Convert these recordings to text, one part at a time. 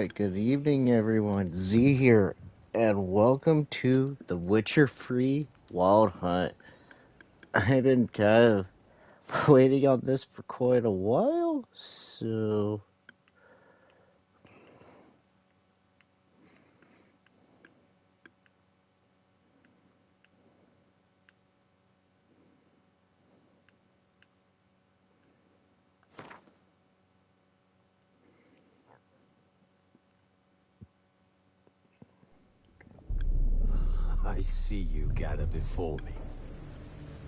Alright, good evening everyone. Z here, and welcome to the Witcher Free Wild Hunt. I've been kind of waiting on this for quite a while, so... I see you gather before me.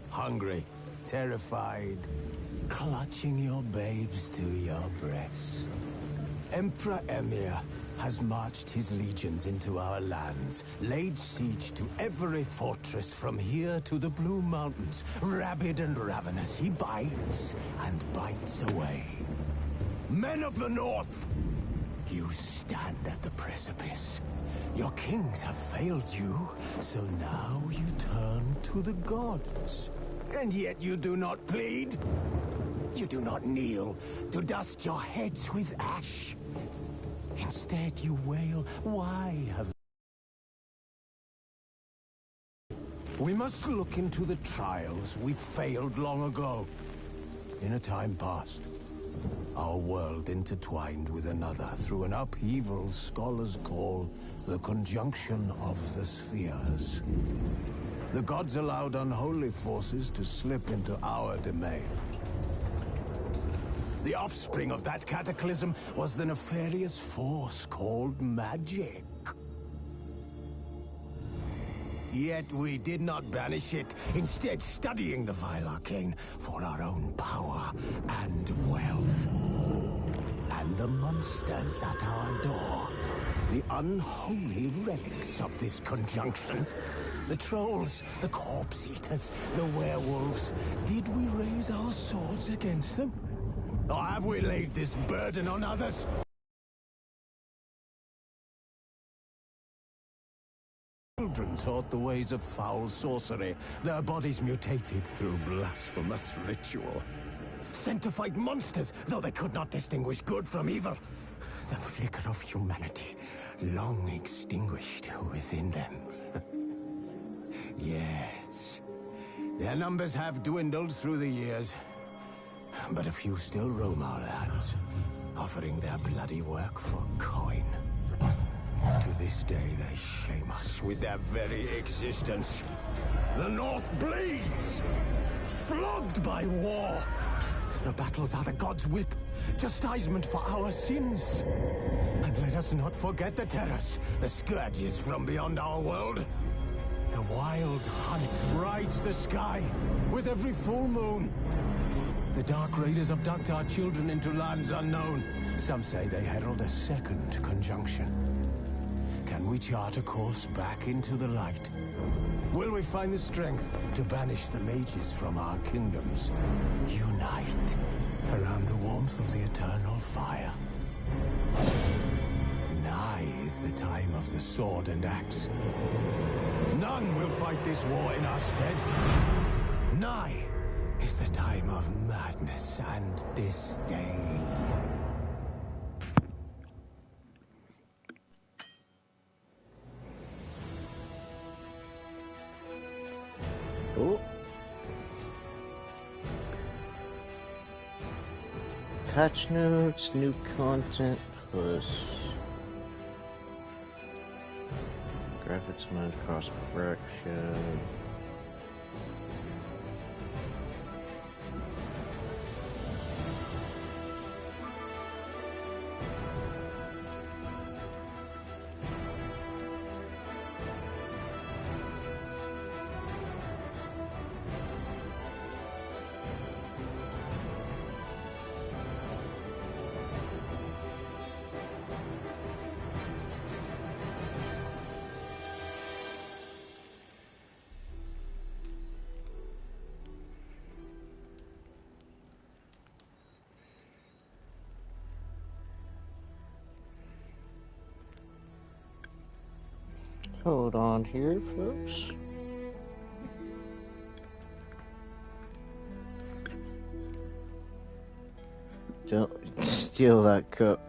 Hungry, terrified, clutching your babes to your breast. Emperor Emir has marched his legions into our lands, laid siege to every fortress from here to the Blue Mountains. Rabid and ravenous, he bites and bites away. Men of the North, you stand at the precipice. Your kings have failed you, so now you turn to the gods. And yet you do not plead. You do not kneel to dust your heads with ash. Instead you wail, why have... We must look into the trials we failed long ago. In a time past, our world intertwined with another through an upheaval scholars call the conjunction of the spheres. The gods allowed unholy forces to slip into our domain. The offspring of that cataclysm was the nefarious force called magic. Yet we did not banish it, instead studying the vile arcane for our own power and wealth. And the monsters at our door, the unholy relics of this conjunction. The trolls, the corpse eaters, the werewolves. Did we raise our swords against them? Or have we laid this burden on others? Children taught the ways of foul sorcery, their bodies mutated through blasphemous ritual. Sent to fight monsters, though they could not distinguish good from evil. The flicker of humanity, long extinguished within them. Yes, their numbers have dwindled through the years, but a few still roam our lands, offering their bloody work for coin. To this day, they shame us with their very existence. The North bleeds, flogged by war. The battles are the gods' whip, chastisement for our sins. And let us not forget the terrors, the scourges from beyond our world. The wild hunt rides the sky with every full moon. The Dark Raiders abduct our children into lands unknown. Some say they herald a second conjunction. Can we chart a course back into the light? Will we find the strength to banish the mages from our kingdoms? Unite around the warmth of the eternal fire. Nigh is the time of the sword and axe. None will fight this war in our stead. Nigh is the time of madness and disdain. Oh. Patch notes, new content, plus... graphics mode, cross correction... Hold on here, folks. Don't steal that cup.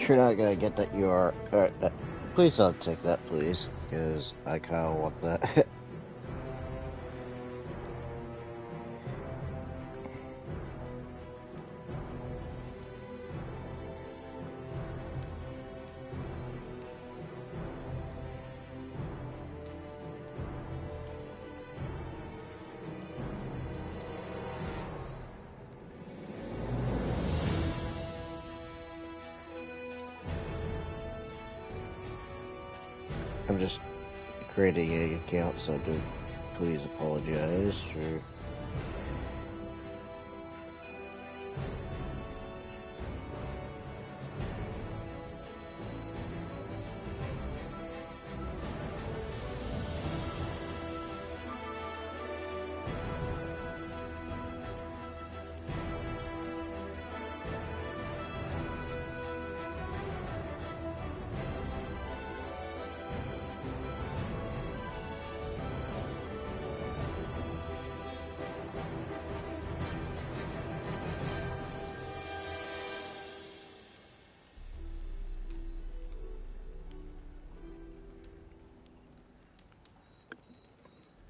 You're not gonna get that you are. Please don't take that, please, because I kind of want that. I'm just creating an account, so do please apologize for.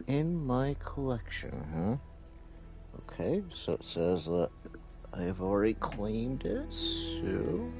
In my collection, huh? Okay, so it says that I've already claimed it, so.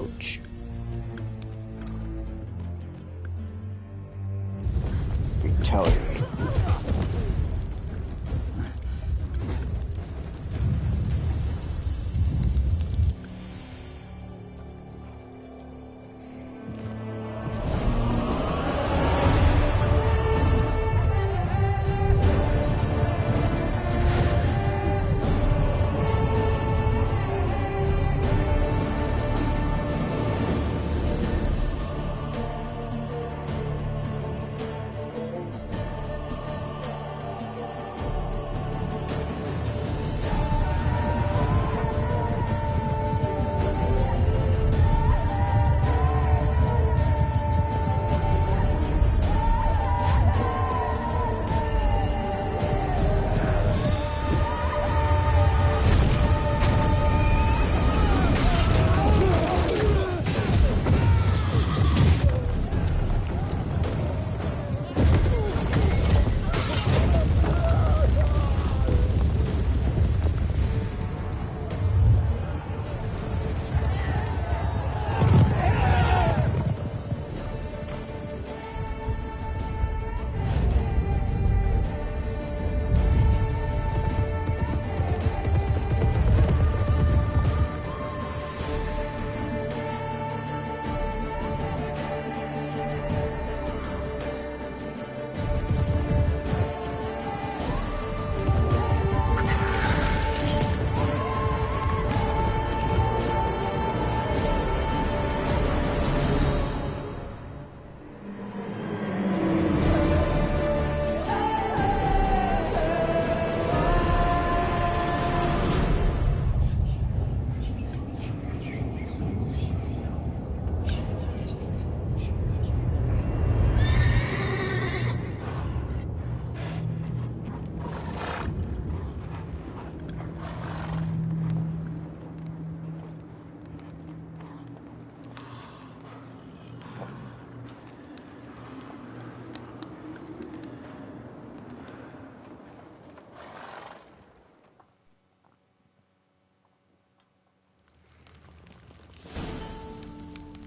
Ouch. Retaliate.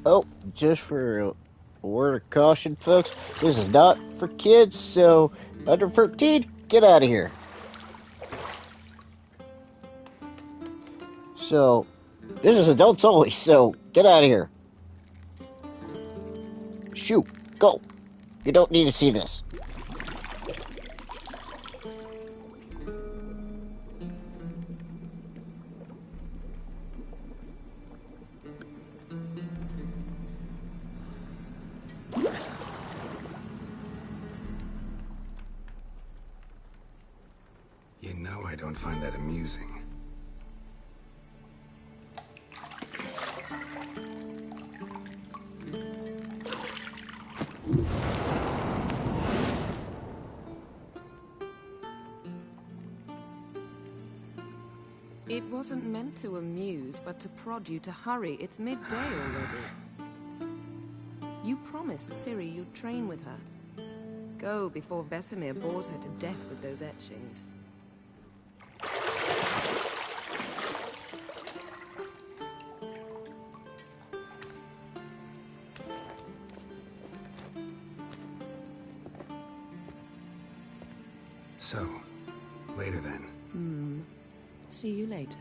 Oh, just for a word of caution, folks, this is not for kids, so under 13, get out of here. So, this is adults only, so get out of here. Shoot, go. You don't need to see this. You know I don't find that amusing. It wasn't meant to amuse, but to prod you to hurry. It's midday already. You promised Ciri you'd train with her. Go before Vesemir bores her to death with those etchings. So, later then. See you later.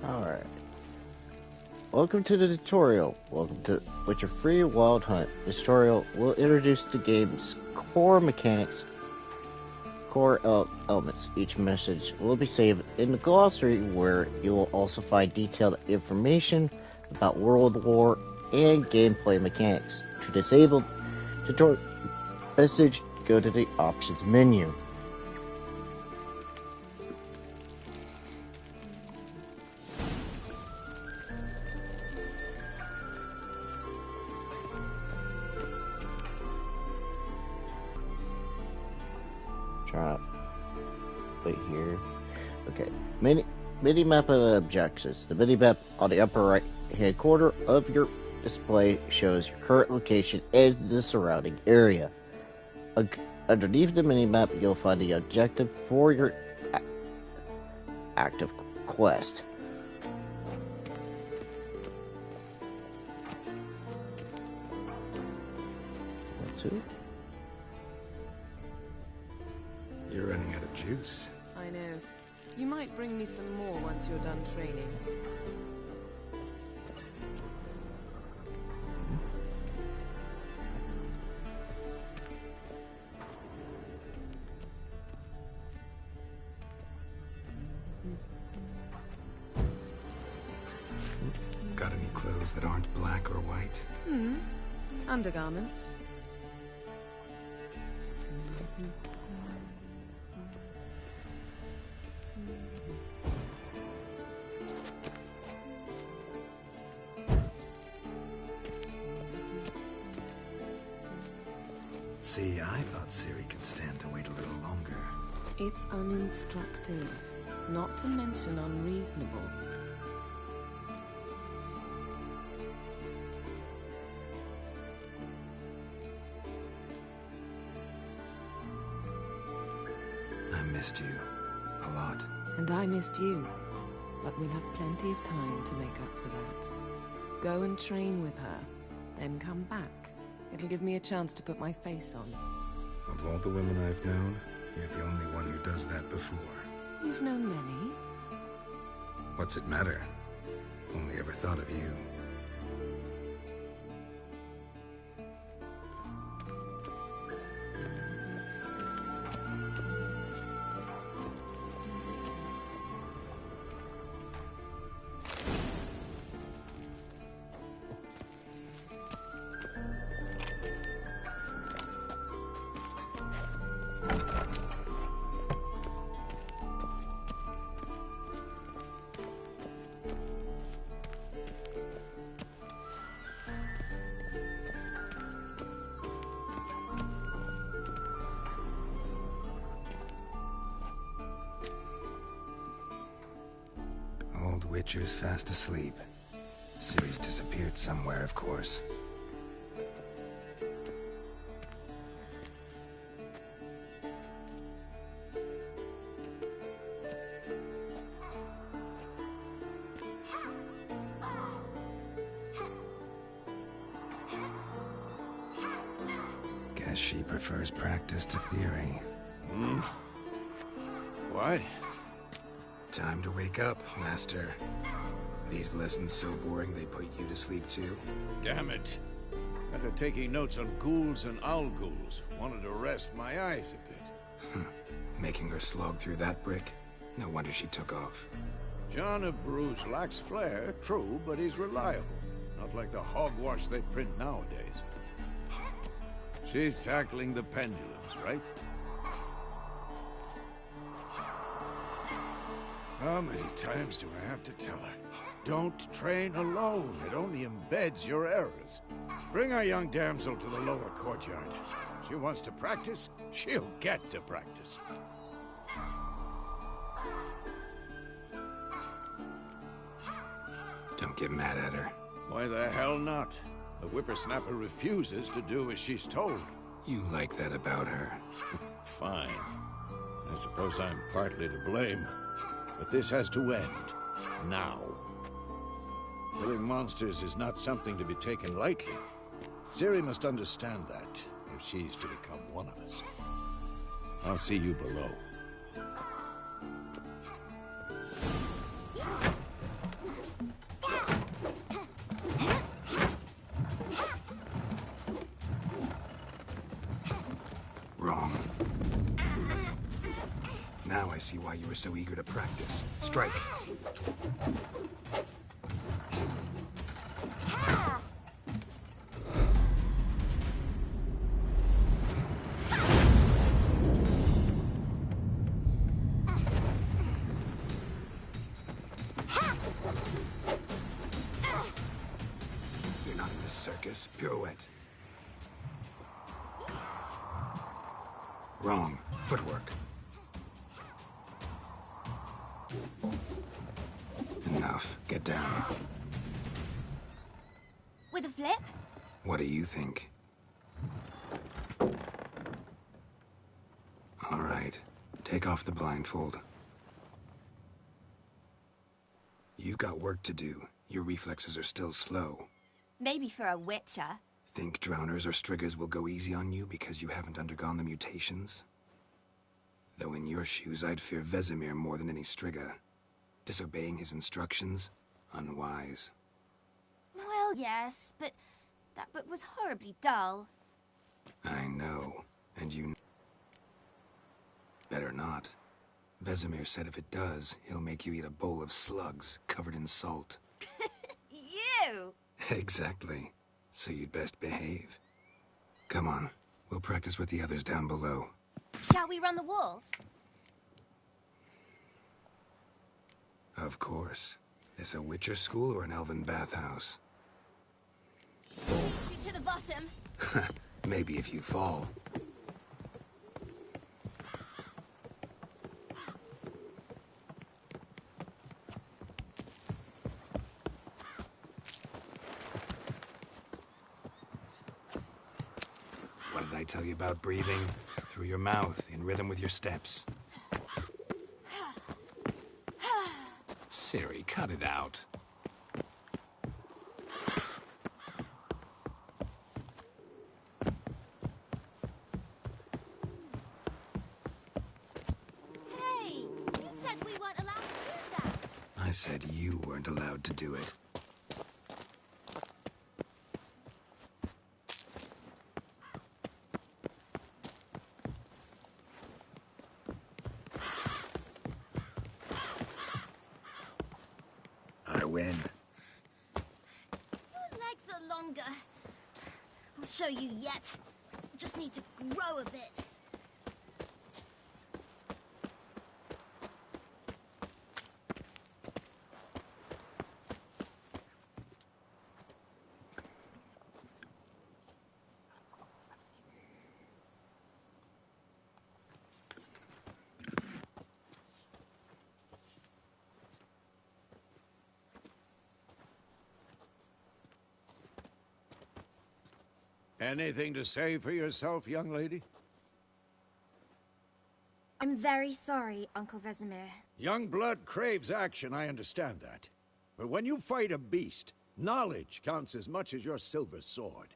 Alright. Welcome to the tutorial. Welcome to Witcher Free Wild Hunt. This tutorial will introduce the game's core mechanics, elements. Each message will be saved in the glossary, where you will also find detailed information about World War and gameplay mechanics. To disable tutorial message, go to the options menu. Try wait here. Okay. Mini map of objectives. The mini map on the upper right hand corner of your display shows your current location and the surrounding area. Underneath the mini map, you'll find the objective for your active quest. That's it. You're running out of juice. I know. You might bring me some more once you're done training. Got any clothes that aren't black or white? Undergarments. See, I thought Ciri could stand to wait a little longer. It's uninstructive, not to mention unreasonable. I missed you. A lot. And I missed you. But we'll have plenty of time to make up for that. Go and train with her, then come back. It'll give me a chance to put my face on. Of all the women I've known, you're the only one who does that before. You've known many. What's it matter? Only ever thought of you. Old Witcher's fast asleep. Ciri's disappeared somewhere, of course. Guess she prefers practice to theory. What? Time to wake up, Master. These lessons so boring they put you to sleep too? Damn it. After taking notes on ghouls and owl ghouls, wanted to rest my eyes a bit. Making her slog through that brick? No wonder she took off. John of Bruges lacks flair, true, but he's reliable. Not like the hogwash they print nowadays. She's tackling the pendulums, right? How many times do I have to tell her? Don't train alone. It only embeds your errors. Bring our young damsel to the lower courtyard. She wants to practice, she'll get to practice. Don't get mad at her. Why the hell not? The whippersnapper refuses to do as she's told. You like that about her. Fine. I suppose I'm partly to blame. But this has to end. Now. Killing monsters is not something to be taken lightly. Ciri must understand that, if she's to become one of us. I'll see you below. Wrong. Now I see why you were so eager to practice. Strike. You're not in this circus. Pirouette. Wrong. Footwork. Enough. Get down. With a flip? What do you think? All right. Take off the blindfold. You've got work to do. Your reflexes are still slow. Maybe for a witcher. Think drowners or striggers will go easy on you because you haven't undergone the mutations? Though in your shoes, I'd fear Vesemir more than any strigger. Disobeying his instructions? Unwise. Well, yes, but that book was horribly dull. I know, and you better not. Vesemir said if it does, he'll make you eat a bowl of slugs covered in salt. You! Exactly. So you'd best behave. Come on, we'll practice with the others down below. Shall we run the walls? Of course. This a Witcher school or an elven bathhouse? Shoot to the bottom. Maybe if you fall. What did I tell you about breathing? Through your mouth, in rhythm with your steps. Ciri, cut it out. said you weren't allowed to do it. I win. Your legs are longer. I'll show you yet. Just need to grow a bit. Anything to say for yourself, young lady? I'm very sorry, Uncle Vesemir. Young blood craves action, I understand that. But when you fight a beast, knowledge counts as much as your silver sword.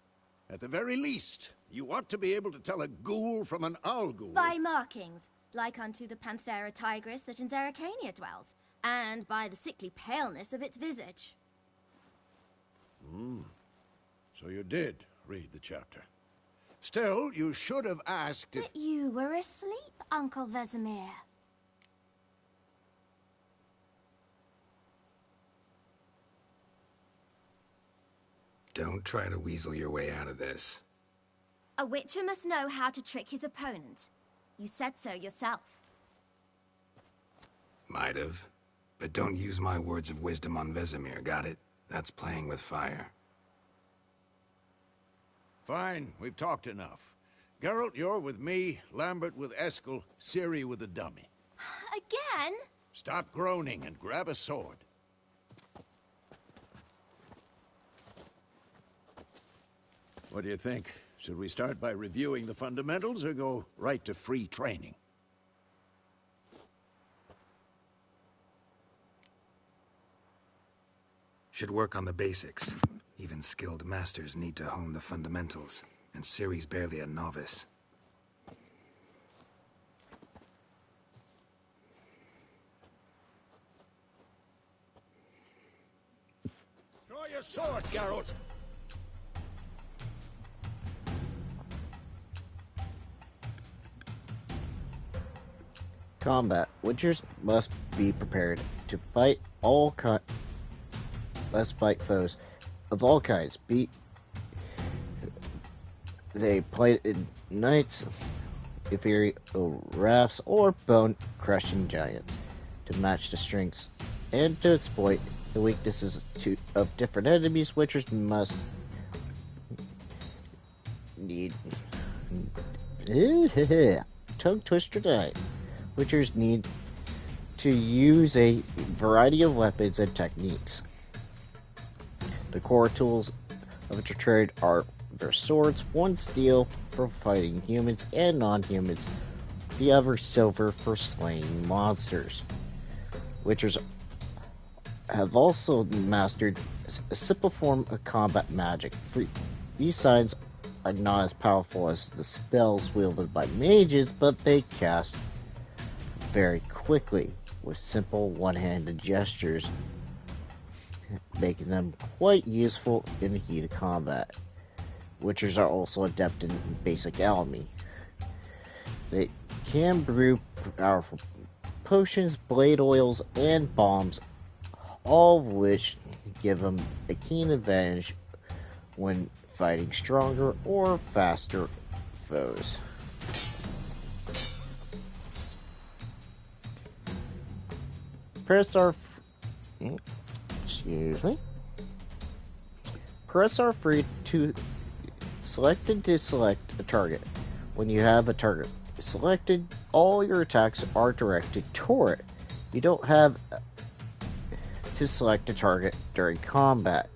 At the very least, you ought to be able to tell a ghoul from an owl ghoul. By markings, like unto the Panthera tigris that in Zerrikania dwells, and by the sickly paleness of its visage. So you did read the chapter. Still, you should have asked if... But you were asleep, Uncle Vesemir. Don't try to weasel your way out of this. A witcher must know how to trick his opponent. You said so yourself. Might have. But don't use my words of wisdom on Vesemir, got it? That's playing with fire. Fine, we've talked enough. Geralt, you're with me, Lambert with Eskel, Ciri with the dummy. Again? Stop groaning and grab a sword. What do you think? Should we start by reviewing the fundamentals or go right to free training? Should work on the basics. Even skilled masters need to hone the fundamentals, and Ciri's barely a novice. Draw your sword, Geralt! Combat. Witchers must be prepared to fight Let's fight foes of all kinds. They play in knights, ethereal rafts, or bone-crushing giants to match the strengths and to exploit the weaknesses of different enemies. Witchers must need tongue twister tonight. Witchers need to use a variety of weapons and techniques. The core tools of a trade are their swords, one steel for fighting humans and non-humans, the other silver for slaying monsters. Witchers have also mastered a simple form of combat magic. These signs are not as powerful as the spells wielded by mages, but they cast very quickly with simple one-handed gestures, making them quite useful in the heat of combat. Witchers are also adept in basic alchemy. They can brew powerful potions, blade oils, and bombs, all of which give them a keen advantage when fighting stronger or faster foes. Press R free to select and deselect a target. When you have a target selected, all your attacks are directed toward it. You don't have to select a target during combat,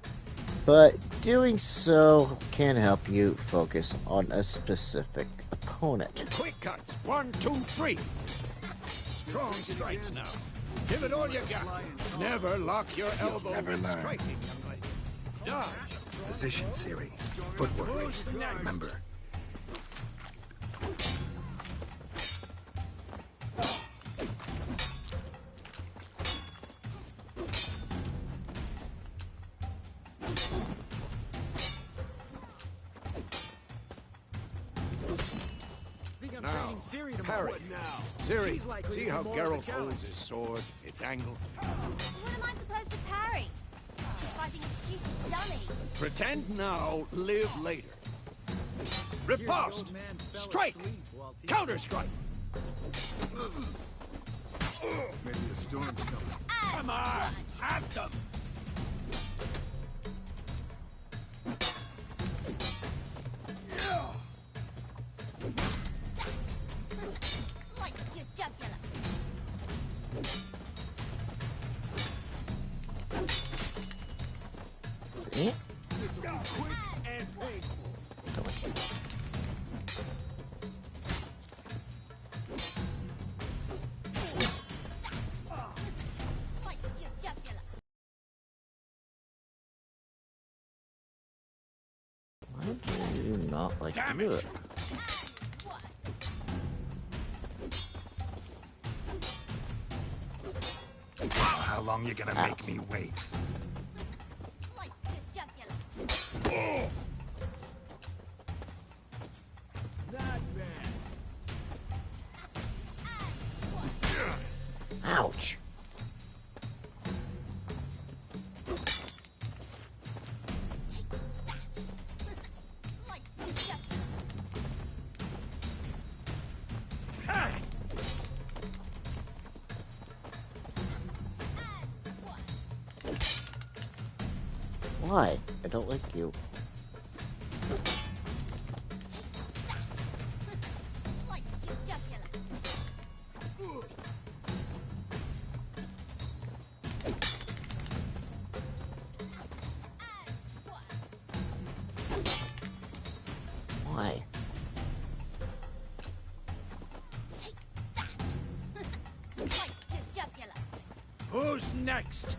but doing so can help you focus on a specific opponent. Quick cuts! 1, 2, 3! Strong strikes now. Give it all you got. Never lock your elbow when striking, young lady. Dodge. Position, Ciri. Footwork. Remember. Now, parry. Ciri, see how Geralt holds his sword, its angle? What am I supposed to parry? He's fighting a stupid dummy. Pretend now, live later. Riposte! Strike! Counter-strike! Maybe a storm's coming. Come on! At them! Slice your jugular. Eh? This will be quick and painful. Don't like it. Slice your jugular. Why do you not like Damn it? it. How long you gonna make me wait? Slice your jugular. Not bad. Ouch! Slice your jugular. Why? I don't like you. Slice your jugular. Why? Take that. Slice your jugular. Who's next?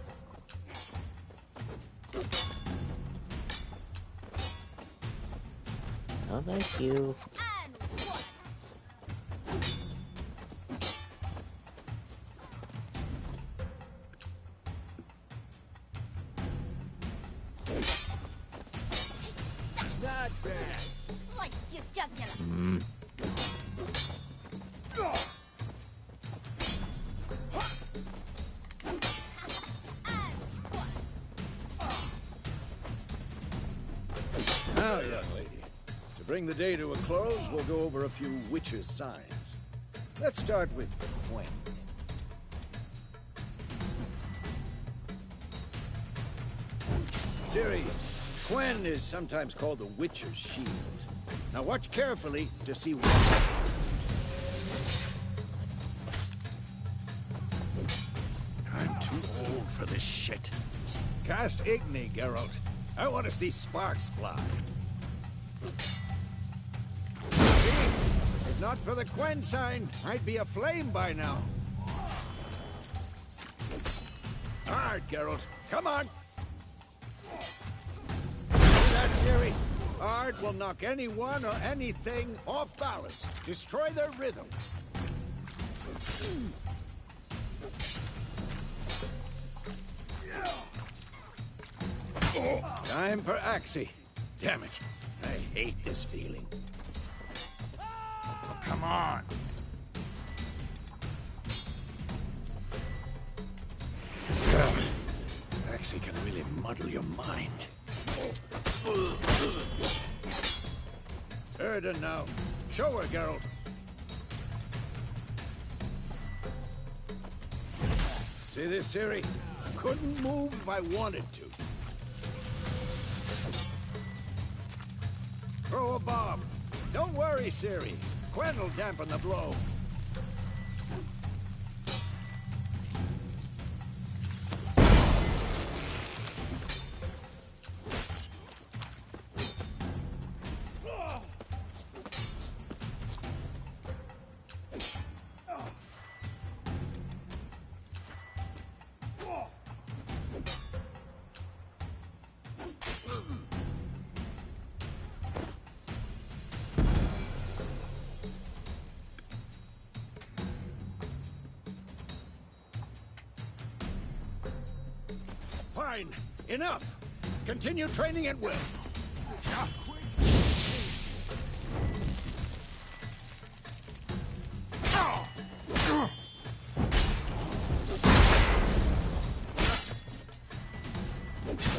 No, thank you. And one. Not bad. Slice your jugular. Mm. Now, young lady, to bring the day to a close, we'll go over a few witches' signs. Let's start with Gwen. Ciri, Gwen is sometimes called the Witcher's Shield. Now watch carefully to see what... I'm too old for this shit. Cast Igni, Geralt. I want to see sparks fly. See? If not for the Quen sign, I'd be aflame by now. Hard, Geralt. Come on. See that, Ciri? Ard will knock anyone or anything off balance. Destroy their rhythm. Time for Axie. Damn it. I hate this feeling. Oh, come on. Axie can really muddle your mind. Erden now. Show her, Geralt. See this, Ciri? Couldn't move if I wanted to. Throw a bomb. Don't worry, Ciri. Quen will dampen the blow. Fine. Enough. Continue training at will.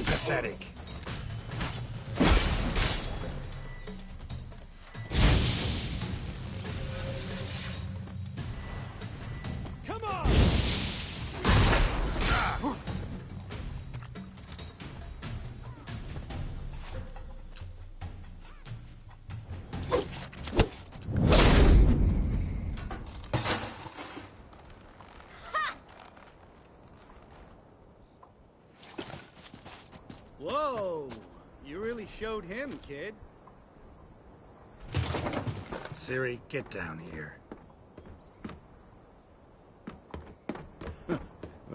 Pathetic. Come on! Whoa! You really showed him, kid. Ciri, get down here. A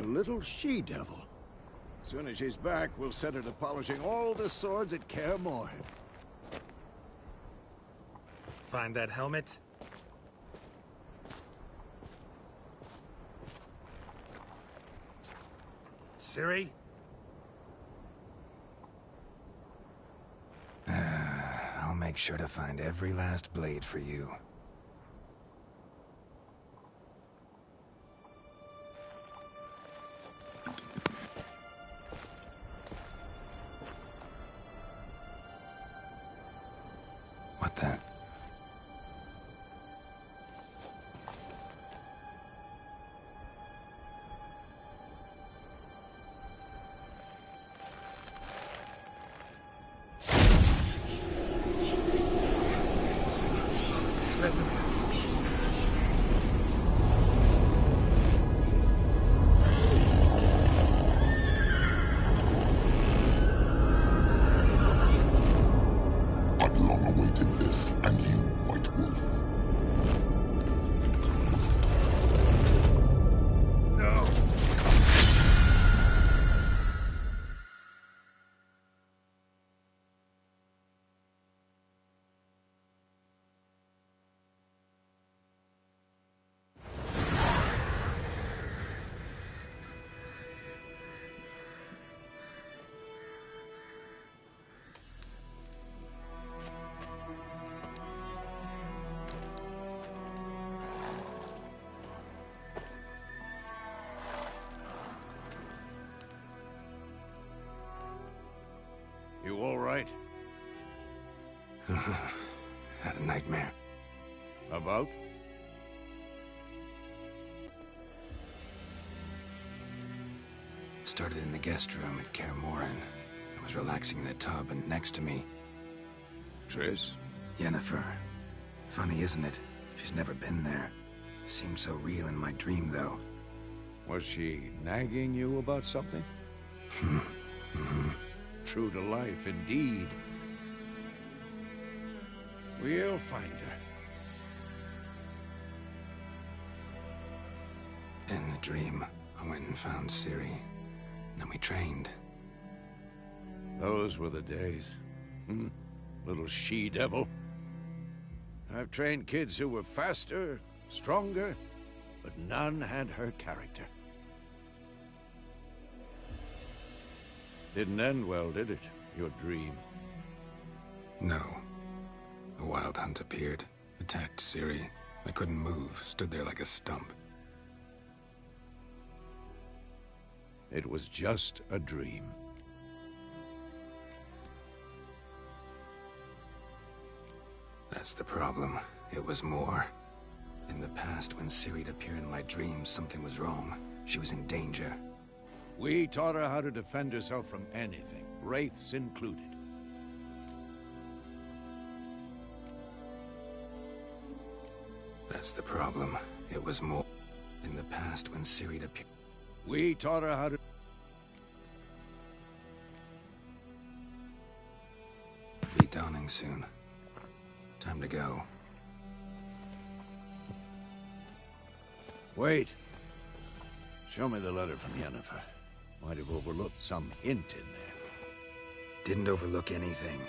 little she-devil. Soon as she's back, we'll set her to polishing all the swords at Kaer Morhen. Find that helmet? Ciri? I'll make sure to find every last blade for you. What the? Vesemir. I've long awaited this, and you, White Wolf. No! You all right? Had a nightmare. About? Started in the guest room at Kaer Morhen. I was relaxing in the tub, and next to me, Triss? Yennefer. Funny, isn't it? She's never been there. Seemed so real in my dream, though. Was she nagging you about something? True to life, indeed. We'll find her. In the dream, I went and found Ciri. Then we trained. Those were the days. Little she-devil. I've trained kids who were faster, stronger, but none had her character. Didn't end well, did it? Your dream? No. A wild hunt appeared, attacked Ciri. I couldn't move, stood there like a stump. It was just a dream. That's the problem. It was more. In the past, when Ciri'd appear in my dreams, something was wrong. She was in danger. We taught her how to defend herself from anything, wraiths included. That's the problem. It was more. In the past, when Ciri'd appear... We taught her how to... Be dawning soon. Time to go. Wait. Show me the letter from Yennefer. Might have overlooked some hint in there. Didn't overlook anything.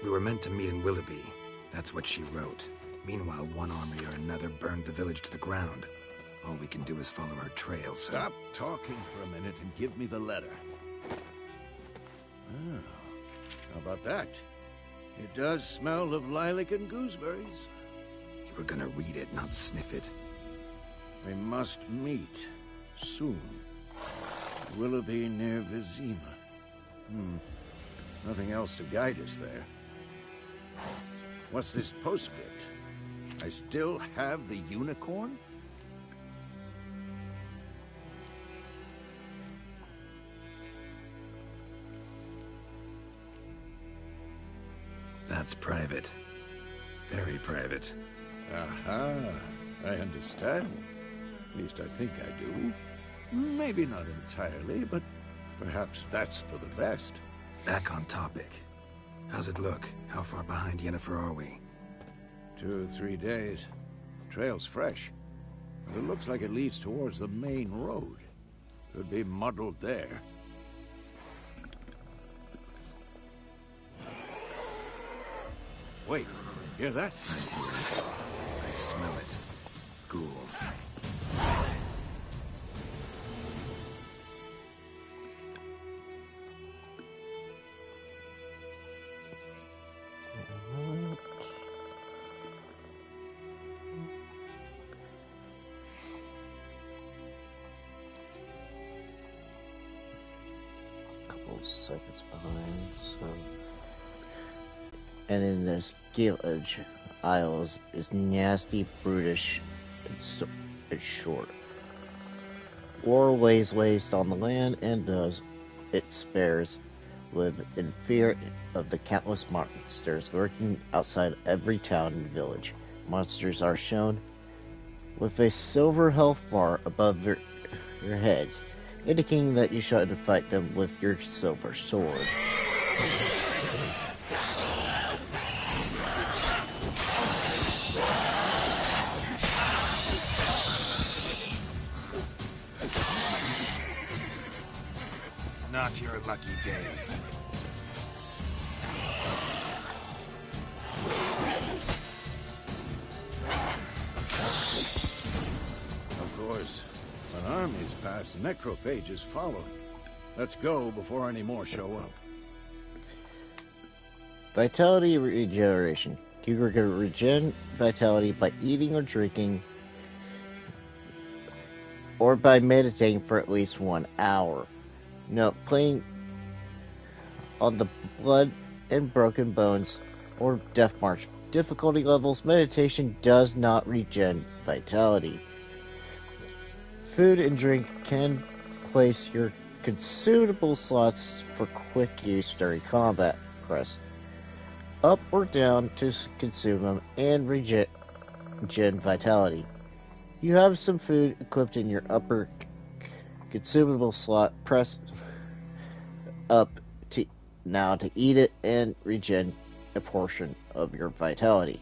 We were meant to meet in Willoughby. That's what she wrote. Meanwhile, one army or another burned the village to the ground. All we can do is follow her trail, so... Stop talking for a minute and give me the letter. Oh. How about that? It does smell of lilac and gooseberries. You were gonna read it, not sniff it. We must meet soon. Willoughby near Vizima. Nothing else to guide us there. What's this postscript? I still have the unicorn? That's private. Very private. Aha, I understand. At least I think I do. Maybe not entirely, but perhaps that's for the best. Back on topic. How's it look? How far behind Yennefer are we? 2 or 3 days. Trail's fresh. But it looks like it leads towards the main road. Could be muddled there. Wait, hear that? I hear it. I smell it. Ghouls. Couple seconds behind, so. And in this Gilage, Isles is nasty, brutish, and short. War lays waste on the land, and those it spares live in fear of the countless monsters lurking outside every town and village. Monsters are shown with a silver health bar above your heads, indicating that you should fight them with your silver sword. Not your lucky day. Of course. An army's passed, necrophages follow. Let's go before any more show up. Vitality regeneration. You are going to regen vitality by eating or drinking, or by meditating for at least 1 hour. No, playing on the blood and broken bones or death march difficulty levels, meditation does not regen vitality. Food and drink can place your consumable slots for quick use during combat. Press up or down to consume them and regen vitality. You have some food equipped in your upper consumable slot. Press up to now to eat it and regen a portion of your vitality.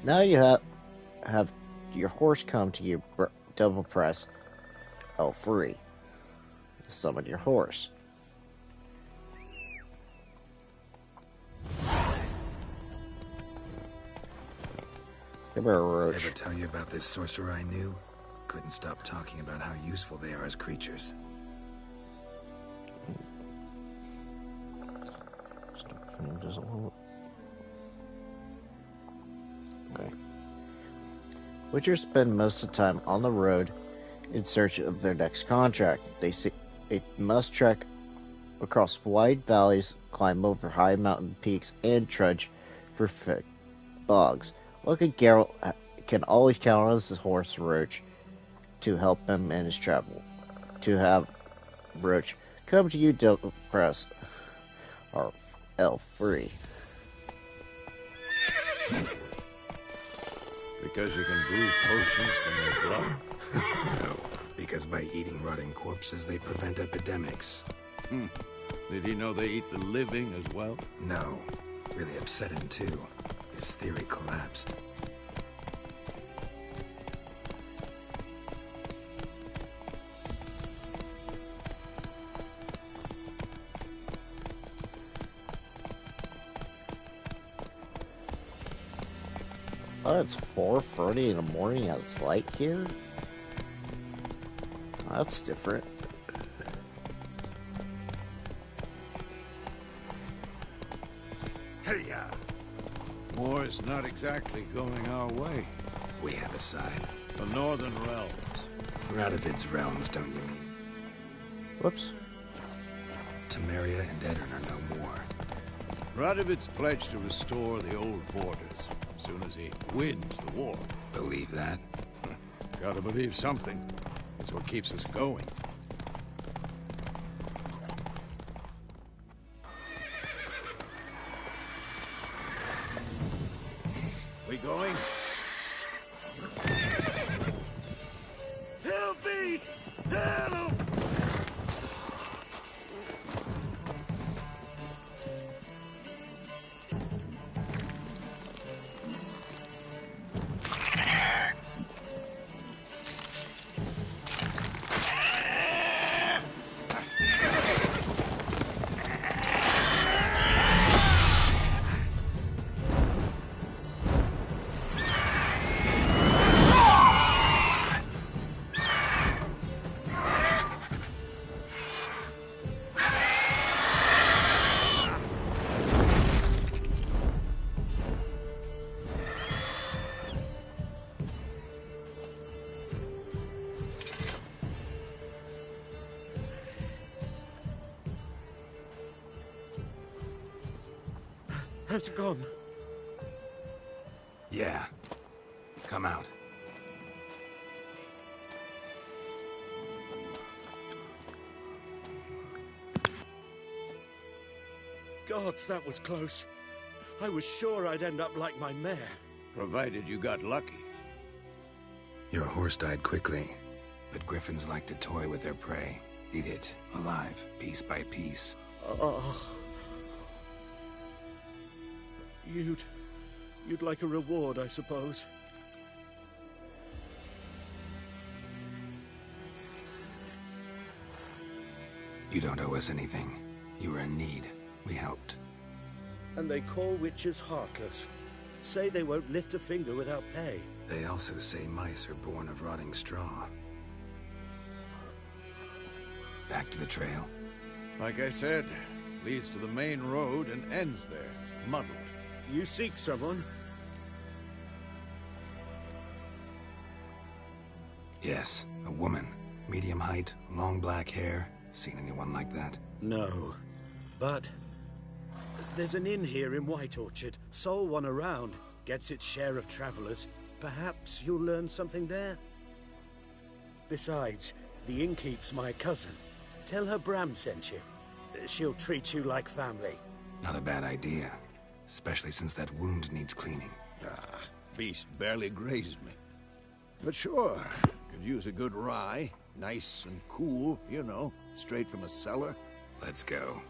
Now you have your horse come to you. Double press L3. Summon your horse. Come here, Roach. Ever tell you about this sorcerer I knew? Couldn't stop talking about how useful they are as creatures. Okay. Witchers spend most of the time on the road in search of their next contract. They must trek across wide valleys, climb over high mountain peaks, and trudge for thick bogs. Lucky Geralt can always count on his horse Roach to help him in his travel. To have Roach come to you, double press or L3. Because you can brew potions from their blood? No, because by eating rotting corpses, they prevent epidemics. Did he know they eat the living as well? No, really upset him too. His theory collapsed. Oh, it's 4:30 in the morning. It's light here. That's different. Hey-ya! War's not exactly going our way. We have a side. The Northern Realms. Radovid's realms, don't you mean? Whoops. Temeria and Edirn are no more. Radovid's pledged to restore the old borders as soon as he wins the war. Believe that? Gotta believe something. It's what keeps us going. We going? Help me! Help! Has it gone? Yeah. Come out. Gods, that was close. I was sure I'd end up like my mare. Provided you got lucky. Your horse died quickly, but griffins like to toy with their prey. Eat it, alive, piece by piece. You'd like a reward, I suppose. You don't owe us anything. You were in need. We helped. And they call witches heartless. Say they won't lift a finger without pay. They also say mice are born of rotting straw. Back to the trail. Like I said, leads to the main road and ends there, muddled. You seek someone? Yes, a woman. Medium height, long black hair. Seen anyone like that? No. But there's an inn here in White Orchard. Sole one around. Gets its share of travelers. Perhaps you'll learn something there? Besides, the innkeep's my cousin. Tell her Bram sent you. She'll treat you like family. Not a bad idea. Especially since that wound needs cleaning. Ah, beast barely grazed me. But sure, could use a good rye. Nice and cool, you know, straight from a cellar. Let's go.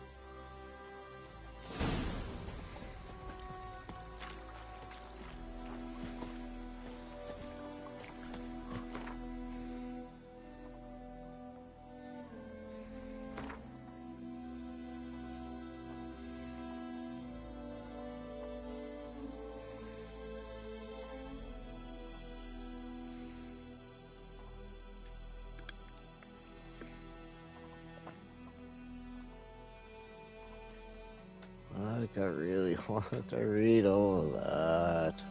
I really want to read all of that.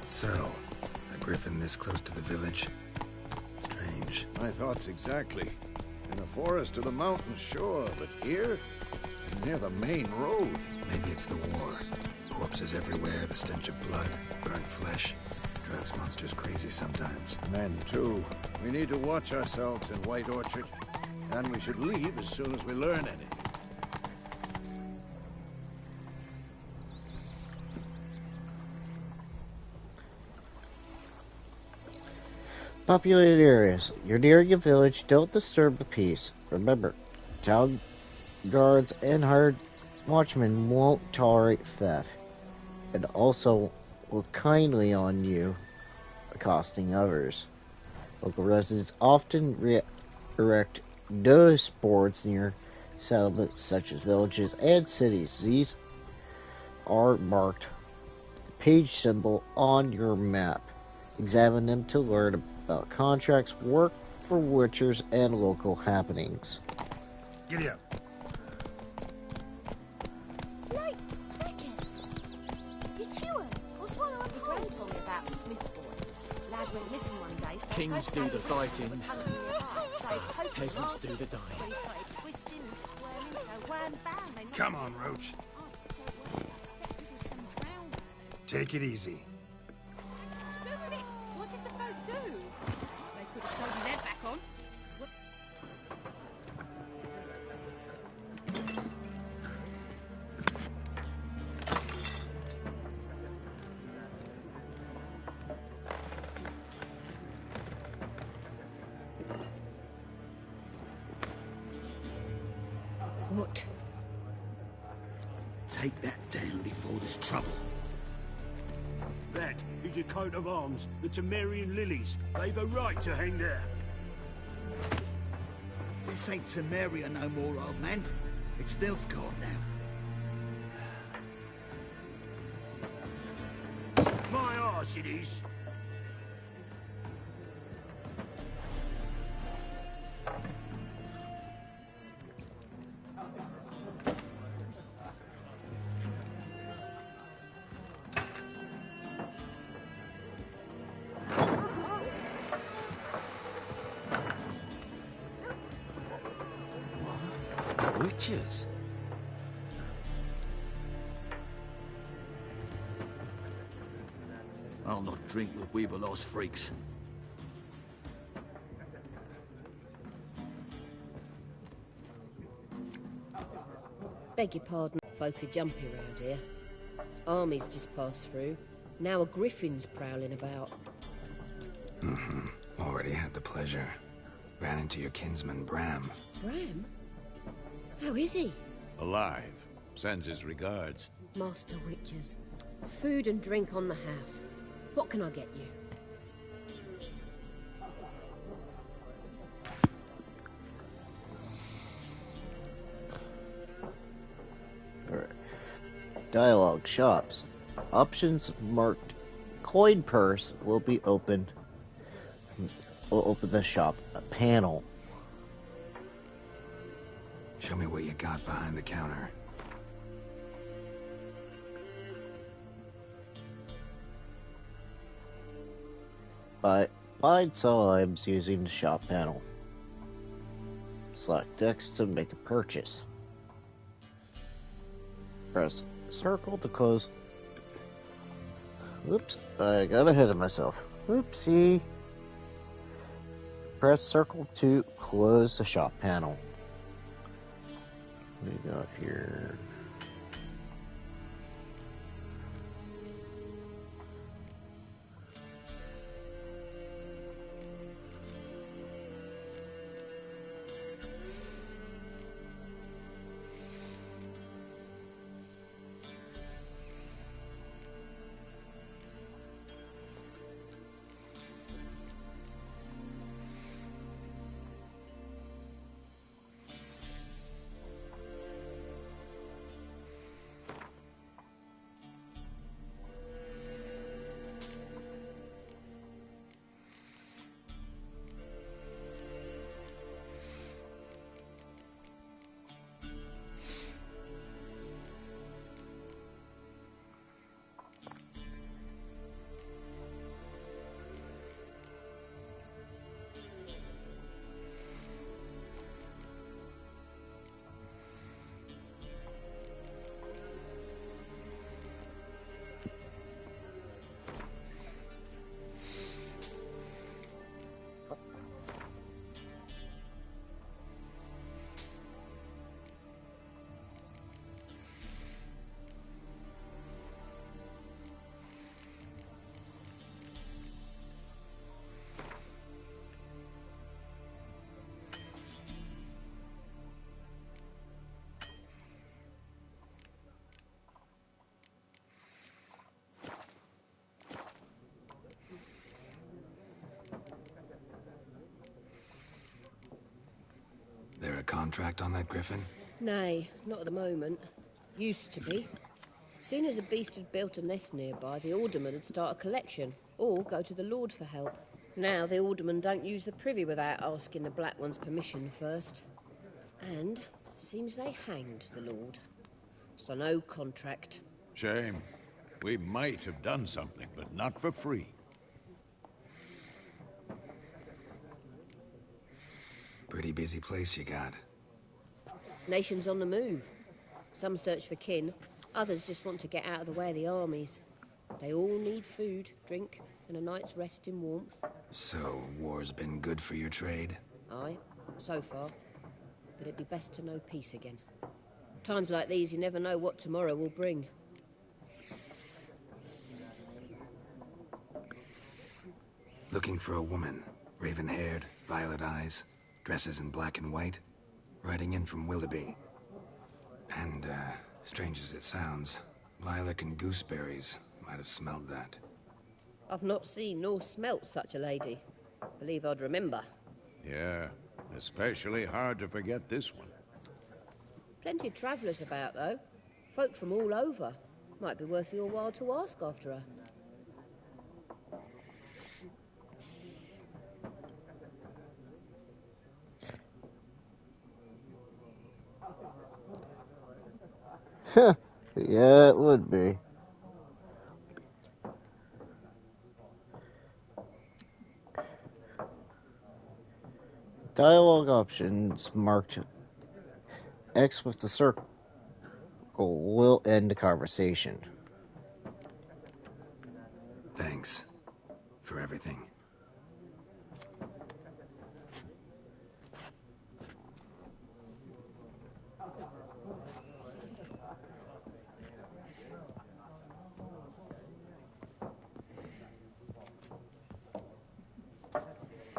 So, a griffin this close to the village? Strange. My thoughts exactly. In the forest or the mountains, sure, but here? Near the main road. Maybe it's the war. Corpses everywhere, the stench of blood, burnt flesh. Drives monsters crazy sometimes. Men, too. We need to watch ourselves in White Orchard. And we should leave as soon as we learn anything. Populated areas. You're nearing a village. Don't disturb the peace. Remember, town guards and hired watchmen won't tolerate theft, and also will kindly on you accosting others. Local residents often erect notice boards near settlements such as villages and cities. These are marked with the page symbol on your map. Examine them to learn about contracts, work for witchers, and local happenings. Giddy up. Like crickets. You chew 'em or swallow 'em whole. Gran told me about Smith's boy. Lad went missing one day, so Kings do the fighting, was hunting the heart, started poking peasants last do the dying. When he started twisting and squirming, so wham bam, they Come on, Roach. Oh, so it wasn't acceptable some drowned. Take it easy. To do with it? What did the folk do? They could have sewed his head back on. What? Take that down before there's trouble. That is a coat of arms, the Temerian lilies. They've a right to hang there. This ain't Temeria no more, old man. It's Nilfgaard now. My arse it is. Witches? I'll not drink with Weaverlost freaks. Beg your pardon, folk are jumpy round here. Armies just passed through. Now a griffin's prowling about. Already had the pleasure. Ran into your kinsman, Bram. Bram? How is he? Alive. Sends his regards. Master Witchers. Food and drink on the house. What can I get you? Alright. Dialogue shops. Options marked coin purse will be open. We'll open the shop panel. Show me what you got behind the counter. Buy and sell items using the shop panel. Select X to make a purchase. Press circle to close. Oops, I got ahead of myself. Oopsie. Press circle to close the shop panel. What do we got here? There a contract on that griffin? Nay, not at the moment. Used to be. Soon as a beast had built a nest nearby, the alderman would start a collection, or go to the Lord for help. Now the alderman don't use the privy without asking the Black One's permission first. And seems they hanged the Lord. So no contract. Shame. We might have done something, but not for free. Pretty busy place you got. Nations on the move. Some search for kin, others just want to get out of the way of the armies. They all need food, drink, and a night's rest in warmth. So, war's been good for your trade? Aye, so far. But it'd be best to know peace again. Times like these, you never know what tomorrow will bring. Looking for a woman. Raven-haired, violet eyes, dresses in black and white. Riding in from Willoughby. And, strange as it sounds, lilac and gooseberries might have smelled that. I've not seen nor smelt such a lady. Believe I'd remember. Yeah, especially hard to forget this one. Plenty of travellers about, though. Folk from all over. Might be worth your while to ask after her. Yeah, it would be. Dialogue options marked X with the circle will end the conversation. Thanks. For everything.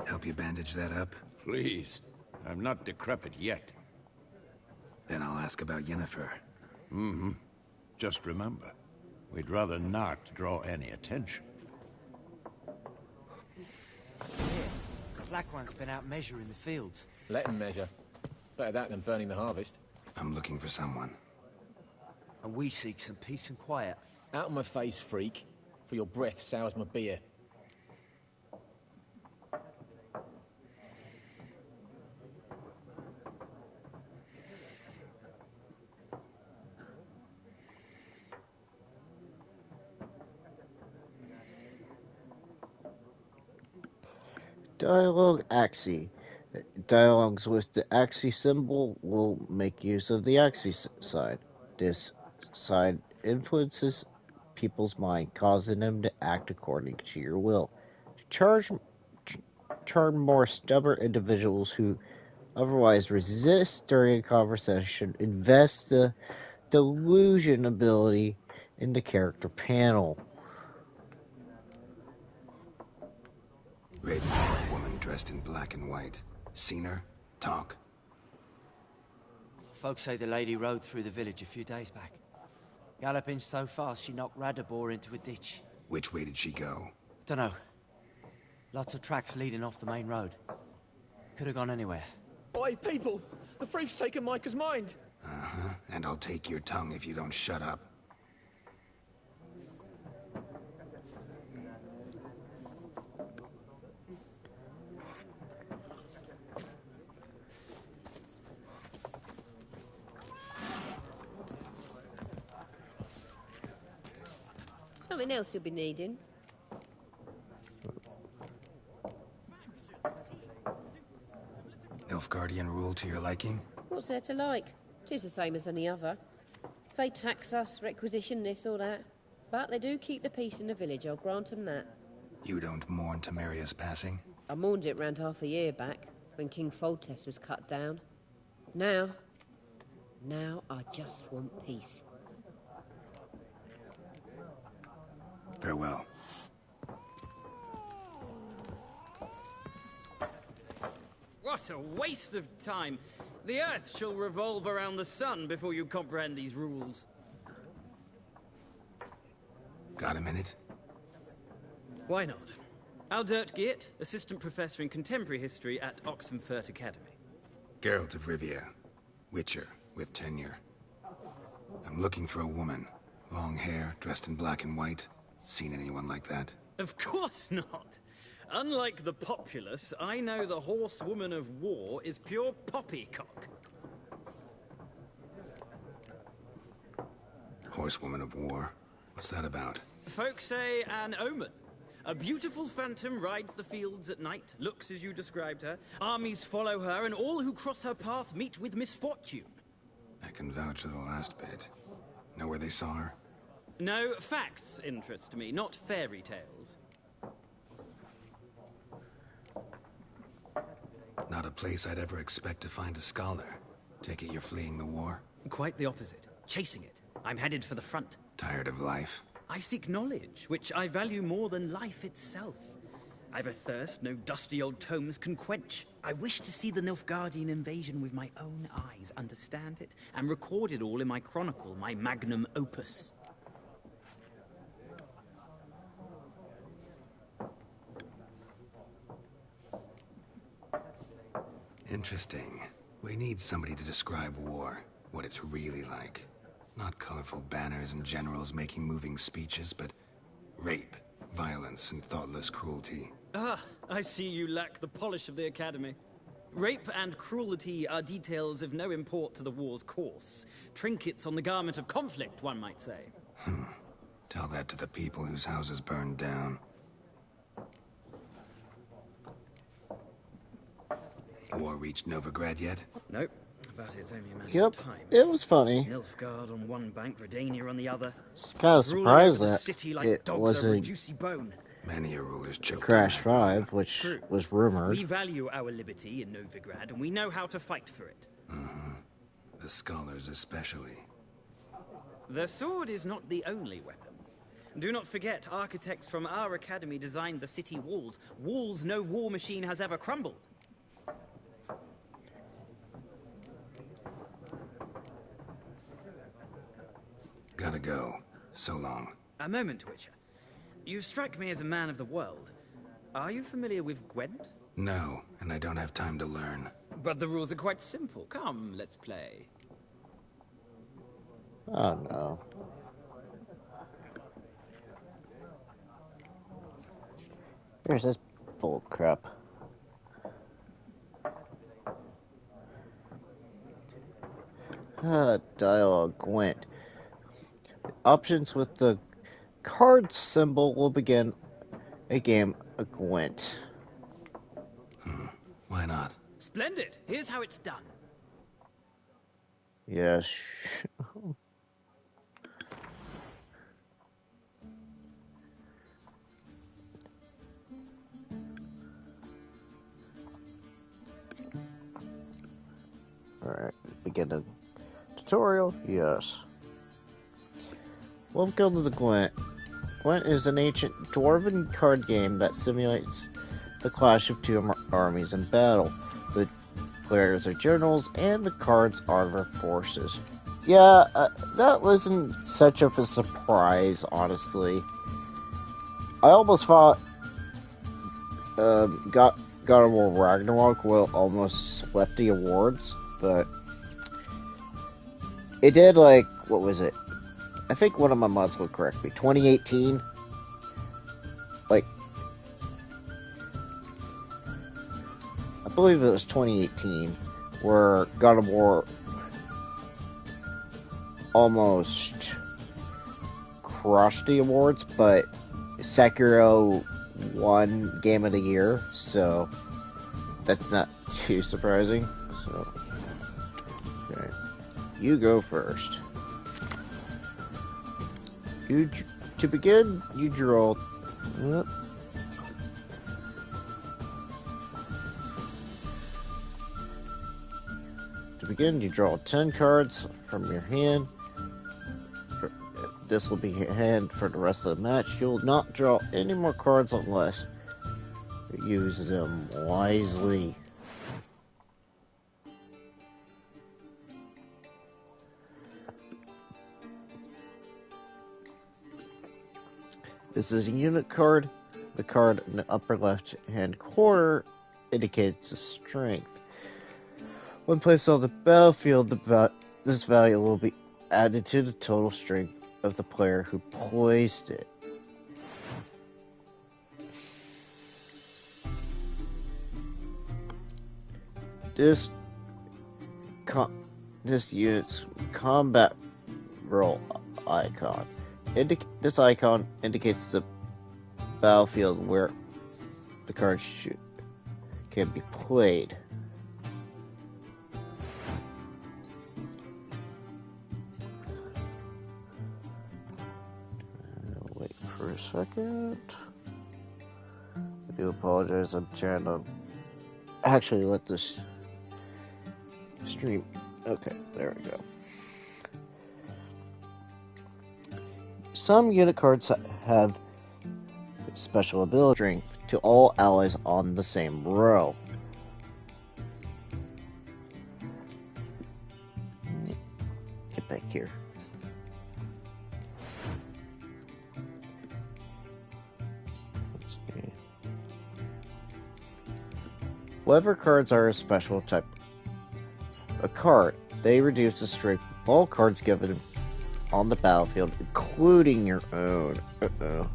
Help you bandage that up? Please. I'm not decrepit yet. Then I'll ask about Yennefer. Mm-hmm. Just remember, we'd rather not draw any attention. The Black One's been out measuring the fields. Let him measure. Better that than burning the harvest. I'm looking for someone. And we seek some peace and quiet. Out of my face, freak. For your breath sours my beer. Dialogue axis. Dialogues with the axis symbol will make use of the axis side. This side influences people's mind, causing them to act according to your will. Charm more stubborn individuals who otherwise resist during a conversation. Invest the delusion ability in the character panel. Raven-haired woman dressed in black and white. Seen her? Talk. Folks say the lady rode through the village a few days back. Galloping so fast she knocked Radabor into a ditch. Which way did she go? Dunno. Lots of tracks leading off the main road. Could have gone anywhere. Oi, people! The freak's taken Micah's mind! Uh-huh. And I'll take your tongue if you don't shut up. Something else you'll be needing. Nilfgaardian rule to your liking? What's there to like? 'Tis the same as any other. They tax us, requisition this or that. But they do keep the peace in the village, I'll grant them that. You don't mourn Temeria's passing? I mourned it round half a year back, when King Foltest was cut down. Now I just want peace. Farewell. What a waste of time! The Earth shall revolve around the sun before you comprehend these rules. Got a minute? Why not? Aldert Geert, Assistant Professor in Contemporary History at Oxenfurt Academy. Geralt of Rivia. Witcher, with tenure. I'm looking for a woman. Long hair, dressed in black and white. Seen anyone like that? Of course not. Unlike the populace, I know the horsewoman of war is pure poppycock. Horsewoman of war? What's that about? Folks say an omen. A beautiful phantom rides the fields at night, looks as you described her. Armies follow her, and all who cross her path meet with misfortune. I can vouch for the last bit. Know where they saw her? No, facts interest me, not fairy tales. Not a place I'd ever expect to find a scholar. Take it you're fleeing the war? Quite the opposite. Chasing it. I'm headed for the front. Tired of life? I seek knowledge, which I value more than life itself. I've a thirst no dusty old tomes can quench. I wish to see the Nilfgaardian invasion with my own eyes, understand it, and record it all in my chronicle, my magnum opus. Interesting. We need somebody to describe war, what it's really like. Not colorful banners and generals making moving speeches, but rape, violence, and thoughtless cruelty. Ah, I see you lack the polish of the Academy. Rape and cruelty are details of no import to the war's course. Trinkets on the garment of conflict, one might say. Tell that to the people whose houses burned down. War reached Novigrad yet? Nope, but it's only a matter Yep, of time. it was funny. Nilfgaard on one bank, Redania on the other. Just kind of Ruling surprised over the that city like it dogs over a wasn't juicy bone. Many a ruler's choked Crash on that 5, which True. was rumored. We value our liberty in Novigrad, and we know how to fight for it. The scholars especially. The sword is not the only weapon. Do not forget, architects from our academy designed the city walls. Walls no war machine has ever crumbled. Gotta go. So long. A moment, Witcher. You strike me as a man of the world. Are you familiar with Gwent? No, and I don't have time to learn. But the rules are quite simple. Come, let's play. Oh no. There's this bull crap. Dialogue Gwent. Options with the card symbol will begin a game of Gwent. Why not? Splendid. Here's how it's done. Yes. Alright, begin the tutorial? Yes. Welcome to the Gwent. Gwent is an ancient dwarven card game that simulates the clash of two armies in battle. The players are generals, and the cards are their forces. Yeah, that wasn't such of a surprise, honestly. I almost thought God of War Ragnarok will almost swept the awards, but it did, like, what was it? I think one of my mods will correct me. 2018? Like, I believe it was 2018, where God of War almost crushed the awards, but Sekiro won Game of the Year, so that's not too surprising. So, okay. You go first. To begin, you draw. To begin, you draw 10 cards from your hand. This will be your hand for the rest of the match. You'll not draw any more cards unless you use them wisely. This is a unit card. The card in the upper left hand corner indicates the strength. When placed on the battlefield, this value will be added to the total strength of the player who placed it. This unit's combat role icon. This icon indicates the battlefield where the card can be played. Wait for a second. I do apologize. I'm trying to actually let this stream. Okay, there we go. Some unit cards have special ability strength to all allies on the same row. Get back here. Let's see. Whatever cards are a special type a card, they reduce the strength of all cards given on the battlefield, including your own. Uh-oh.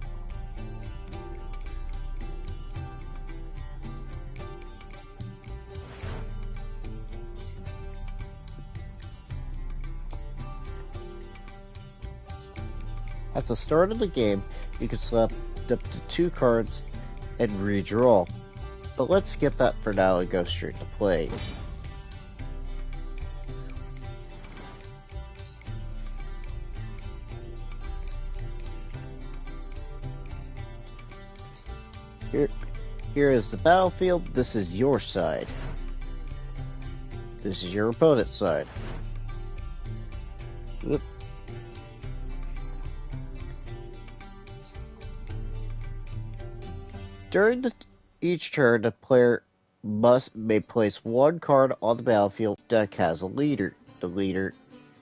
At the start of the game, you can select up to 2 cards and redraw. But let's skip that for now and go straight to play. Here is the battlefield. This is your side. This is your opponent's side. Whoop. During each turn, the player may place 1 card on the battlefield that has a leader. The leader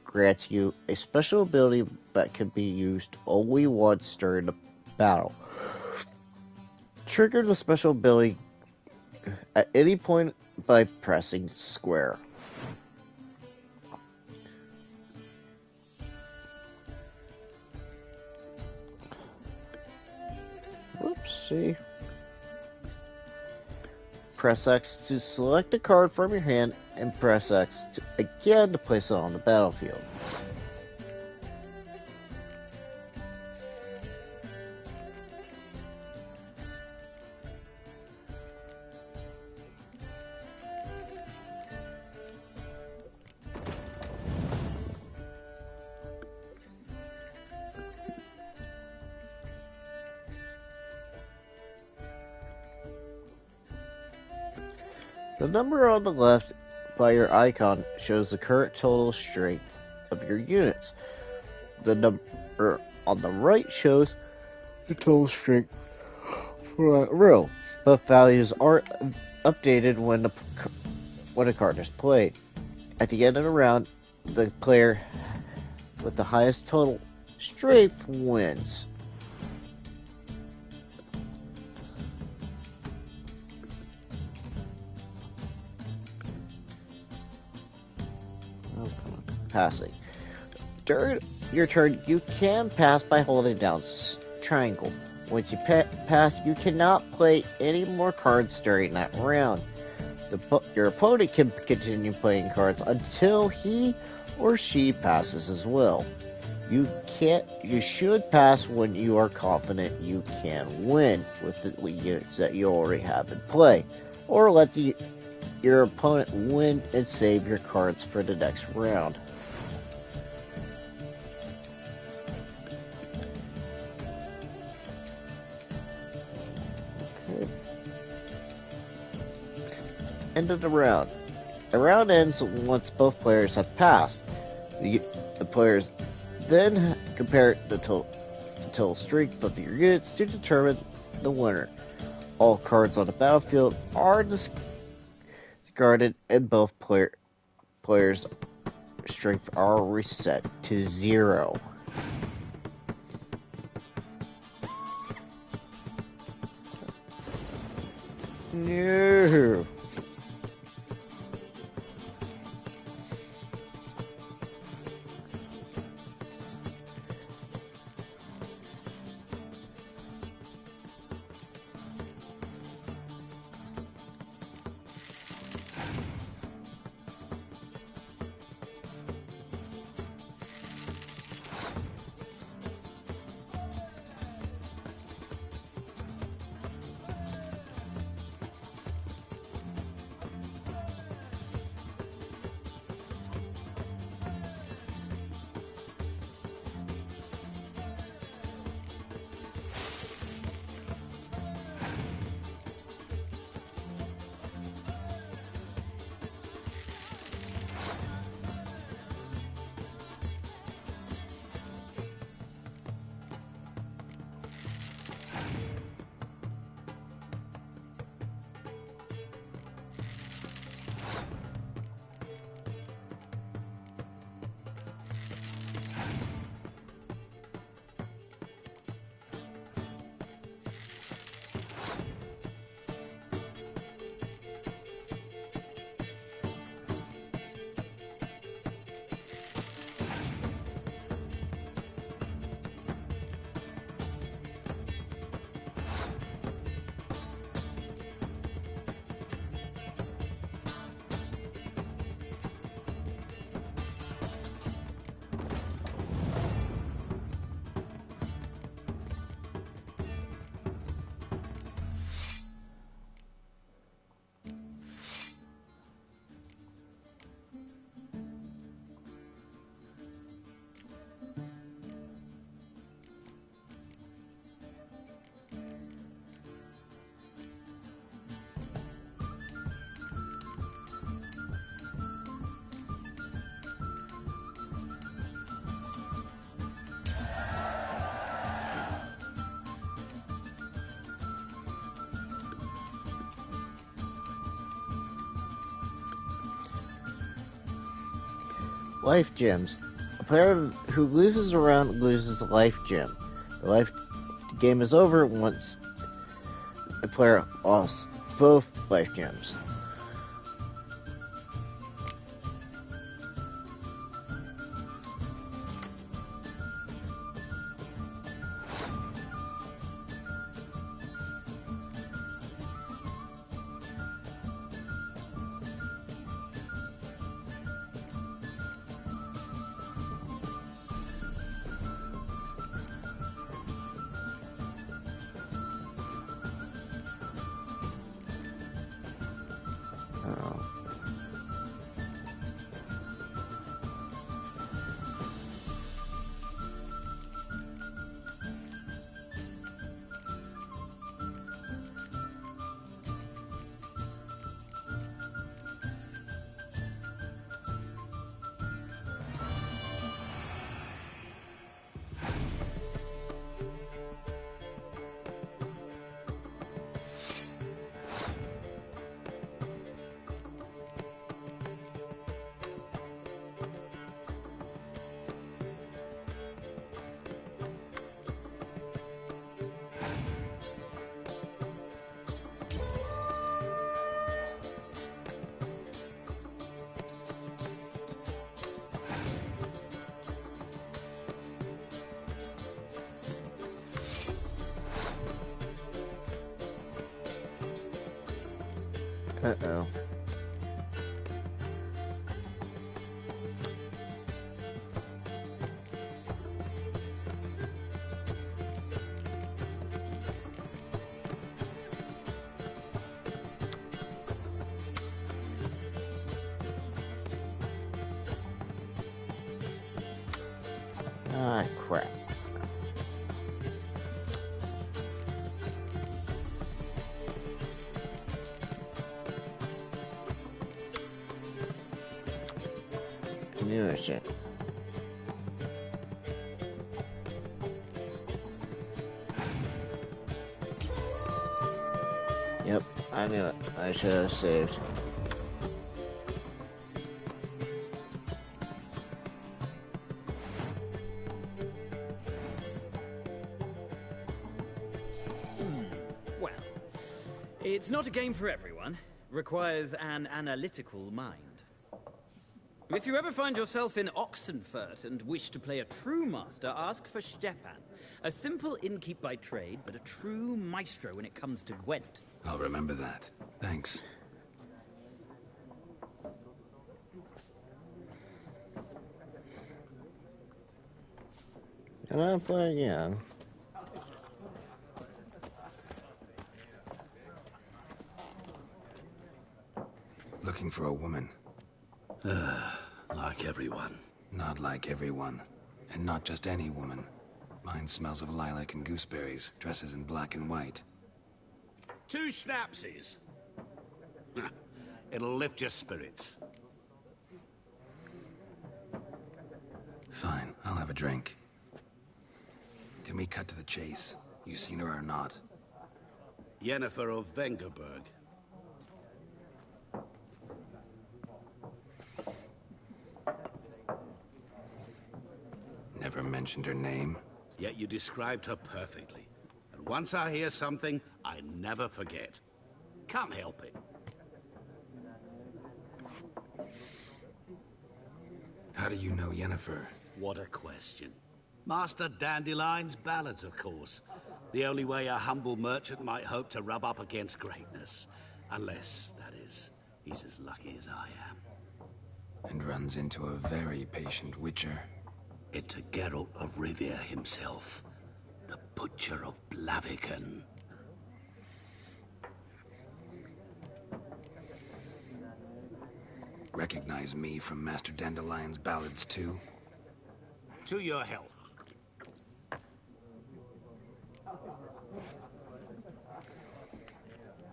grants you a special ability that can be used only once during the battle. Trigger the special ability at any point by pressing square. Whoopsie. Press X to select a card from your hand and press X again to place it on the battlefield. The number on the left by your icon shows the current total strength of your units. The number on the right shows the total strength for that row. Both values are updated when a card is played. At the end of the round, the player with the highest total strength wins. Passing. During your turn, you can pass by holding down triangle. Once you pass, you cannot play any more cards during that round. Your opponent can continue playing cards until he or she passes as well. You should pass when you are confident you can win with the units that you already have in play, or let your opponent win and save your cards for the next round. End of the round. The round ends once both players have passed. The players then compare the total strength of your units to determine the winner. All cards on the battlefield are discarded and both players' strength are reset to 0. No. Life gems. A player who loses a round loses a life gem. The life game is over once a player lost both life gems. Uh-oh. Ah, crap. I knew it. Yep, I knew it. I should have saved. Well, it's not a game for everyone. Requires an analytical mind. If you ever find yourself in Oxenfurt and wish to play a true master, ask for Stepan. A simple innkeep by trade, but a true maestro when it comes to Gwent. I'll remember that. Thanks. And I'll play again. Looking for a woman. Like everyone. Not like everyone. And not just any woman. Mine smells of lilac and gooseberries, dresses in black and white. 2 schnapsies. It'll lift your spirits. Fine, I'll have a drink. Can we cut to the chase? You seen her or not? Yennefer of Vengerberg. Never mentioned her name. Yet you described her perfectly. And once I hear something, I never forget. Can't help it. How do you know Yennefer? What a question. Master Dandelion's ballads, of course. The only way a humble merchant might hope to rub up against greatness. Unless, that is, he's as lucky as I am. And runs into a very patient witcher. It's Geralt of Rivia himself. The Butcher of Blaviken. Recognize me from Master Dandelion's ballads, too? To your health.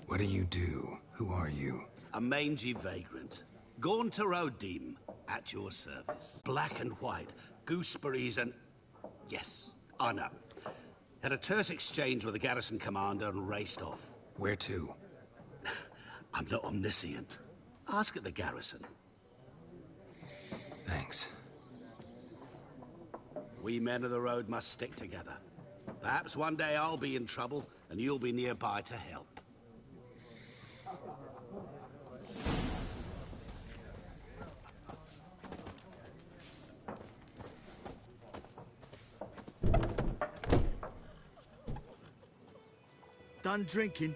What do you do? Who are you? A mangy vagrant. Gone to Rodim, at your service. Black and white, gooseberries and... Yes, I know. Had a terse exchange with the garrison commander and raced off. Where to? I'm not omniscient. Ask at the garrison. Thanks. We men of the road must stick together. Perhaps one day I'll be in trouble, and you'll be nearby to help. Done drinking?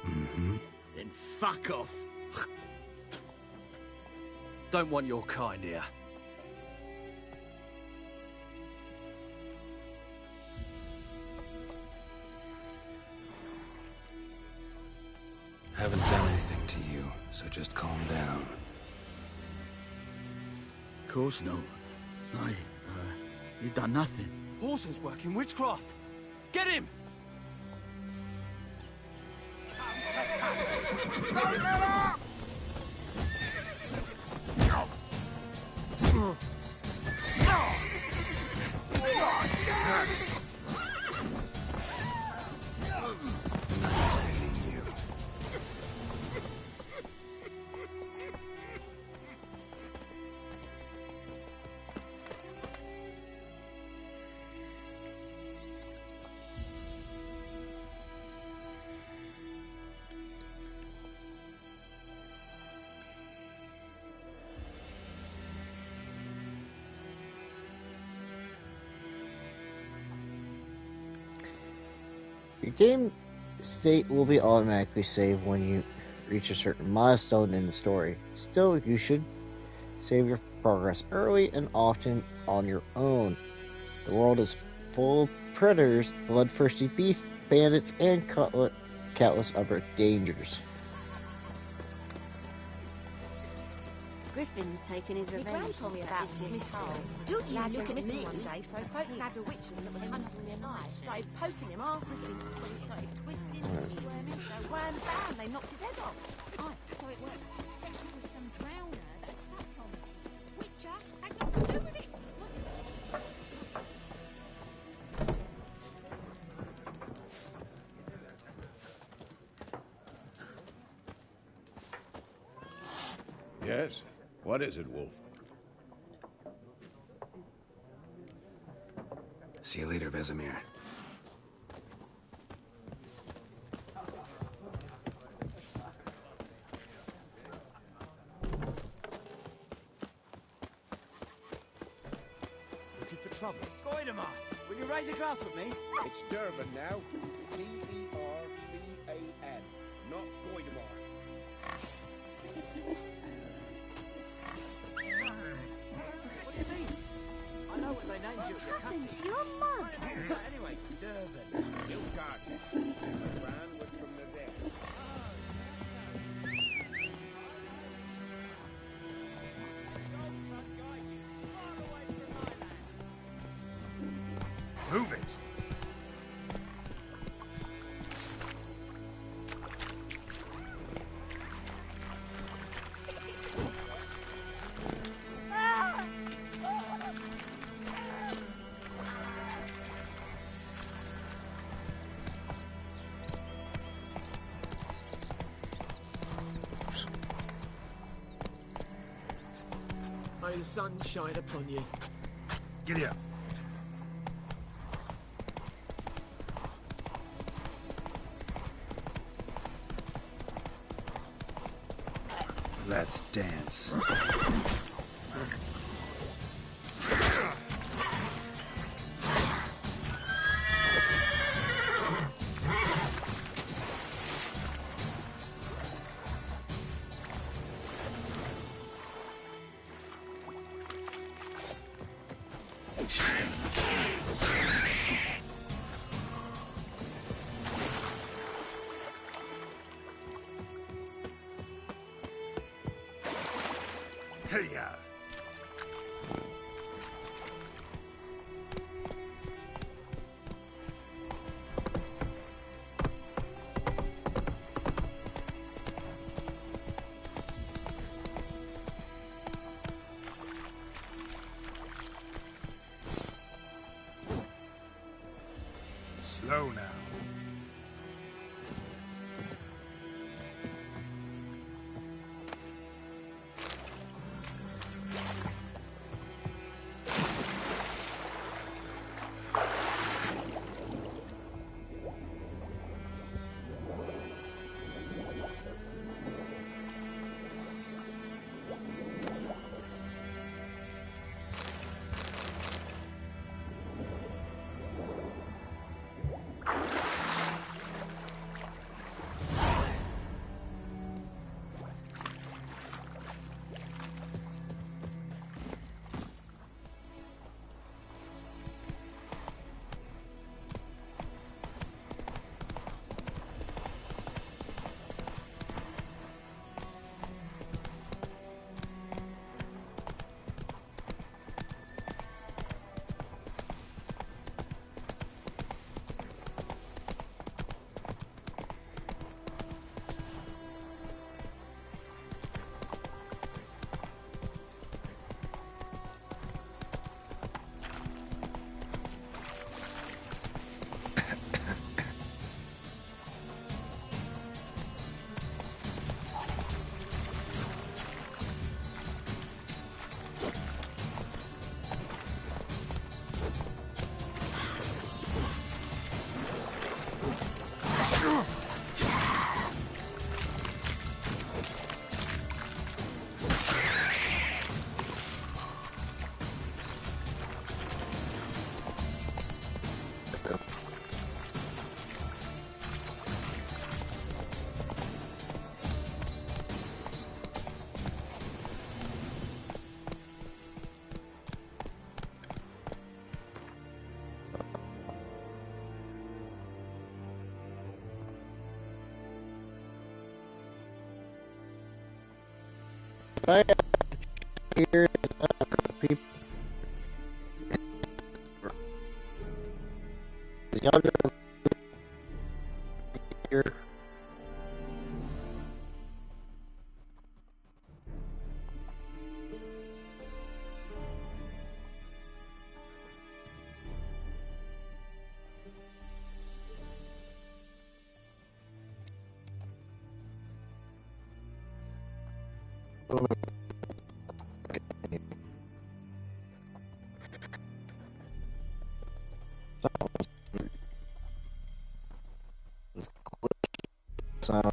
Mm-hmm. Then fuck off. Don't want your kind here. Haven't done anything to you, so just calm down. Of course not. You done nothing. Horson's working witchcraft. Get him! Don't let up! Nice meeting you. Your game state will be automatically saved when you reach a certain milestone in the story. Still, you should save your progress early and often on your own. The world is full of predators, bloodthirsty beasts, bandits, and countless other dangers. Griffin's taking his Your revenge. gran told me about Smith's hole. Don't you Lad look went at missing me. one day, so folk nabbed a witchman that was hunting their knife. Started poking him, asking. When he started twisting and squirming, so wham bam, they knocked his head off. Aye, so it worked. Except it was some drowner that had sat on it. Witcher had naught to do with it. Yes? What is it, Wolf? See you later, Vesemir. Looking for trouble? Goidemar, will you raise a glass with me? It's Durban now. D-E-R-V-A-N, not Goidemar. What do you mean? I know what they named you at your cutting. Happened to your mug? Anyway, Durban. Nilfgaard. My gran was from Nazir. Move it! May the sun shine upon you. Giddy up. Let's dance. Hey-ya! Slow now. I hear people y'all know here. So,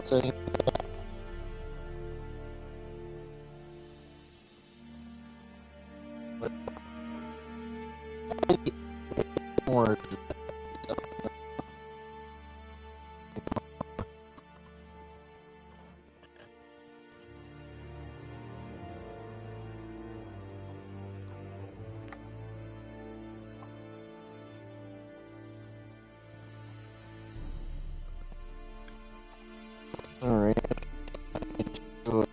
so more. All right. So,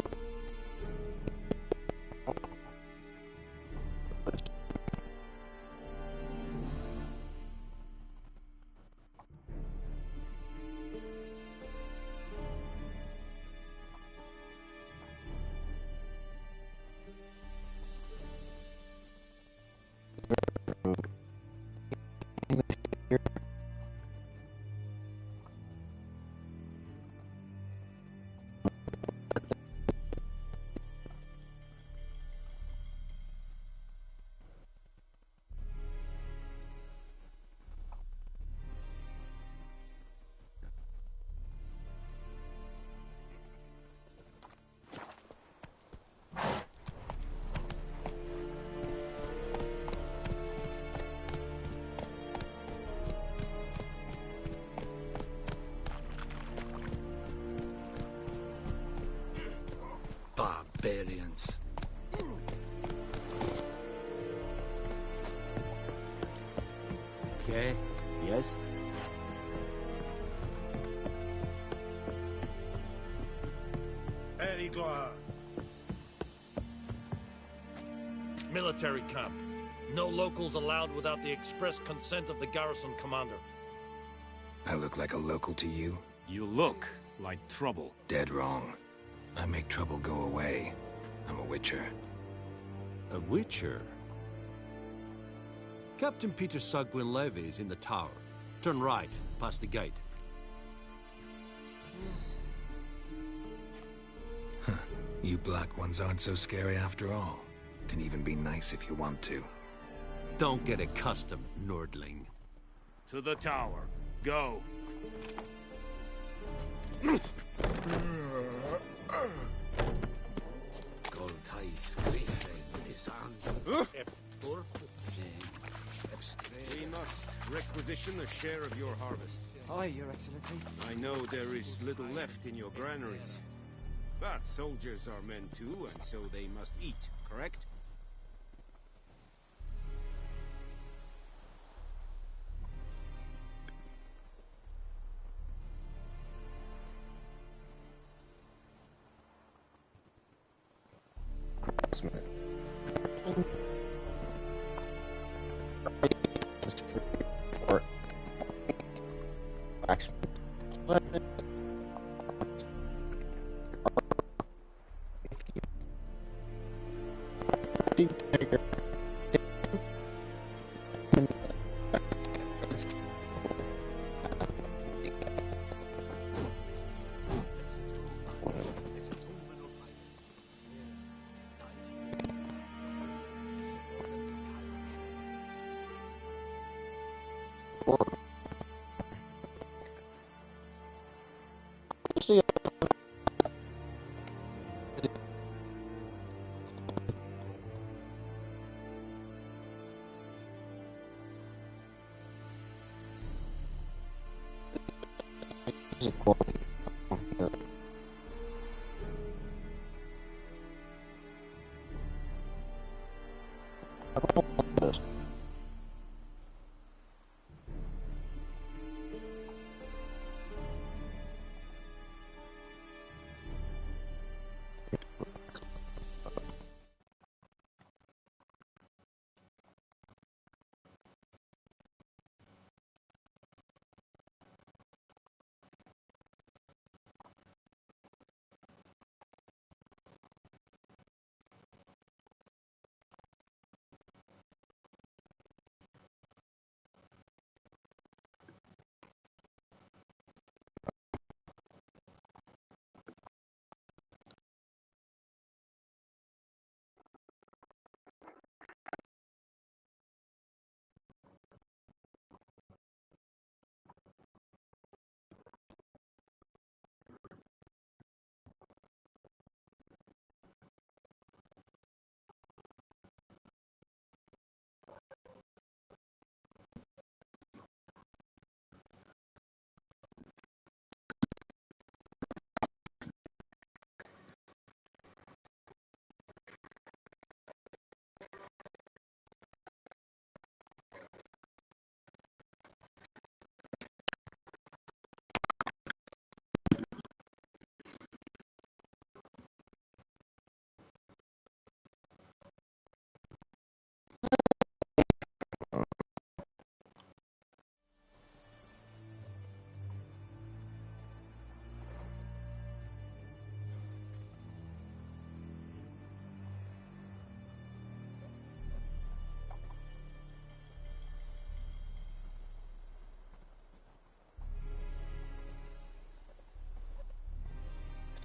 Barbarians. Okay. Yes? Erigloa. Military camp. No locals allowed without the express consent of the garrison commander. I look like a local to you? You look like trouble. Dead wrong. I make trouble go away. I'm a witcher. A witcher? Captain Peter Sagwin Levy is in the tower. Turn right, past the gate. Huh. You black ones aren't so scary after all. Can even be nice if you want to. Don't get accustomed, Nordling. To the tower. Go. We must requisition a share of your harvest. Aye, Your Excellency. I know there is little left in your granaries. But soldiers are men too, and so they must eat, correct? music quality on here. I don't want this.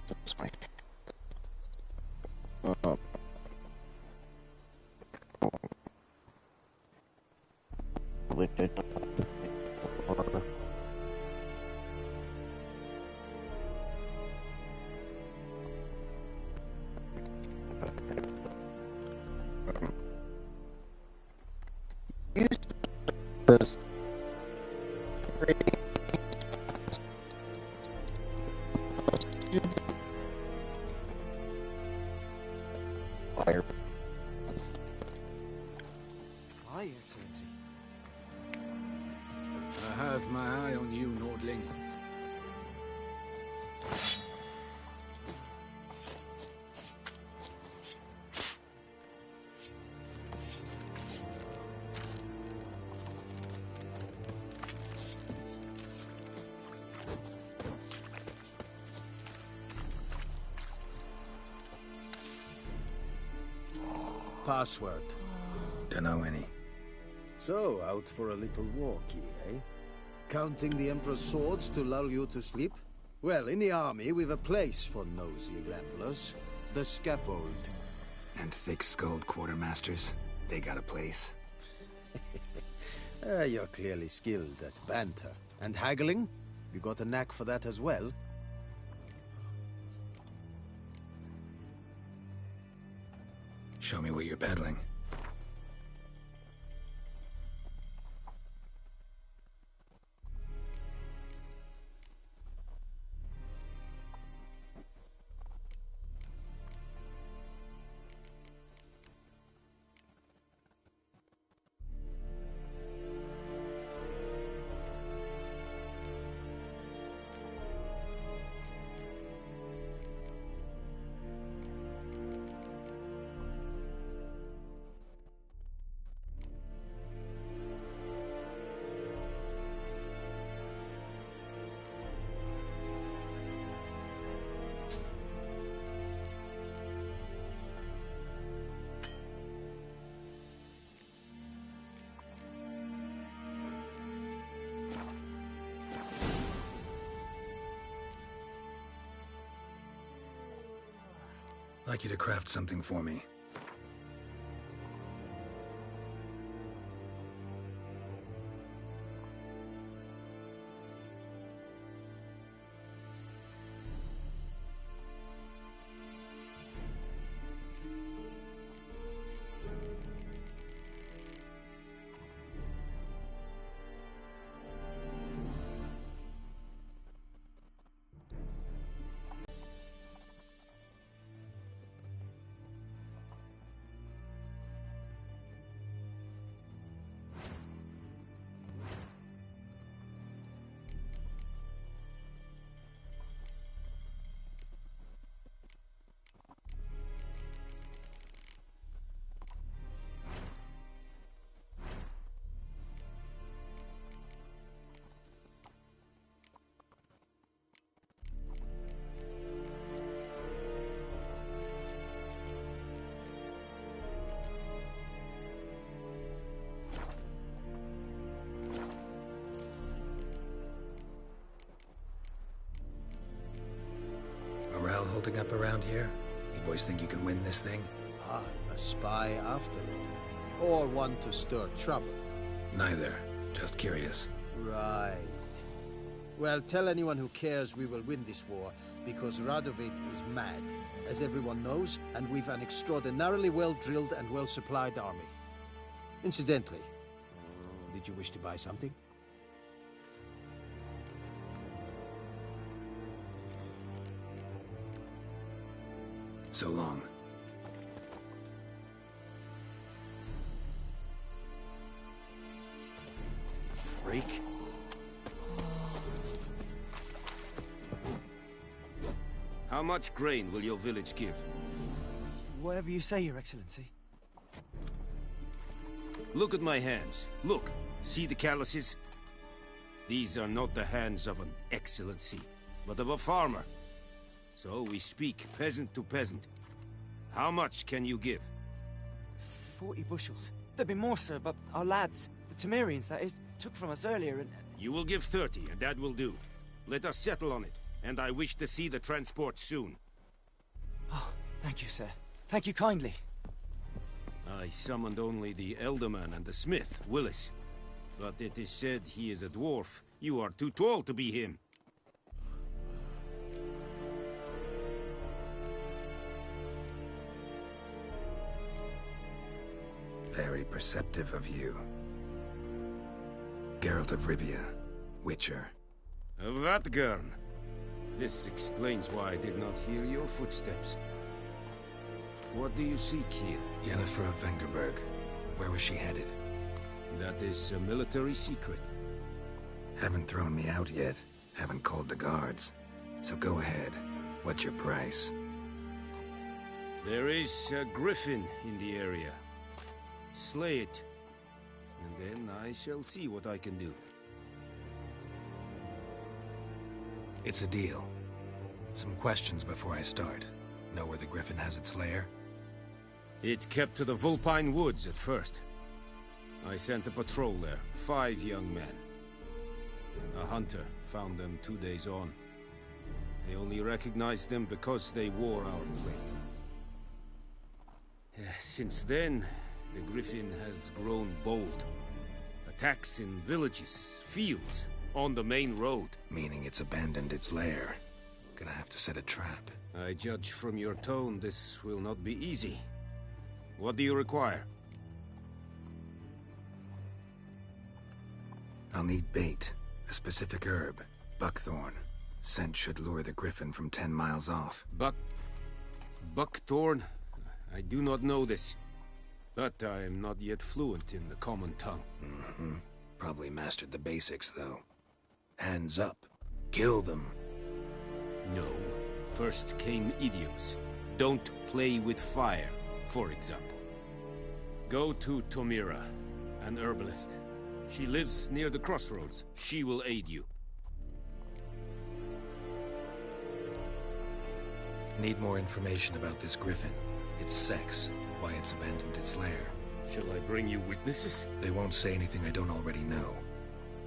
That's my which I don't have to pay for. Use this fire. Hi, Excellency. I have my eye on you, Nordling. Password. Dunno any. So, out for a little walkie, eh? Counting the Emperor's swords to lull you to sleep? Well, in the army, we've a place for nosy ramblers. The scaffold. And thick-skulled quartermasters. They got a place. You're clearly skilled at banter. And haggling? You got a knack for that as well? Show me what you're peddling. I'd like you to craft something for me. holding up around here? You boys think you can win this thing? Ah, a spy after all. Or one to stir trouble. Neither. Just curious. Right. Well, tell anyone who cares we will win this war, because Radovid is mad, as everyone knows, and we've an extraordinarily well-drilled and well-supplied army. Incidentally, did you wish to buy something? So long. Freak. How much grain will your village give? Whatever you say, Your Excellency. Look at my hands. Look. See the calluses? These are not the hands of an excellency, but of a farmer. So we speak peasant to peasant. How much can you give? 40 bushels. There'd be more, sir, but our lads, the Temerians, that is, took from us earlier and... You will give 30, and that will do. Let us settle on it, and I wish to see the transport soon. Oh, thank you, sir. Thank you kindly. I summoned only the Elderman and the smith, Willis. But it is said he is a dwarf. You are too tall to be him. Very perceptive of you. Geralt of Rivia, Witcher. Vatgern. This explains why I did not hear your footsteps. What do you seek here? Yennefer of Vengerberg. Where was she headed? That is a military secret. Haven't thrown me out yet. Haven't called the guards. So go ahead. What's your price? There is a griffin in the area. Slay it, and then I shall see what I can do. It's a deal. Some questions before I start. Know where the griffin has its lair? It kept to the Vulpine Woods at first. I sent a patrol there, 5 young men. A hunter found them 2 days on. They only recognized them because they wore our plate. Since then, the griffin has grown bold. Attacks in villages, fields, on the main road. Meaning it's abandoned its lair. Gonna have to set a trap. I judge from your tone this will not be easy. What do you require? I'll need bait. A specific herb. Buckthorn. Scent should lure the griffin from 10 miles off. Buckthorn? I do not know this. But I am not yet fluent in the common tongue. Probably mastered the basics, though. Hands up. Kill them. No. First came idioms. Don't play with fire, for example. Go to Tomira, an herbalist. She lives near the crossroads. She will aid you. Need more information about this griffin. Its sex, why it's abandoned its lair. Shall I bring you witnesses? They won't say anything I don't already know.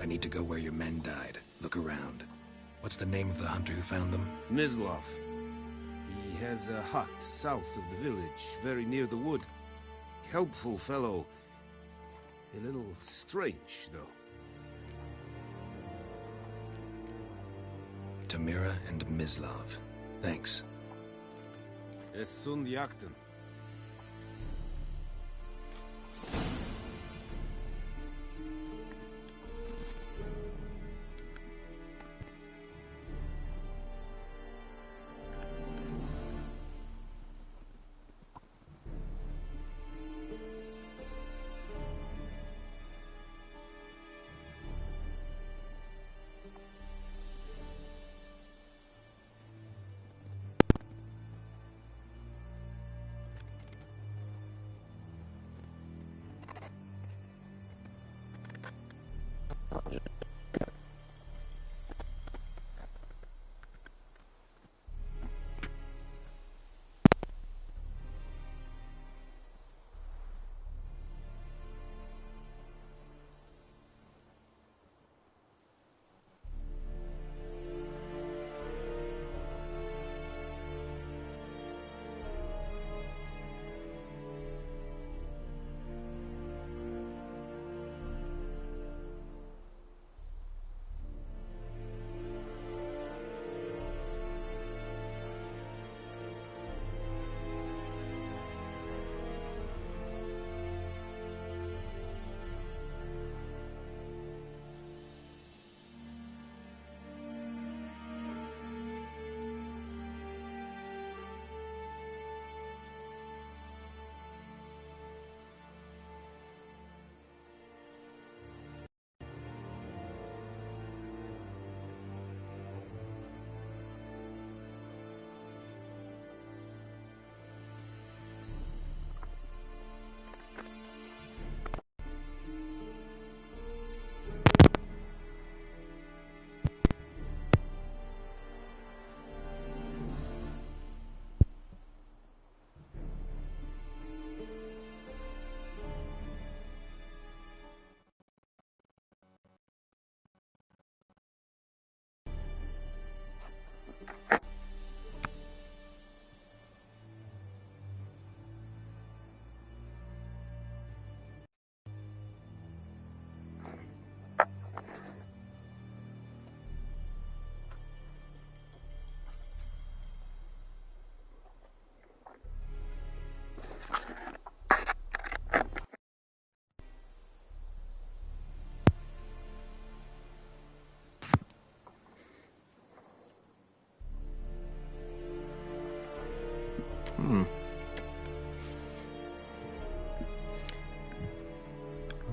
I need to go where your men died. Look around. What's the name of the hunter who found them? Mislav. He has a hut south of the village, very near the wood. Helpful fellow. A little strange, though. Tamira and Mislav. Thanks. Es sunt jakten.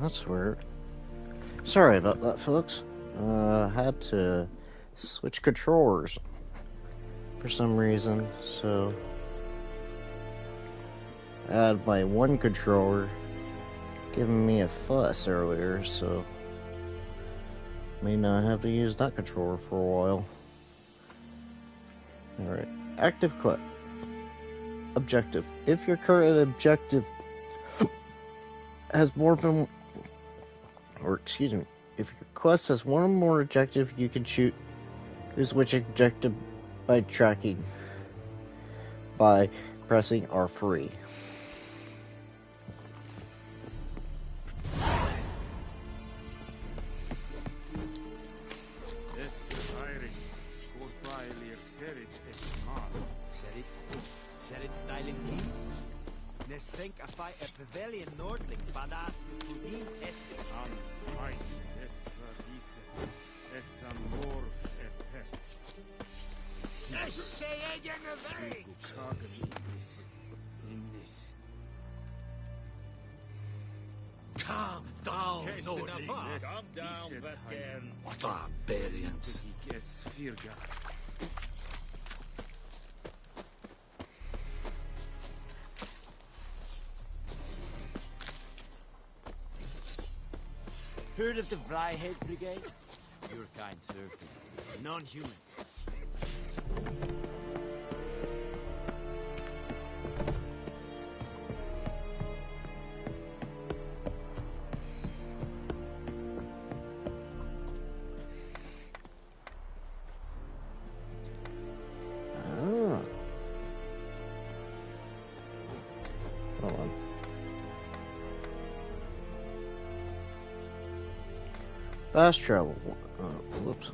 That's weird. Sorry about that, folks. Had to switch controllers for some reason, so I had my one controller giving me a fuss earlier, so may not have to use that controller for a while. Alright, active quest. Objective. If your current objective has more than, or excuse me, if your quest has one or more objectives, you can choose which objective by tracking by pressing R3. Think I fight a pavilion Nordling, badass Pudin Eskin. Fine, es vergisse, es amorf pest. Calm down, Nordling. Calm down, Vatcan. Barbarians. Heard of the Vryhead Brigade? Your kind served them. Non-humans. Hold on. Fast travel. Whoops.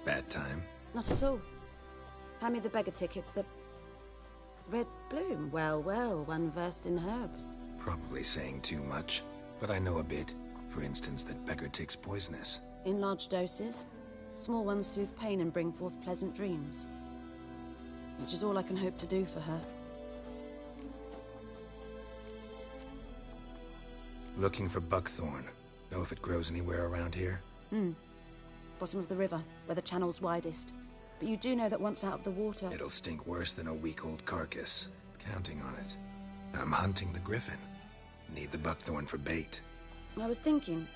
Bad time? Not at all. Hand me the beggar tickets, the red bloom. Well, well, one versed in herbs. Probably saying too much, but I know a bit. For instance, that beggar tick's poisonous. In large doses. Small ones soothe pain and bring forth pleasant dreams. Which is all I can hope to do for her. Looking for buckthorn. Know if it grows anywhere around here? Bottom of the river, where the channel's widest. But you do know that once out of the water... It'll stink worse than a week-old carcass. Counting on it. I'm hunting the griffin. Need the buckthorn for bait. I was thinking...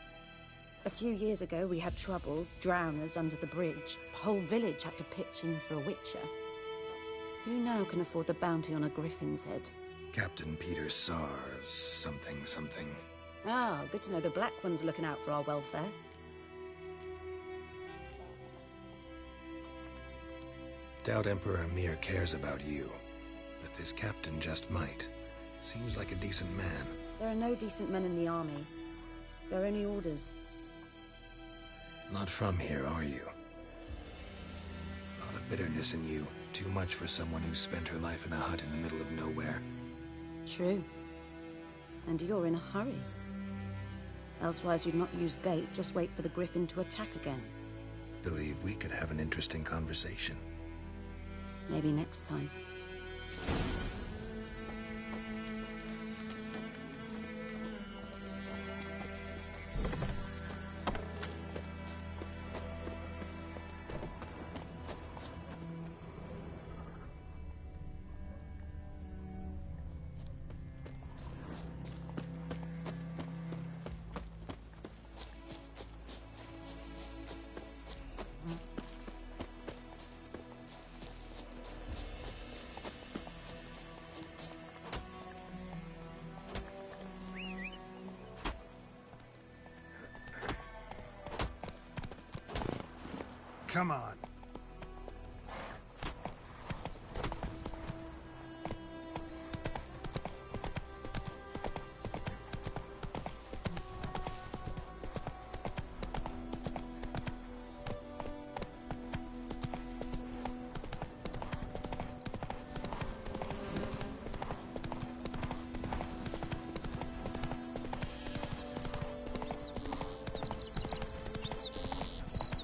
A few years ago, we had trouble, drowners under the bridge. The whole village had to pitch in for a witcher. Who now can afford the bounty on a griffin's head? Captain Peter Sars, something. Ah, good to know the Black One's looking out for our welfare. Doubt Emperor Amir cares about you, but this captain just might. Seems like a decent man. There are no decent men in the army. There are only orders. Not from here, are you? Lot of bitterness in you. Too much for someone who spent her life in a hut in the middle of nowhere. True. And you're in a hurry. Elsewise you'd not use bait, just wait for the griffin to attack again. Believe we could have an interesting conversation. Maybe next time. Come on.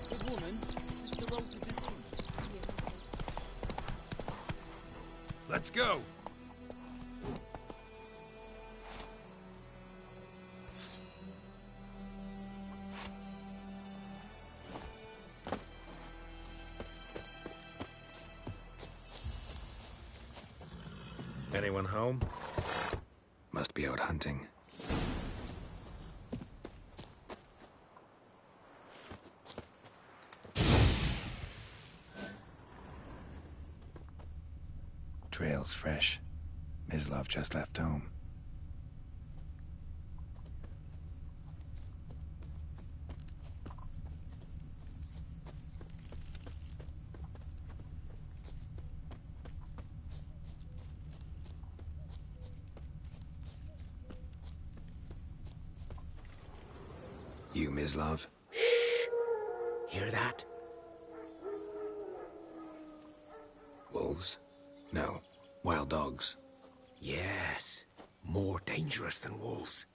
Good woman, this is the road to Vizim. Let's go! Anyone home? Must be out hunting. Trail's fresh. Mislav just left home. You, Mislav? Hear that? Wolves? No. Wild dogs. Yes. More dangerous than wolves.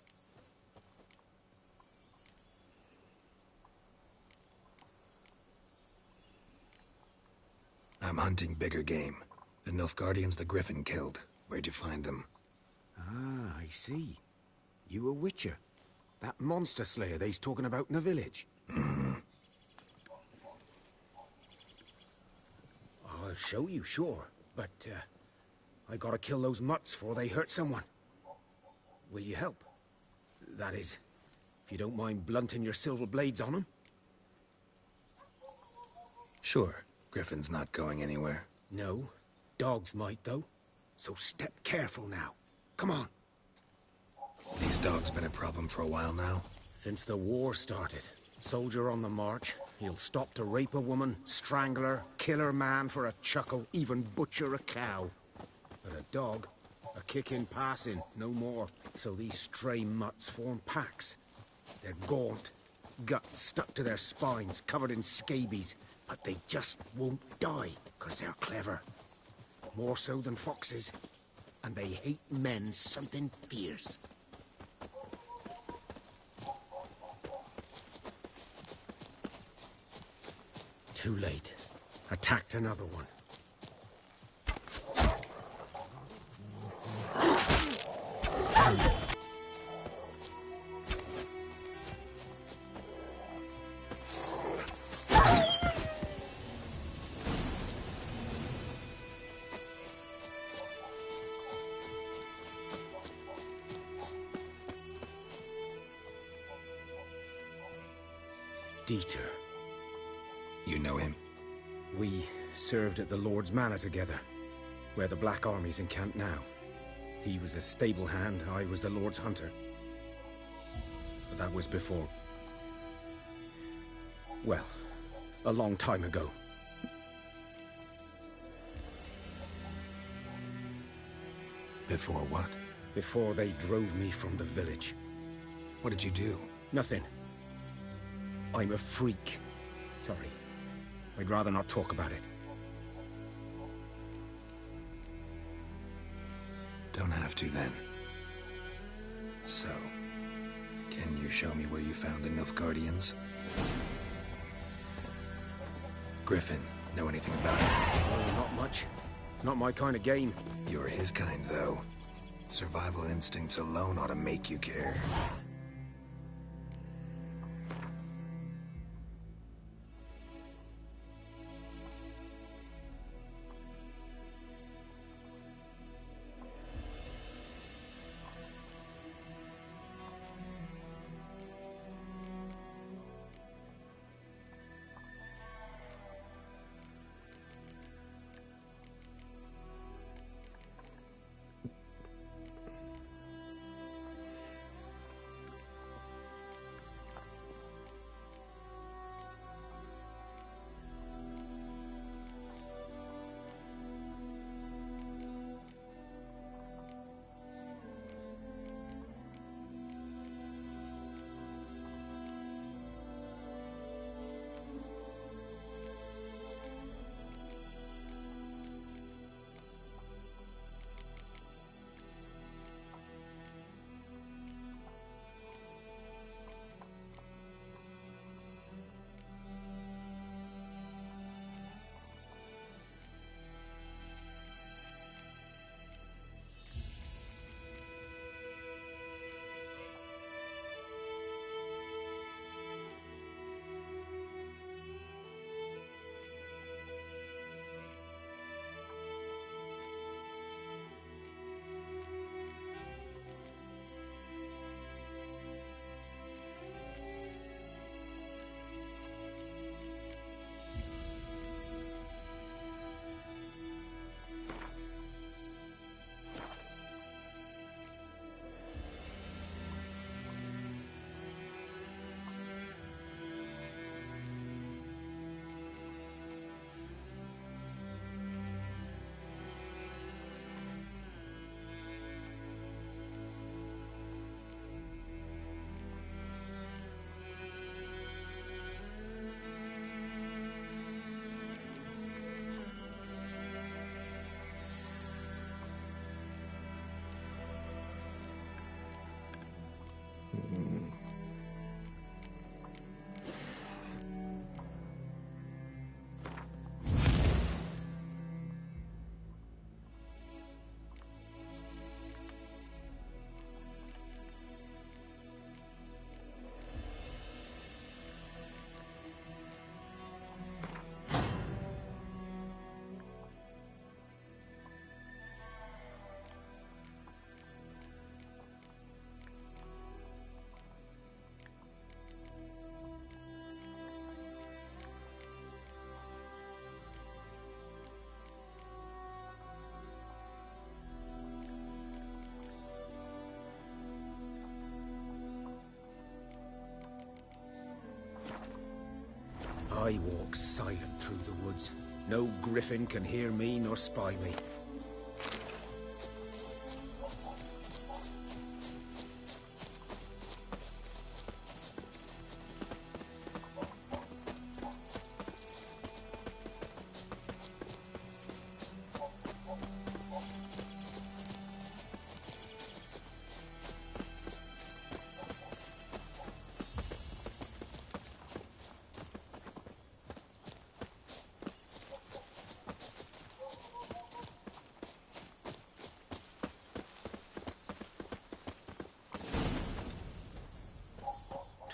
I'm hunting bigger game. The Nilfgaardians the Griffin killed. Where'd you find them? Ah, I see. You a witcher. That monster slayer they's talking about in the village. I'll show you, sure. But, I gotta kill those mutts before they hurt someone. Will you help? That is, if you don't mind blunting your silver blades on them. Sure. Griffin's not going anywhere. No. Dogs might, though. So step careful now. Come on. These dogs been a problem for a while now? Since the war started. Soldier on the march. He'll stop to rape a woman, strangle her, kill her man for a chuckle, even butcher a cow. But a dog, a kick in passing, no more. So these stray mutts form packs. They're gaunt, guts stuck to their spines, covered in scabies. But they just won't die, 'cause they're clever. More so than foxes. And they hate men something fierce. Too late. Attacked another one. Dieter. You know him? We served at the Lord's Manor together, where the Black Army's encamped now. He was a stable hand, I was the Lord's hunter. But that was before... well, a long time ago. Before what? Before they drove me from the village. What did you do? Nothing. I'm a freak. Sorry. I'd rather not talk about it. Don't have to, then. So, can you show me where you found the Nilfgaardians? Griffin, know anything about it? Oh, not much. Not my kind of game. You're his kind, though. Survival instincts alone ought to make you care. I walk silent through the woods. No griffin can hear me nor spy me.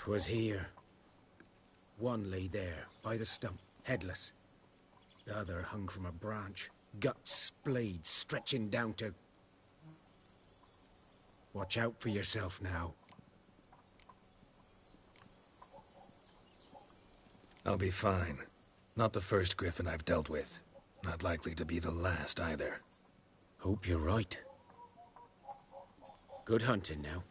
'Twas here. One lay there, by the stump, headless. The other hung from a branch, guts splayed, stretching down to... Watch out for yourself now. I'll be fine. Not the first griffin I've dealt with. Not likely to be the last either. Hope you're right. Good hunting now.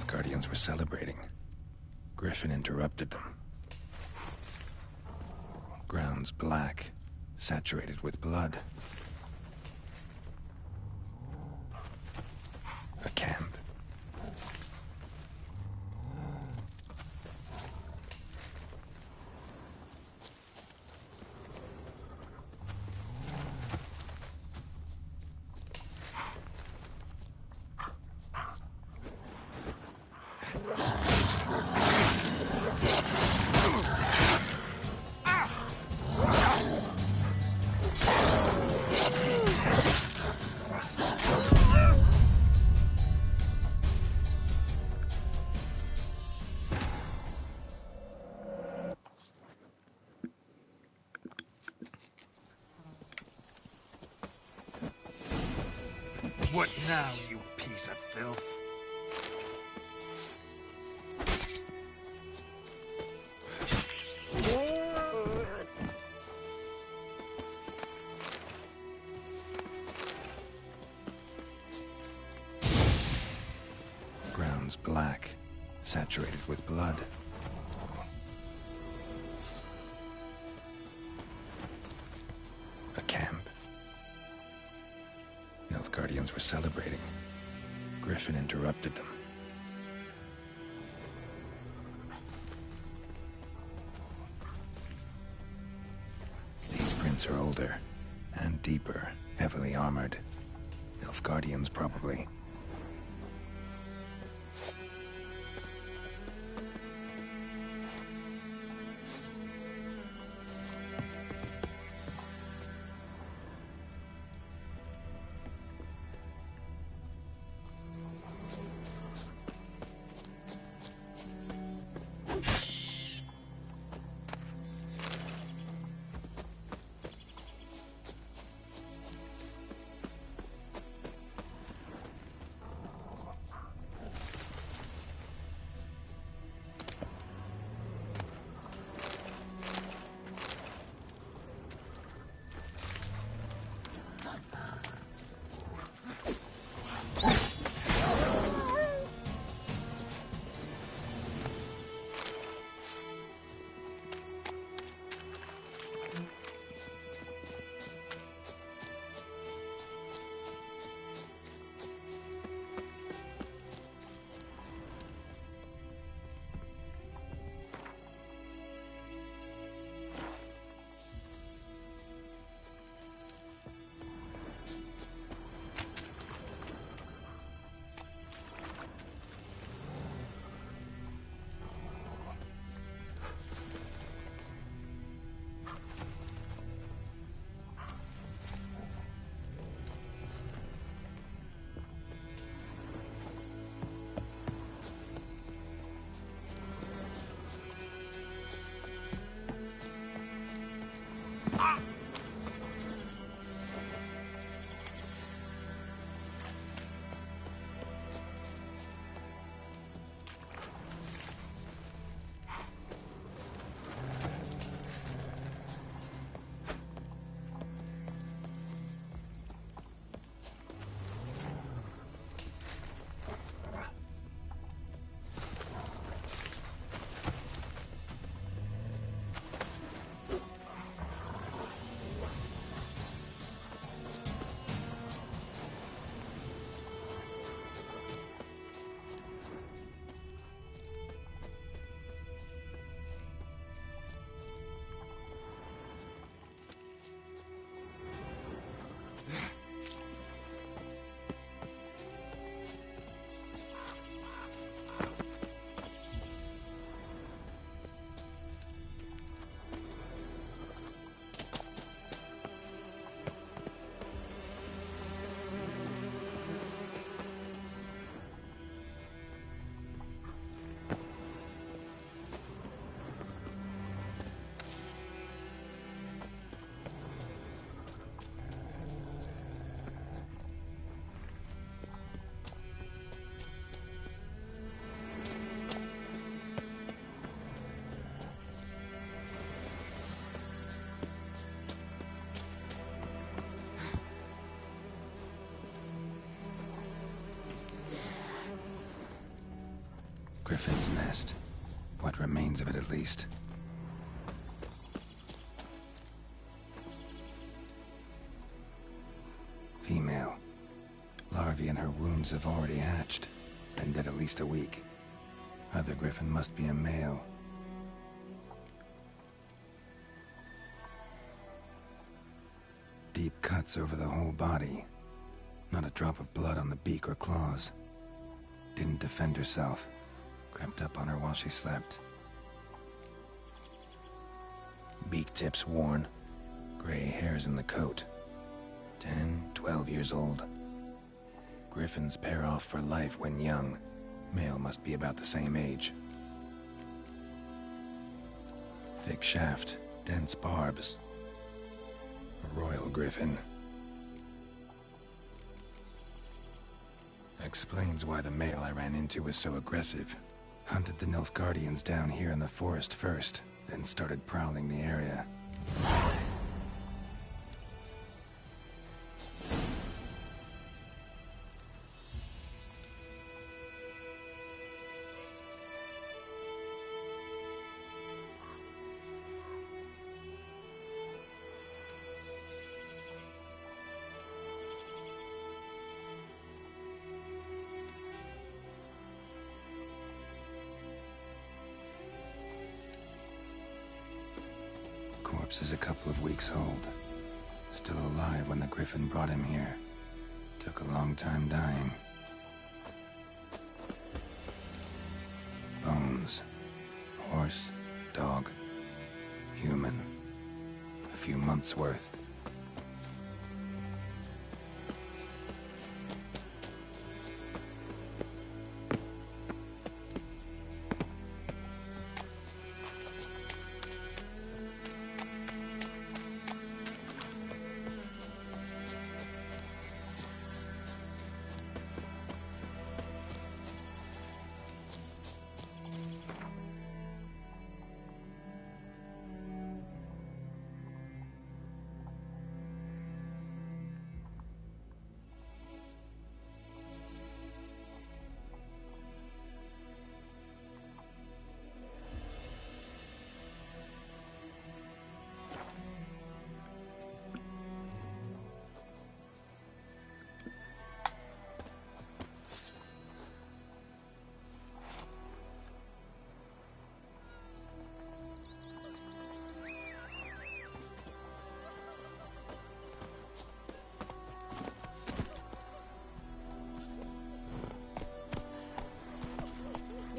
Guardians were celebrating. Griffin interrupted them. Ground's black, saturated with blood. A camp. What now, you piece of filth? Ground's black, saturated with blood. A camp. Guardians were celebrating. Griffin interrupted them. These prints are older and deeper, heavily armored. Elf Guardians, probably. griffin's nest. What remains of it, at least. Female. Larvae in her wounds have already hatched. Been dead at least a week. Other griffin must be a male. Deep cuts over the whole body. Not a drop of blood on the beak or claws. Didn't defend herself. Crept up on her while she slept. Beak tips worn. Gray hairs in the coat. 10, 12 years old. Griffins pair off for life when young. Male must be about the same age. Thick shaft, dense barbs. A royal griffin. Explains why the male I ran into was so aggressive. Hunted the Nilfgaardians down here in the forest first, then started prowling the area. Corpse is a couple of weeks old. Still alive when the griffin brought him here. Took a long time dying. Bones. Horse, dog, human. A few months' worth.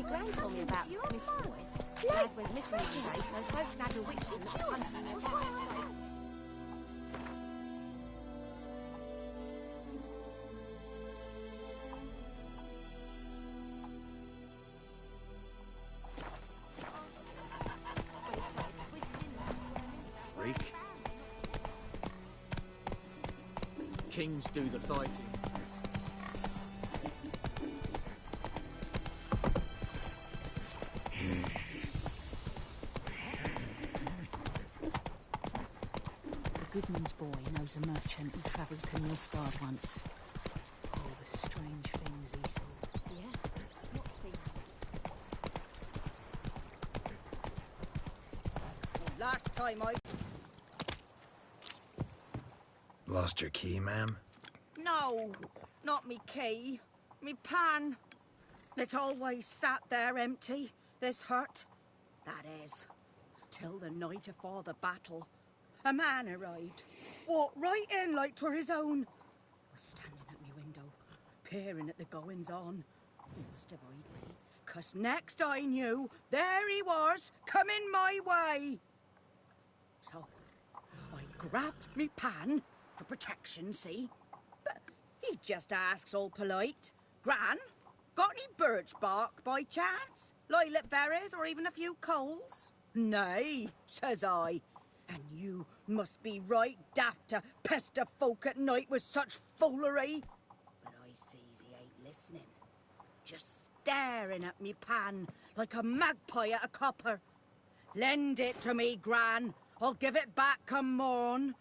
Gran told me about the Smith boy. Dad went missing today, so folk had a witch and not hunting their pets. Freak. Kings do the fighting. The Goodman's boy knows a merchant who travelled to Nilfgaard once. All the strange things he saw. Yeah, what things? Last time I... Lost your key, ma'am? No, not me key. Me pan. It's always sat there empty, this hut. That is, till the night afore the battle. A man arrived, walked right in like 'twere his own. Was standing at me window, peering at the goings-on. He must have eyed me, 'cause next I knew, there he was, coming my way. So, I grabbed me pan, for protection, see? But he just asks all polite, Gran, got any birch bark by chance? Lilac berries or even a few coals? Nay, says I. And you must be right daft to pester folk at night with such foolery. But I sees he ain't listening. Just staring at me pan like a magpie at a copper. Lend it to me, Gran. I'll give it back come morn.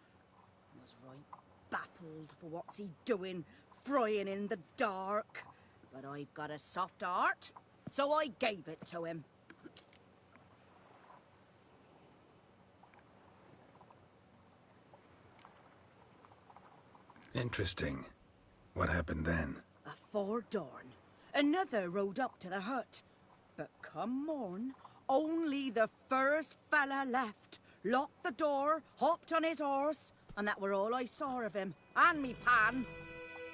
Was right baffled for what's he doing, frying in the dark. But I've got a soft heart, so I gave it to him. Interesting. What happened then? Afore dawn, another rode up to the hut. But come morn, only the first fella left. Locked the door, hopped on his horse, and that were all I saw of him. And me pan.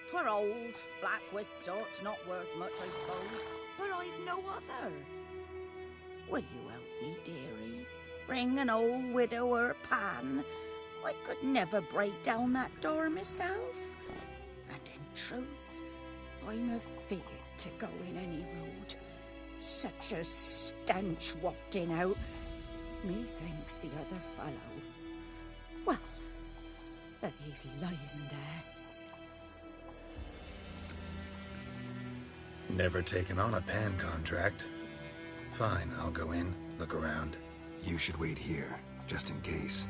'Twere old, black with soot, not worth much, I suppose. But I've no other. Will you help me, dearie? Bring an old widower pan. I could never break down that door myself. And in truth, I'm afeard to go in any road. Such a stench wafting out. Methinks the other fellow, well, that he's lying there. Never taken on a pan contract. Fine, I'll go in, look around. You should wait here, just in case.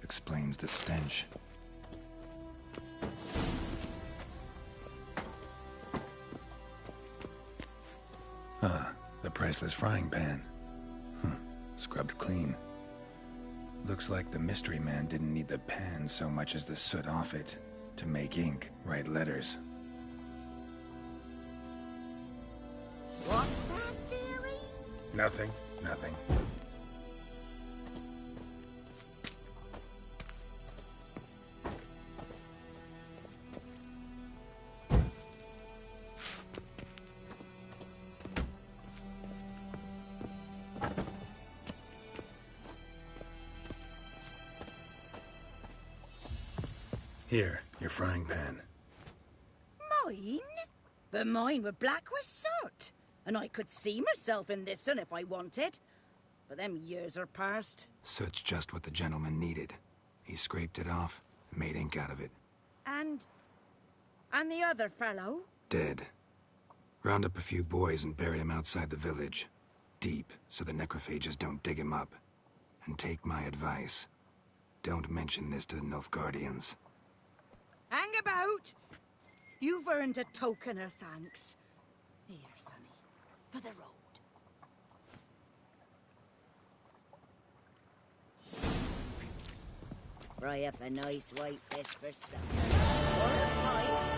Explains the stench. Ah, the priceless frying pan. Scrubbed clean. Looks like the mystery man didn't need the pan so much as the soot off it to make ink, write letters. What's that, dearie? Nothing. Here, your frying pan. Mine? But mine were black with soot. And I could see myself in this one if I wanted. But them years are past. Soot's just what the gentleman needed. He scraped it off and made ink out of it. And the other fellow? Dead. Round up a few boys and bury him outside the village. Deep, so the necrophages don't dig him up. And take my advice. Don't mention this to the Nilfgaardians. Hang about! You've earned a token of thanks. Here, sonny, for the road. Fry up a nice white fish for supper. Or a pie.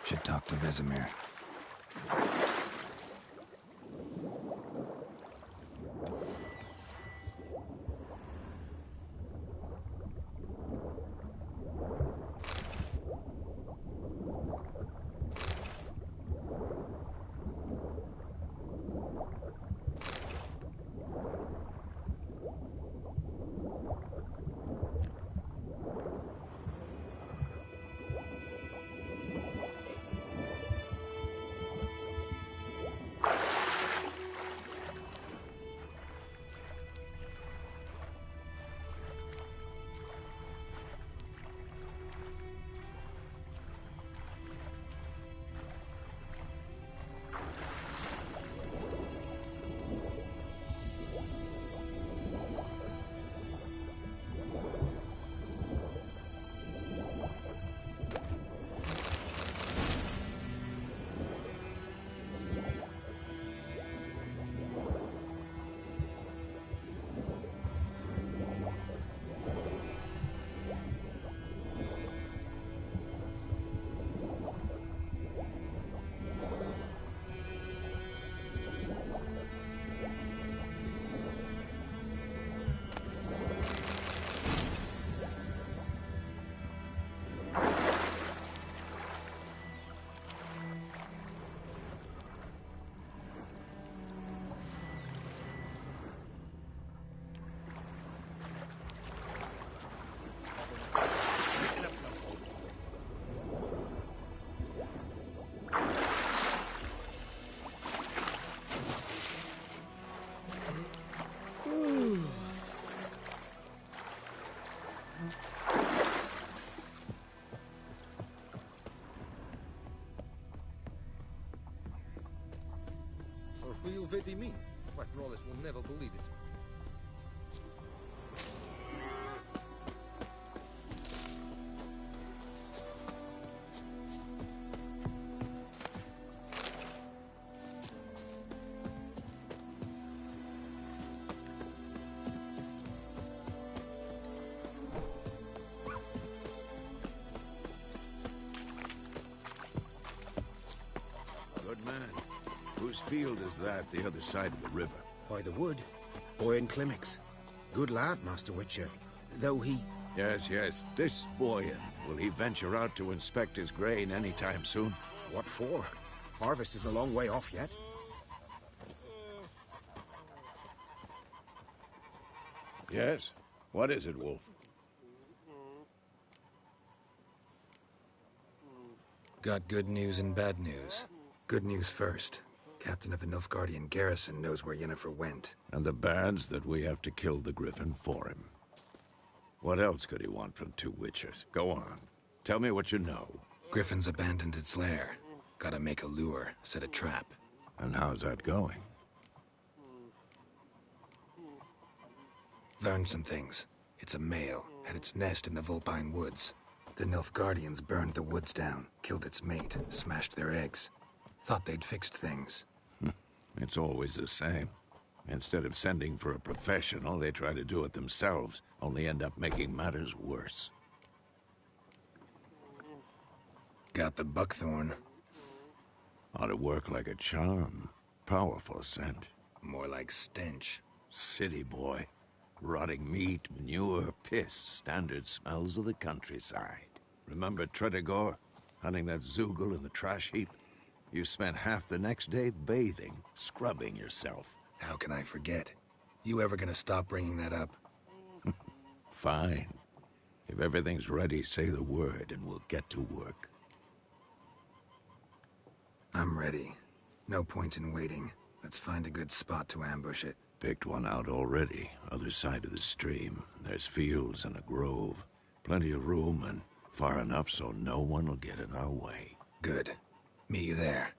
Should talk to Vesemir. What do you really mean? My brothers will never believe it. Good man. Whose field is that, the other side of the river? By the wood. Boyan Clemix. Good lad, Master Witcher. Though he... Yes, yes. This Boyan. Will he venture out to inspect his grain anytime soon? What for? Harvest is a long way off yet. Yes? What is it, Wolf? Got good news and bad news. Good news first. Captain of the Nilfgaardian garrison knows where Yennefer went. And the bad's that we have to kill the Griffin for him. What else could he want from two Witchers? Go on. Tell me what you know. Griffin's abandoned its lair. Gotta make a lure, set a trap. And how's that going? Learned some things. It's a male, had its nest in the Vulpine Woods. The Nilfgaardians burned the woods down, killed its mate, smashed their eggs. Thought they'd fixed things. It's always the same. Instead of sending for a professional, they try to do it themselves, only end up making matters worse. Got the buckthorn. Ought to work like a charm. Powerful scent. More like stench. City boy. Rotting meat, manure, piss, standard smells of the countryside. Remember Tredegor? Hunting that Zoogle in the trash heap? You spent half the next day bathing, scrubbing yourself. How can I forget? You ever gonna stop bringing that up? Fine. If everything's ready, say the word and we'll get to work. I'm ready. No point in waiting. Let's find a good spot to ambush it. Picked one out already, other side of the stream. There's fields and a grove. Plenty of room and far enough so no one will get in our way. Good. Meet you there.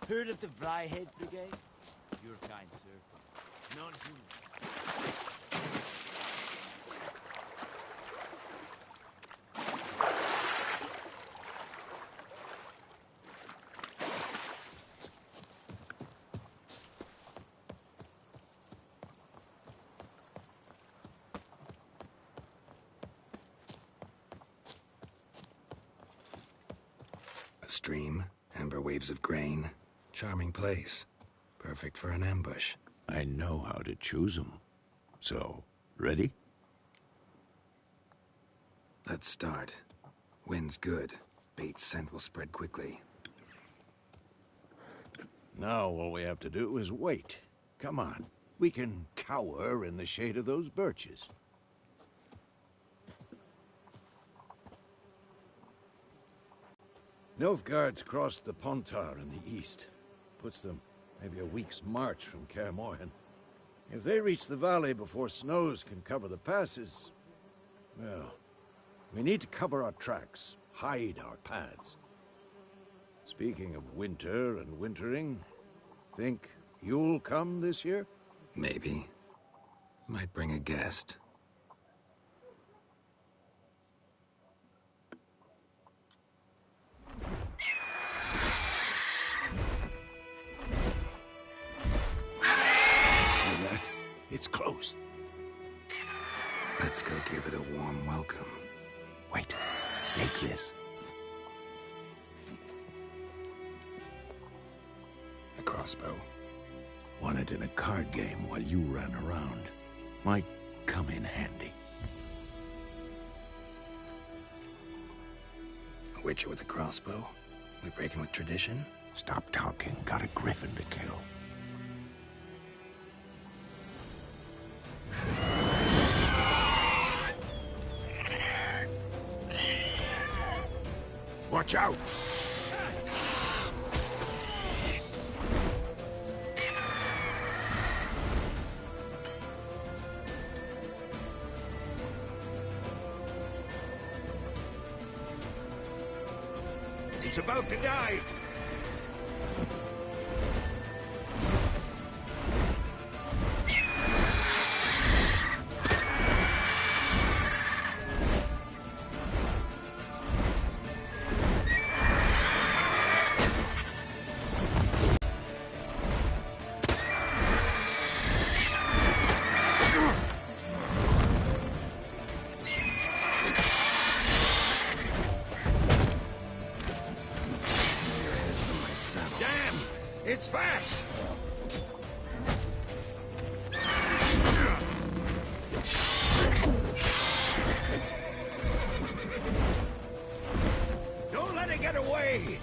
Heard of the Vryhead Brigade? Your kind, sir. Non-human. A stream, amber waves of grain. Charming place. Perfect for an ambush. I know how to choose them. So, ready? Let's start. Wind's good. Bait's scent will spread quickly. Now all we have to do is wait. Come on. We can cower in the shade of those birches. Nilfgaard's crossed the Pontar in the east. Puts them maybe a week's march from Kaer Morhen. If they reach the valley before snows can cover the passes, well, we need to cover our tracks, hide our paths. Speaking of winter and wintering, think you'll come this year? Maybe. Might bring a guest. Hear that? It's close. Let's go give it a warm welcome. Wait. Take this. A crossbow. Won it in a card game while you ran around. Might come in handy. A witcher with a crossbow? We breaking with tradition? Stop talking. Got a griffin to kill. Watch out! It's about to dive! Damn! It's fast! Don't let it get away!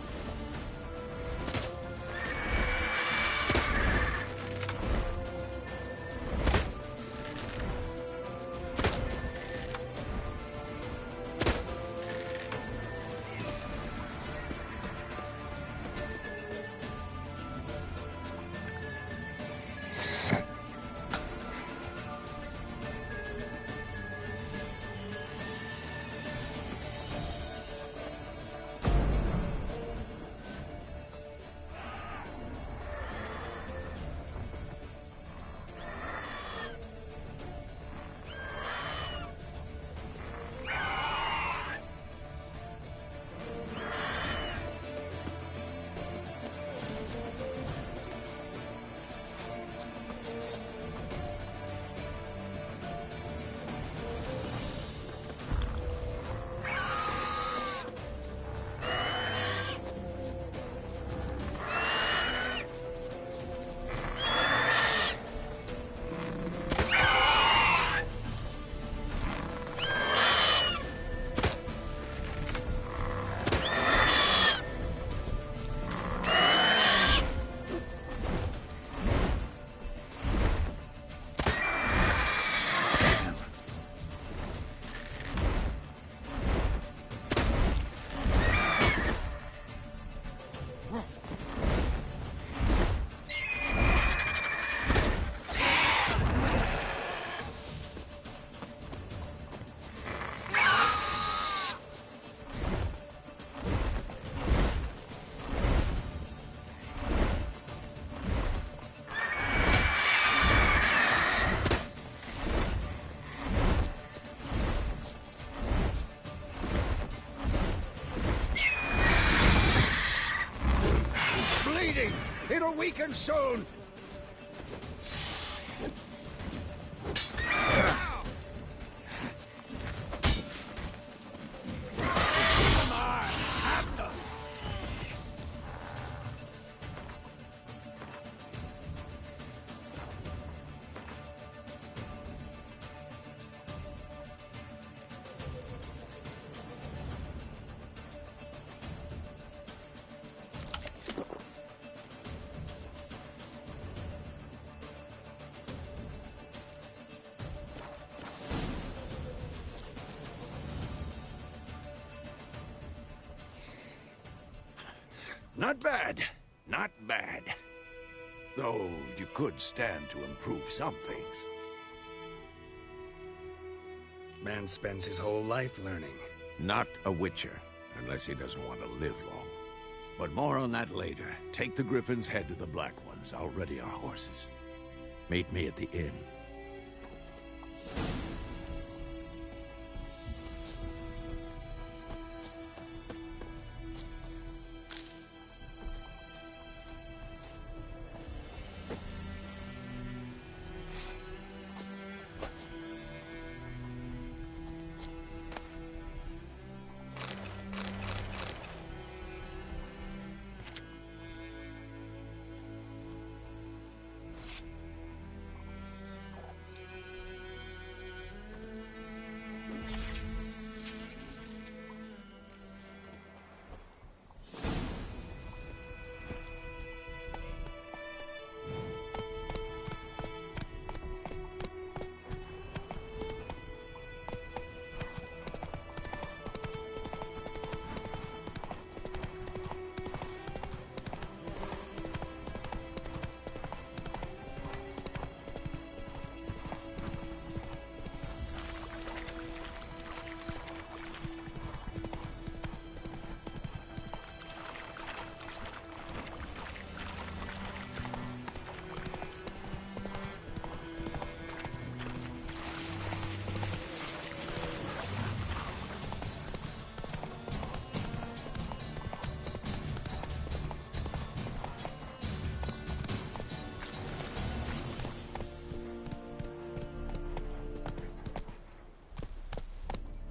It'll weaken soon! Not bad. Not bad. Though you could stand to improve some things. Man spends his whole life learning. Not a witcher, unless he doesn't want to live long. But more on that later. Take the Griffin's head to the Black Ones. I'll ready our horses. Meet me at the inn.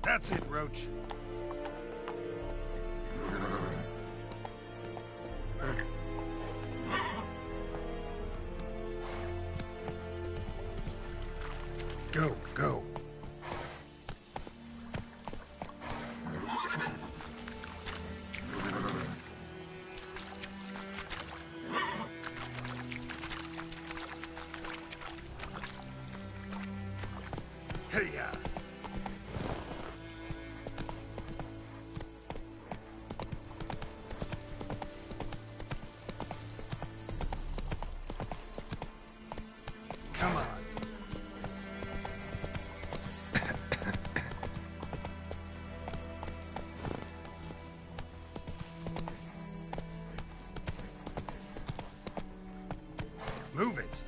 That's it, Roach. Go, go. Hey-ya. Come on. Move it.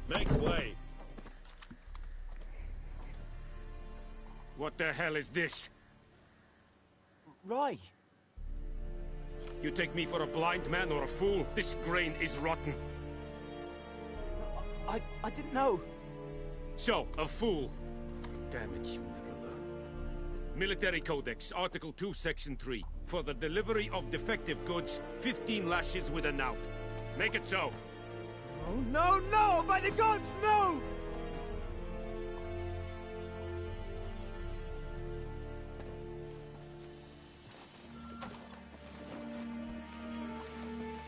Make way. What the hell is this? Rye. You take me for a blind man or a fool? This grain is rotten. I didn't know. So, a fool. Damn it, you never learn. Military Codex, Article 2, Section 3. For the delivery of defective goods, 15 lashes with a knout. Make it so. Oh, no, no! By the gods, no!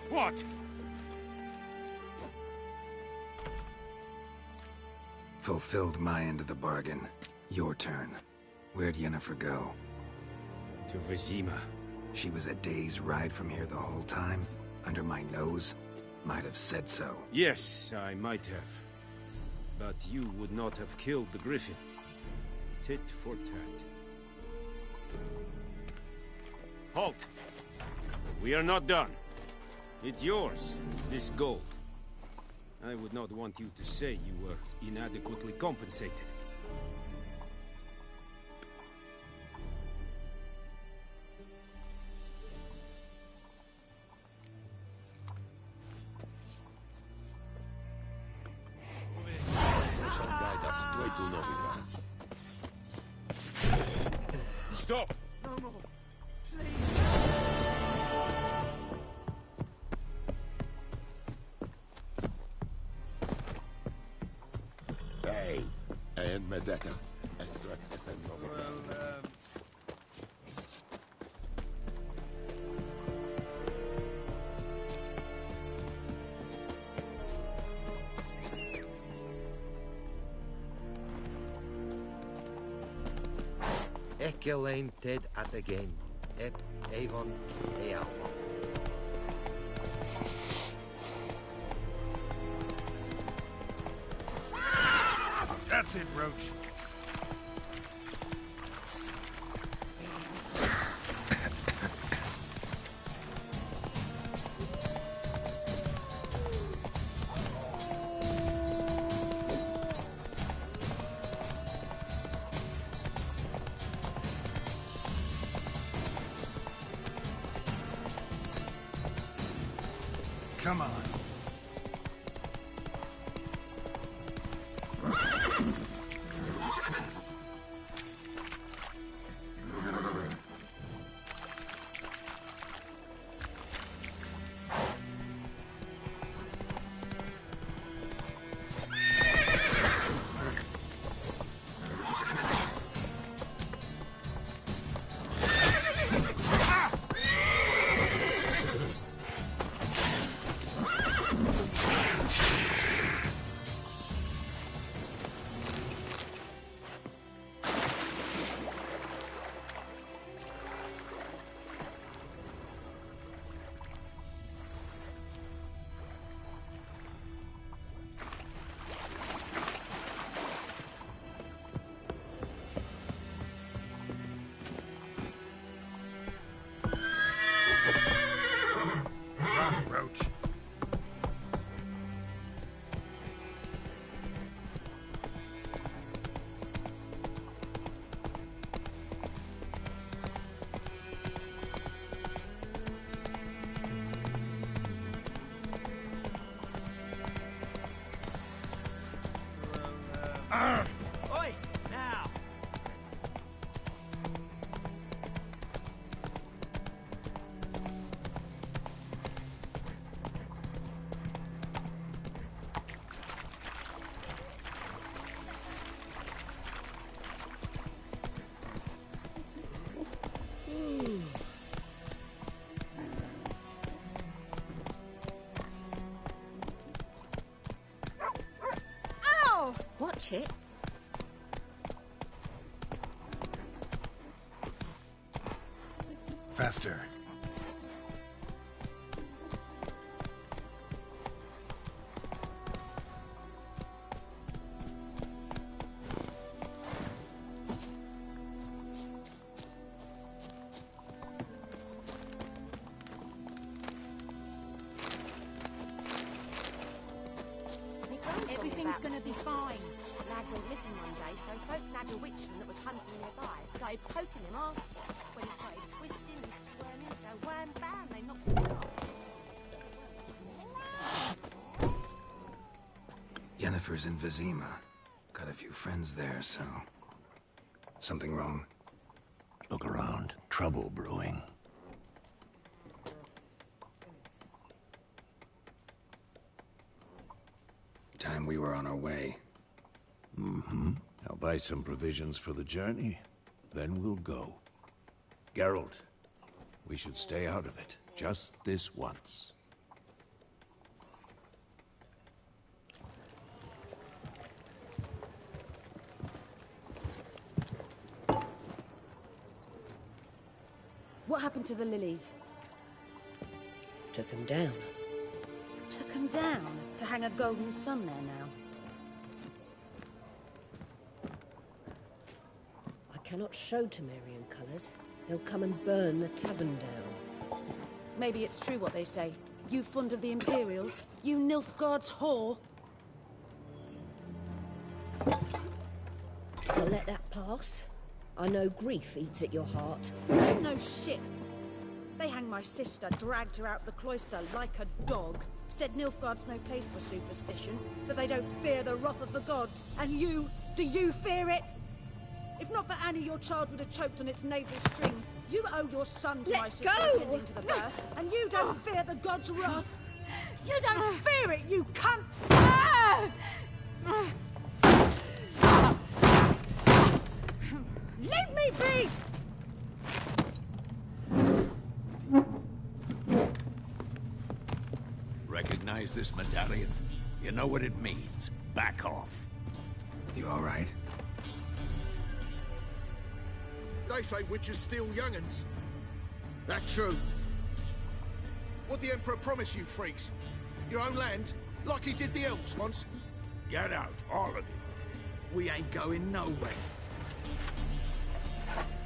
What? Fulfilled my end of the bargain. Your turn. Where'd Yennefer go? To Vizima. She was a day's ride from here the whole time? Under my nose? Might have said so. Yes, I might have. But you would not have killed the griffin. Tit for tat. Halt! We are not done. It's yours, this gold. I would not want you to say you were inadequately compensated. Stop! No more. Hey, and Medeka. Estrak Esenova. Ekelain Ted at again. Ep Avon Ealma. That's it, Roach. Come on. Roach. Oi! Now! Ow! Watch it. Faster. Everything's gonna be fine. Lad went missing one day, so folk nabbed a witchman that was hunting nearby. Started poking him, asking. When he started twisting and squirming, so wham bam, they knocked his head off. Yennefer's in Vizima. Got a few friends there, so... Something wrong? Look around. Trouble brewing. Time we were on our way. Mm-hmm. I'll buy some provisions for the journey. Then we'll go. Geralt, we should stay out of it. Just this once. What happened to the lilies? Took him down. Took them down to hang a golden sun there now. cannot show Temerian colours. They'll come and burn the tavern down. Maybe it's true what they say. You fond of the Imperials? You Nilfgaard's whore? I'll let that pass. I know grief eats at your heart. You know shit. They hanged my sister, dragged her out the cloister like a dog. Said Nilfgaard's no place for superstition, that they don't fear the wrath of the gods. And you, do you fear it? If not for Annie, your child would have choked on its navel string. You owe your son to my sister attending to the birth, and you don't fear the gods' wrath. You don't fear it, you cunt! Leave me be! Recognize this medallion? You know what it means. Back off. You all right? They say witches steal young'uns. That true? What the Emperor promise you, freaks? Your own land? Like he did the elves once? Get out, all of you. We ain't going nowhere.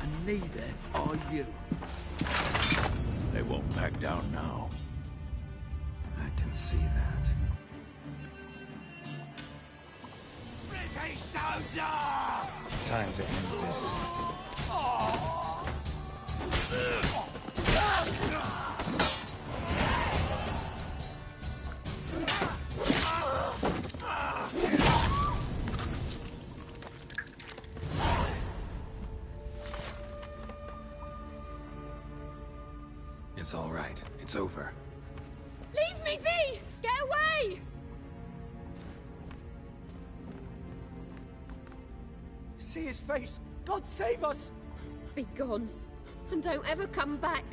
And neither are you. They won't back down now. I can see that. British soldier! Time to end this. It's all right. It's over. Leave me be! Get away! See his face! God save us! Be gone, and don't ever come back.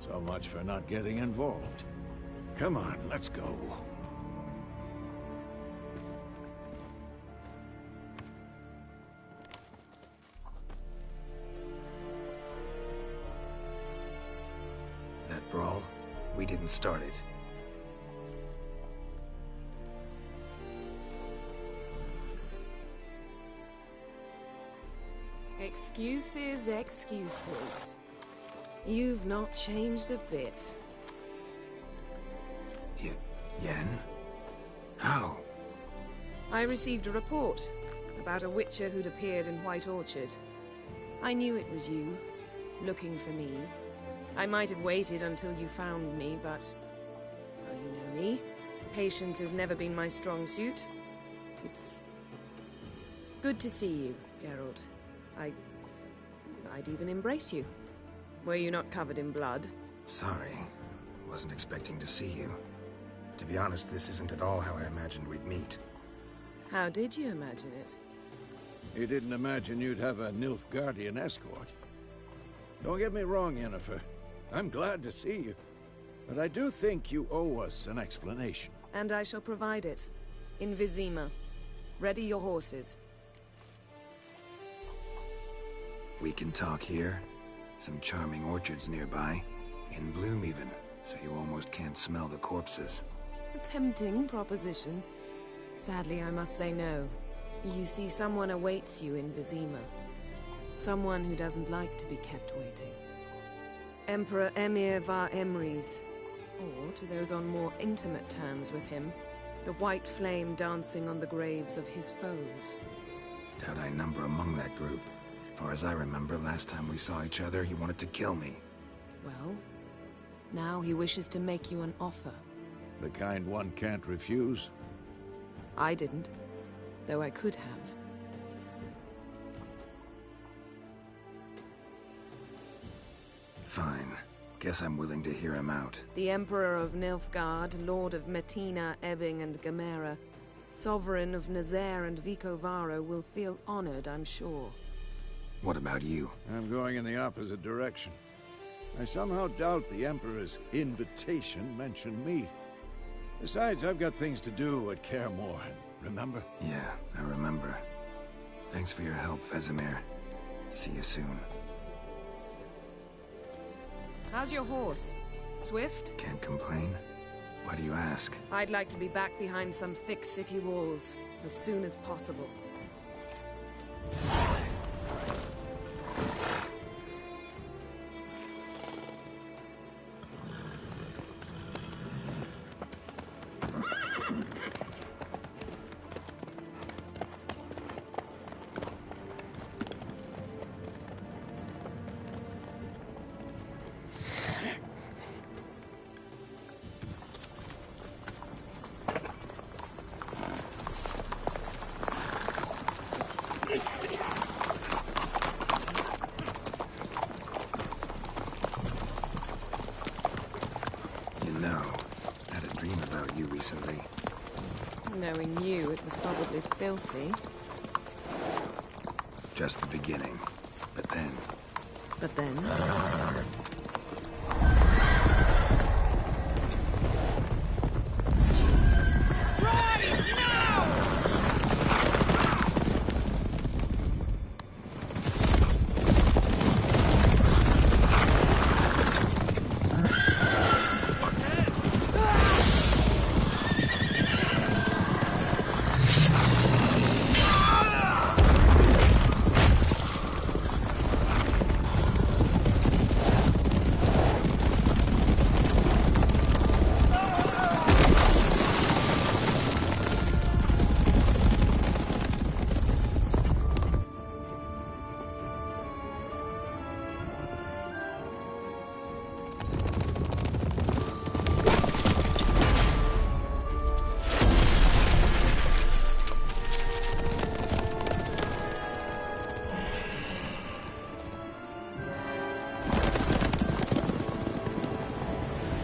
So much for not getting involved. Come on, let's go. That brawl, we didn't start it. Excuses, excuses. You've not changed a bit. Yen? How? I received a report about a witcher who'd appeared in White Orchard. I knew it was you, looking for me. I might have waited until you found me, but... well, you know me. Patience has never been my strong suit. It's... good to see you, Geralt. I'd even embrace you. Were you not covered in blood? Sorry. Wasn't expecting to see you. To be honest, this isn't at all how I imagined we'd meet. How did you imagine it? You didn't imagine you'd have a Nilfgaardian escort. Don't get me wrong, Yennefer. I'm glad to see you. But I do think you owe us an explanation. And I shall provide it. In Vizima. Ready your horses. We can talk here. Some charming orchards nearby. In bloom even, so you almost can't smell the corpses. A tempting proposition. Sadly, I must say no. You see, someone awaits you in Vizima. Someone who doesn't like to be kept waiting. Emperor Emir var Emrys. Or, to those on more intimate terms with him, the white flame dancing on the graves of his foes. Doubt I number among that group. Far as I remember, last time we saw each other, he wanted to kill me. Well, now he wishes to make you an offer. The kind one can't refuse? I didn't, though I could have. Fine. Guess I'm willing to hear him out. The Emperor of Nilfgaard, Lord of Metina, Ebbing, and Gamera, Sovereign of Nazaire and Vicovaro will feel honored, I'm sure. What about you? I'm going in the opposite direction. I somehow doubt the Emperor's invitation mentioned me. Besides, I've got things to do at Kaer Morhen, remember? Yeah, I remember. Thanks for your help, Vesemir. See you soon. How's your horse? Swift? Can't complain. Why do you ask? I'd like to be back behind some thick city walls as soon as possible. Recently. Knowing you, it was probably filthy. Just the beginning. But then... But then?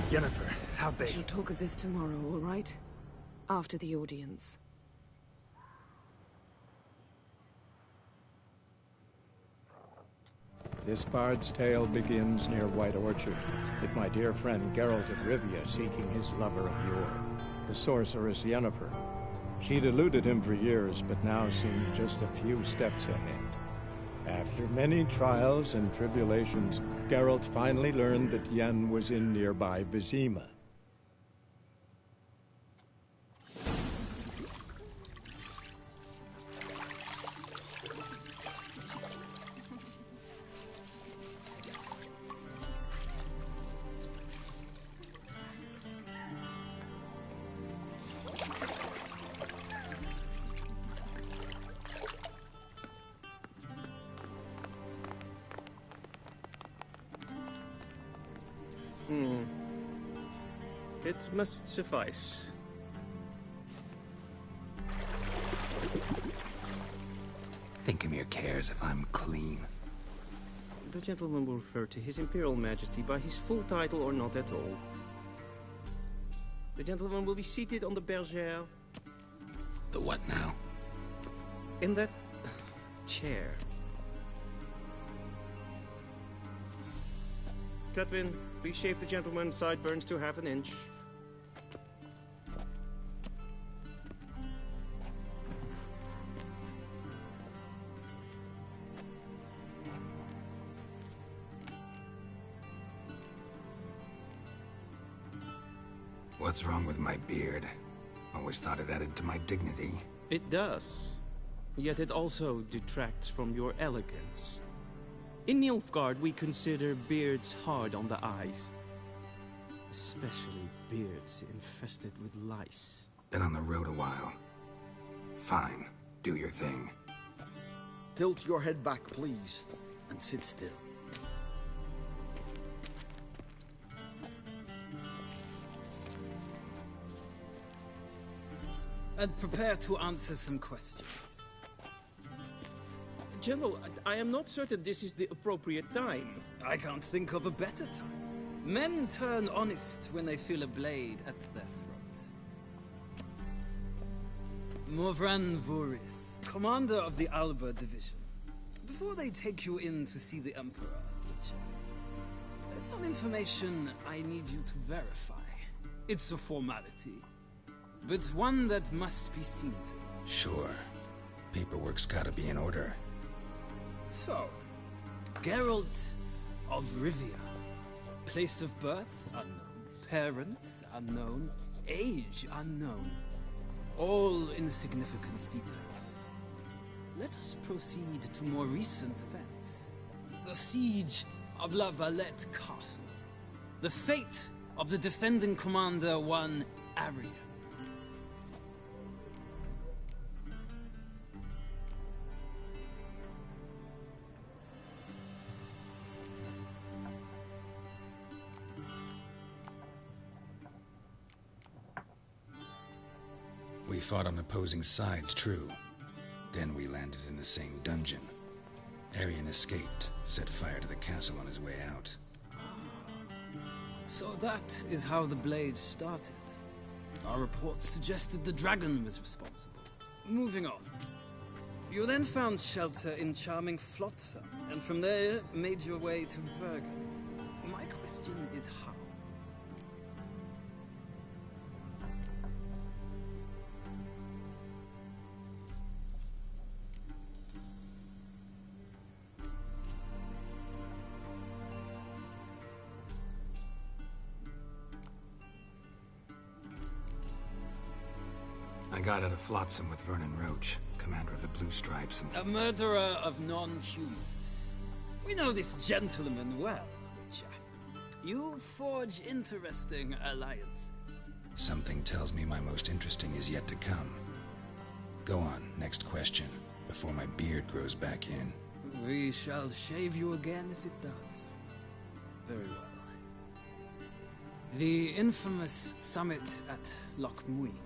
Yennefer, how'd they... We shall talk of this tomorrow, all right? After the audience. This bard's tale begins near White Orchard, with my dear friend Geralt of Rivia seeking his lover of yore, the sorceress Yennefer. She'd eluded him for years, but now seemed just a few steps ahead. After many trials and tribulations, Geralt finally learned that Yen was in nearby Vizima. It must suffice. Thinkamere cares if I'm clean. The gentleman will refer to His Imperial Majesty by his full title or not at all. The gentleman will be seated on the bergère. The what now? In that chair. Catwin, please shave the gentleman's sideburns to half an inch. What's wrong with my beard? Always thought it added to my dignity. It does. Yet it also detracts from your elegance. In Nilfgaard, we consider beards hard on the eyes. Especially beards infested with lice. Been on the road a while. Fine. Do your thing. Tilt your head back, please, and sit still. And prepare to answer some questions. General, I am not certain this is the appropriate time. I can't think of a better time. Men turn honest when they feel a blade at their throat. Morvran Vuris, commander of the Alba Division. Before they take you in to see the Emperor, Witcher, there's some information I need you to verify. It's a formality, but one that must be seen to. Sure. Paperwork's gotta be in order. So, Geralt of Rivia. Place of birth, unknown. Parents, unknown. age unknown. All insignificant details. Let us proceed to more recent events. The siege of La Valette Castle. The fate of the defending commander, one Arian. We fought on opposing sides, true. Then we landed in the same dungeon. Arian escaped, set fire to the castle on his way out. So that is how the blaze started. Our reports suggested the dragon was responsible. Moving on. You then found shelter in charming Flotsam, and from there made your way to Vergen. My question is how? I got out of Flotsam with Vernon Roach, commander of the Blue Stripes, and... A murderer of non-humans. We know this gentleman well, Witcher. You forge interesting alliances. Something tells me my most interesting is yet to come. Go on, next question, before my beard grows back in. We shall shave you again if it does. Very well. The infamous summit at Loch Muin.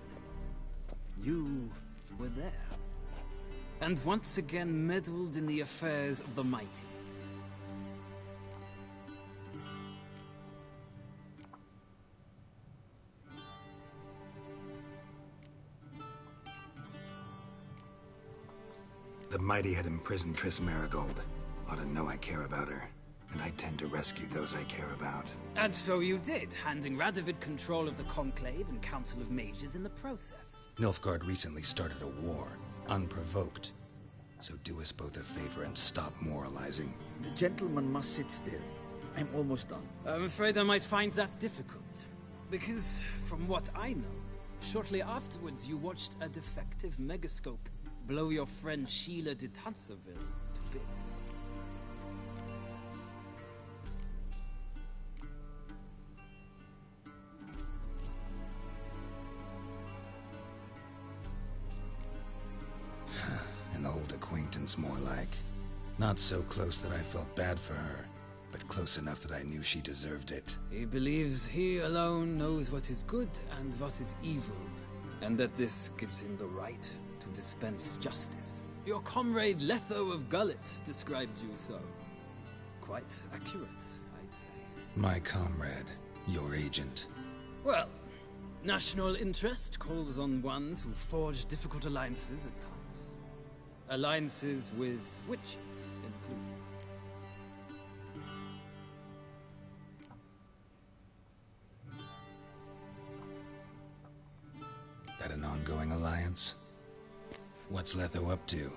You were there. And once again meddled in the affairs of the mighty. The mighty had imprisoned Triss Marigold. Ought to know I care about her. And I tend to rescue those I care about. And so you did, handing Radovid control of the Conclave and Council of Mages in the process. Nilfgaard recently started a war, unprovoked. So do us both a favor and stop moralizing. The gentleman must sit still. I'm almost done. I'm afraid I might find that difficult. Because, from what I know, shortly afterwards you watched a defective megascope blow your friend Sheila de Tanserville to bits. An old acquaintance, more like. Not so close that I felt bad for her, but close enough that I knew she deserved it. He believes he alone knows what is good and what is evil, and that this gives him the right to dispense justice. Your comrade Letho of Gullet described you so. Quite accurate, I'd say. My comrade, your agent. Well, national interest calls on one to forge difficult alliances at times. Alliances with witches included. That an ongoing alliance? What's Letho up to?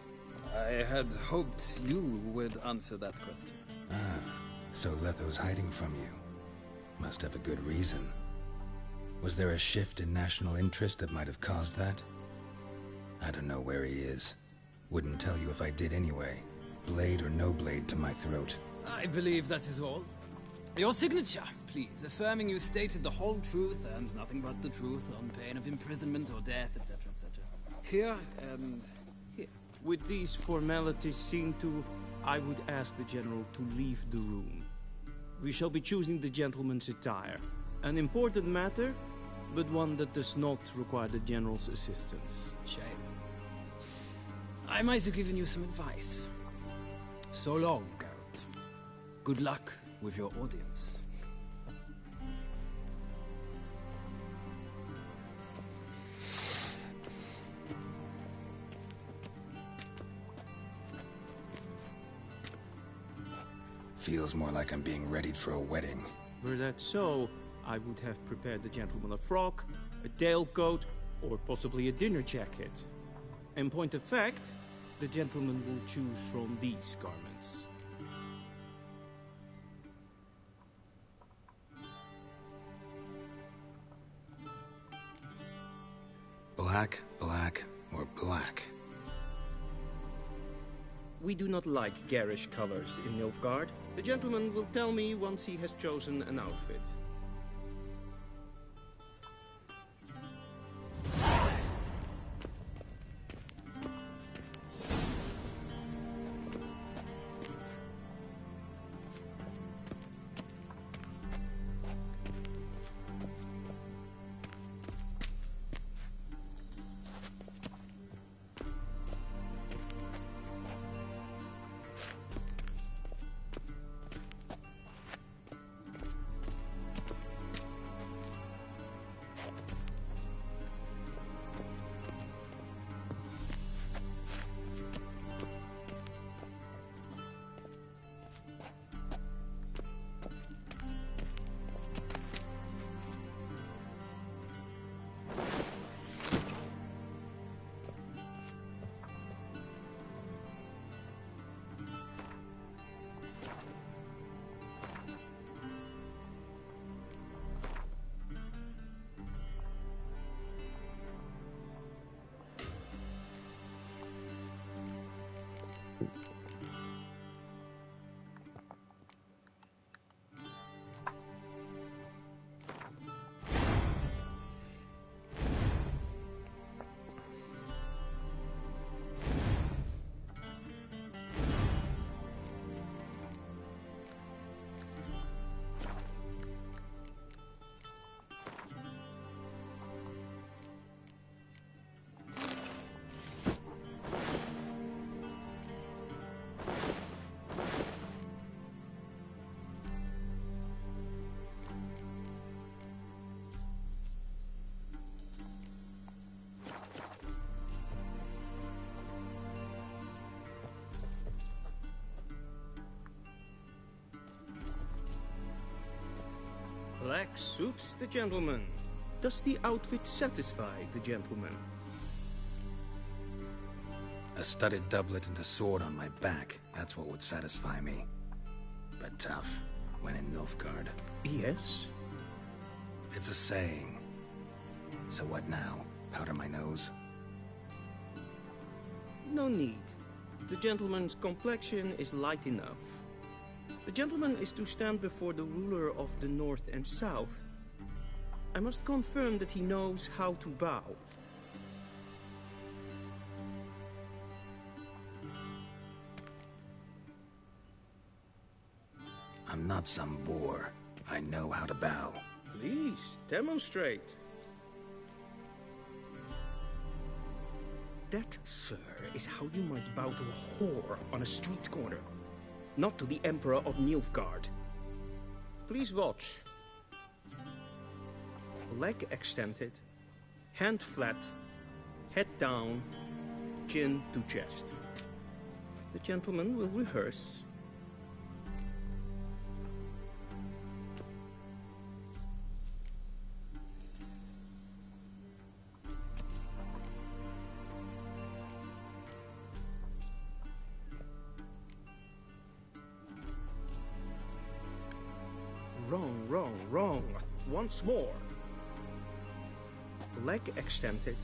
I had hoped you would answer that question. Ah, so Letho's hiding from you. Must have a good reason. Was there a shift in national interest that might have caused that? I don't know where he is. Wouldn't tell you if I did anyway. Blade or no blade to my throat. I believe that is all. Your signature, please, affirming you stated the whole truth and nothing but the truth on pain of imprisonment or death, etc., etc. Here and here. With these formalities seen to, I would ask the General to leave the room. We shall be choosing the gentleman's attire. An important matter, but one that does not require the General's assistance. Shame. I might have given you some advice. So long, Geralt. Good luck with your audience. Feels more like I'm being readied for a wedding. Were that so, I would have prepared the gentleman a frock, a tailcoat, or possibly a dinner jacket. In point of fact, the gentleman will choose from these garments. Black, black, or black? We do not like garish colors in Nilfgaard. The gentleman will tell me once he has chosen an outfit. Black suits the gentleman. Does the outfit satisfy the gentleman? A studded doublet and a sword on my back, that's what would satisfy me. But tough, when in Nilfgaard. Yes? It's a saying. So what now? Powder my nose? No need. The gentleman's complexion is light enough. The gentleman is to stand before the ruler of the North and South. I must confirm that he knows how to bow. I'm not some boor. I know how to bow. Please, demonstrate. That, sir, is how you might bow to a whore on a street corner. Not to the Emperor of Nilfgaard. Please watch. Leg extended, hand flat, head down, chin to chest. The gentleman will rehearse. Wrong, wrong, wrong. Once more. Leg extended,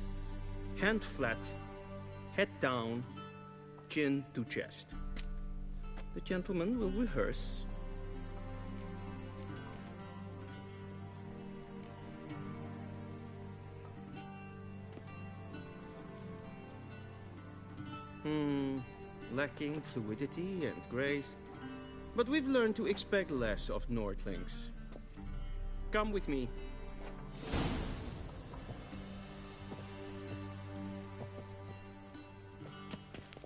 hand flat, head down, chin to chest. The gentleman will rehearse. Lacking fluidity and grace. But we've learned to expect less of Nordlings. Come with me.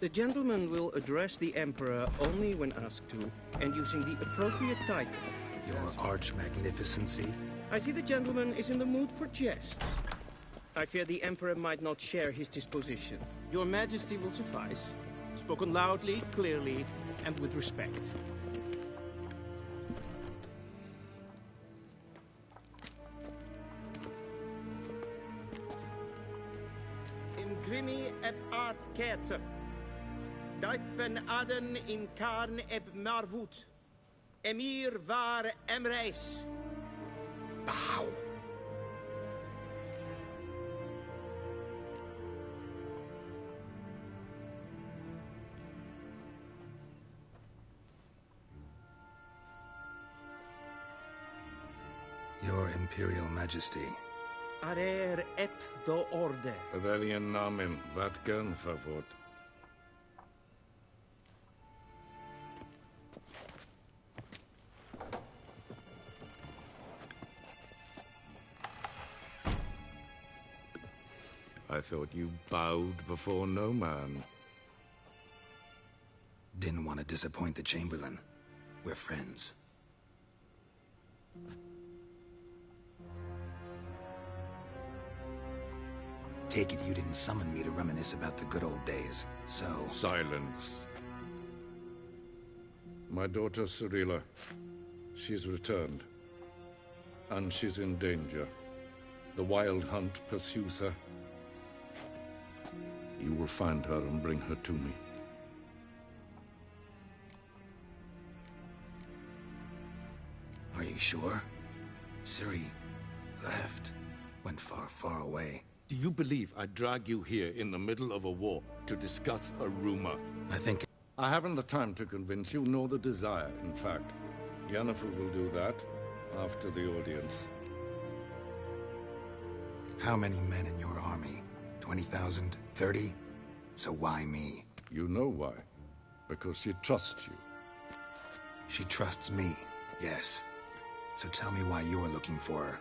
The gentleman will address the Emperor only when asked to, and using the appropriate title. Your Arch-Magnificency? I see the gentleman is in the mood for jests. I fear the Emperor might not share his disposition. Your Majesty will suffice. Spoken loudly, clearly, and with respect. Imgrimi eb art ketzer. Dijfen aden in karn eb marvoet. Emir var emreis. Bow. Your Imperial Majesty. Arer ep do orde. Welchen Namen? Wat gern favort? I thought you bowed before no man. Didn't want to disappoint the Chamberlain. We're friends. Take it you didn't summon me to reminisce about the good old days, so... Silence. My daughter Cyrilla, she's returned. And she's in danger. The Wild Hunt pursues her. You will find her and bring her to me. Are you sure? Ciri left. Went far, far away. Do you believe I'd drag you here in the middle of a war to discuss a rumor? I think... I haven't the time to convince you, nor the desire, in fact. Yennefer will do that after the audience. How many men in your army? 20,000? 30? So why me? You know why. Because she trusts you. She trusts me, yes. So tell me why you're looking for her.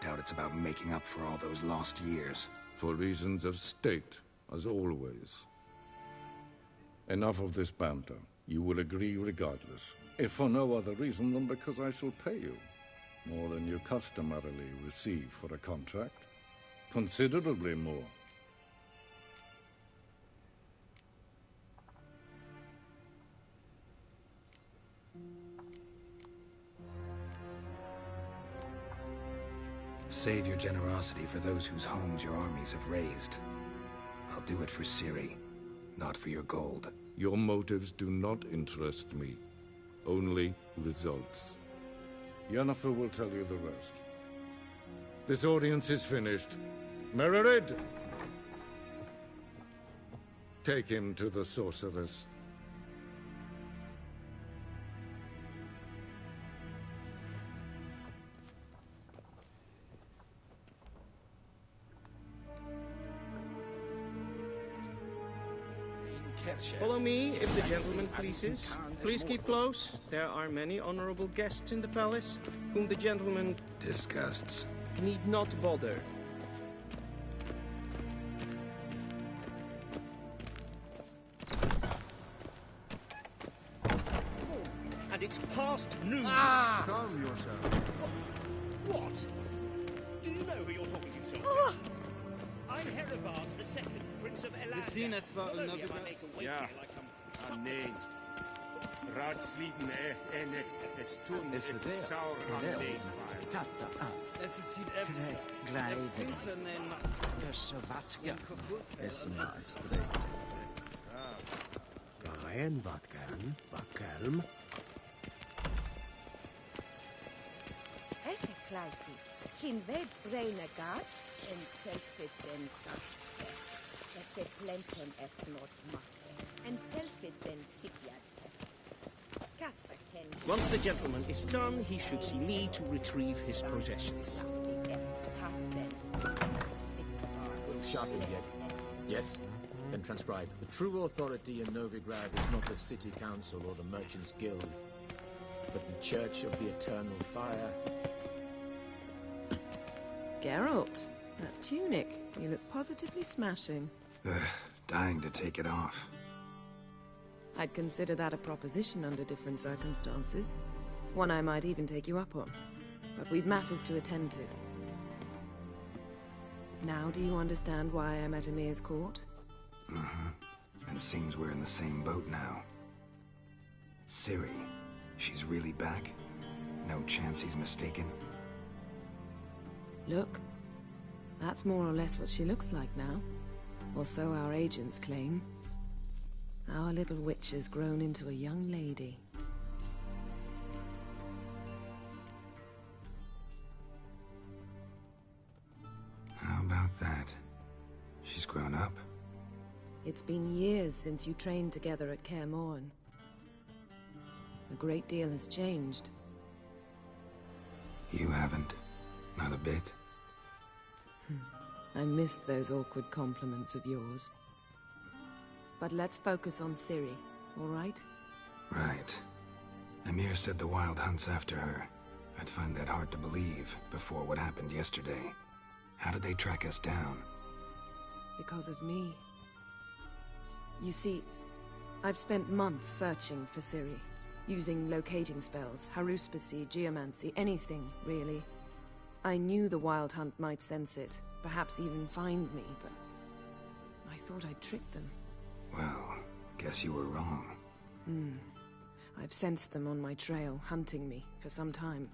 Doubt it's about making up for all those lost years. For reasons of state, as always. Enough of this banter. You will agree regardless. If for no other reason than because I shall pay you. More than you customarily receive for a contract. Considerably more. Save your generosity for those whose homes your armies have razed. I'll do it for Ciri, not for your gold. Your motives do not interest me. Only results. Yennefer will tell you the rest. This audience is finished. Mererid! Take him to the sorceress. Follow me, if the gentleman pleases. Please keep close. There are many honorable guests in the palace, whom the gentleman... disgusts. ...need not bother. And it's past noon. Ah! Calm yourself. What? Do you know who you're talking to, soldier? I'm Herivard the Second, Prince of Elandia. Gesehen, es war Novigrad. Ja, nee. Ratsliden net. Es tun, es ist sauer angelegt. Es sieht etwas... Finsternen... Es maestri. Ryan Vatkan, Vakalm. Esse kleiti. Hin ved braina gat en selfit den takke. Esse plenten et not makke. En selfit den sipiat. Once the gentleman is done, he should see me to retrieve his possessions. Will sharpen yet? Yes? Then transcribe. The true authority in Novigrad is not the city council or the merchants' guild, but the Church of the Eternal Fire. Geralt, that tunic. You look positively smashing. Dying to take it off. I'd consider that a proposition under different circumstances. One I might even take you up on. But we've matters to attend to. Now do you understand why I'm at Emir's court? Mm-hmm. And seems we're in the same boat now. Ciri, she's really back? No chance he's mistaken? Look, that's more or less what she looks like now. Or so our agents claim. Our little witch has grown into a young lady. How about that? She's grown up? It's been years since you trained together at Kaer Morhen. A great deal has changed. You haven't. Not a bit? I missed those awkward compliments of yours. But let's focus on Ciri, all right? Right. Emir said the Wild Hunt's after her. I'd find that hard to believe before what happened yesterday. How did they track us down? Because of me. You see, I've spent months searching for Ciri, using locating spells, haruspicy, geomancy, anything, really. I knew the Wild Hunt might sense it, perhaps even find me, but I thought I'd tricked them. Well, guess you were wrong. I've sensed them on my trail, hunting me, for some time.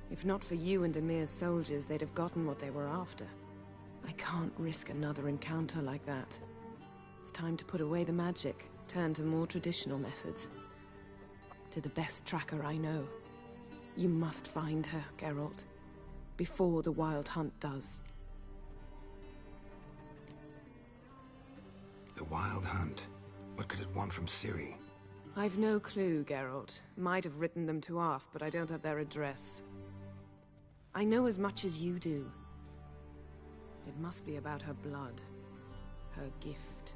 If not for you and Emir's soldiers, they'd have gotten what they were after. I can't risk another encounter like that. It's time to put away the magic, turn to more traditional methods. To the best tracker I know. You must find her, Geralt. Before the Wild Hunt does. The Wild Hunt? What could it want from Ciri? I've no clue, Geralt. Might have written them to ask, but I don't have their address. I know as much as you do. It must be about her blood. Her gift.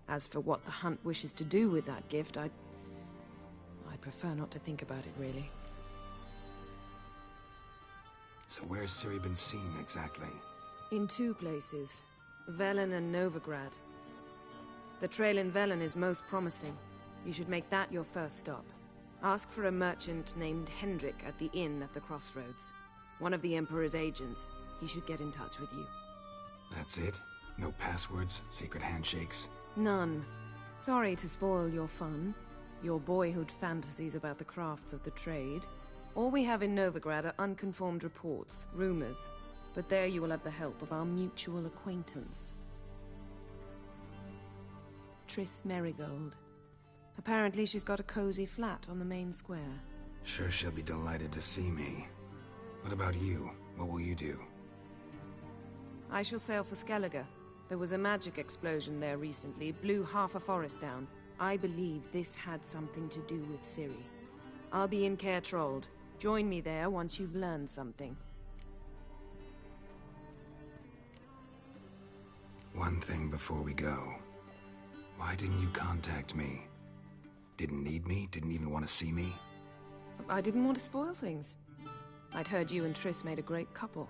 As for what the Hunt wishes to do with that gift, I'd prefer not to think about it, really. So where's Ciri been seen, exactly? In 2 places. Velen and Novigrad. The trail in Velen is most promising. You should make that your first stop. Ask for a merchant named Hendrik at the inn at the crossroads. One of the Emperor's agents. He should get in touch with you. That's it? No passwords, secret handshakes? None. Sorry to spoil your fun. Your boyhood fantasies about the crafts of the trade. All we have in Novigrad are unconfirmed reports, rumors. But there you will have the help of our mutual acquaintance. Triss Merigold. Apparently she's got a cozy flat on the main square. Sure she'll be delighted to see me. What about you? What will you do? I shall sail for Skellige. There was a magic explosion there recently, blew half a forest down. I believe this had something to do with Ciri. I'll be in Caer Trold. Join me there once you've learned something. One thing before we go. Why didn't you contact me? Didn't need me? Didn't even want to see me? I didn't want to spoil things. I'd heard you and Triss made a great couple.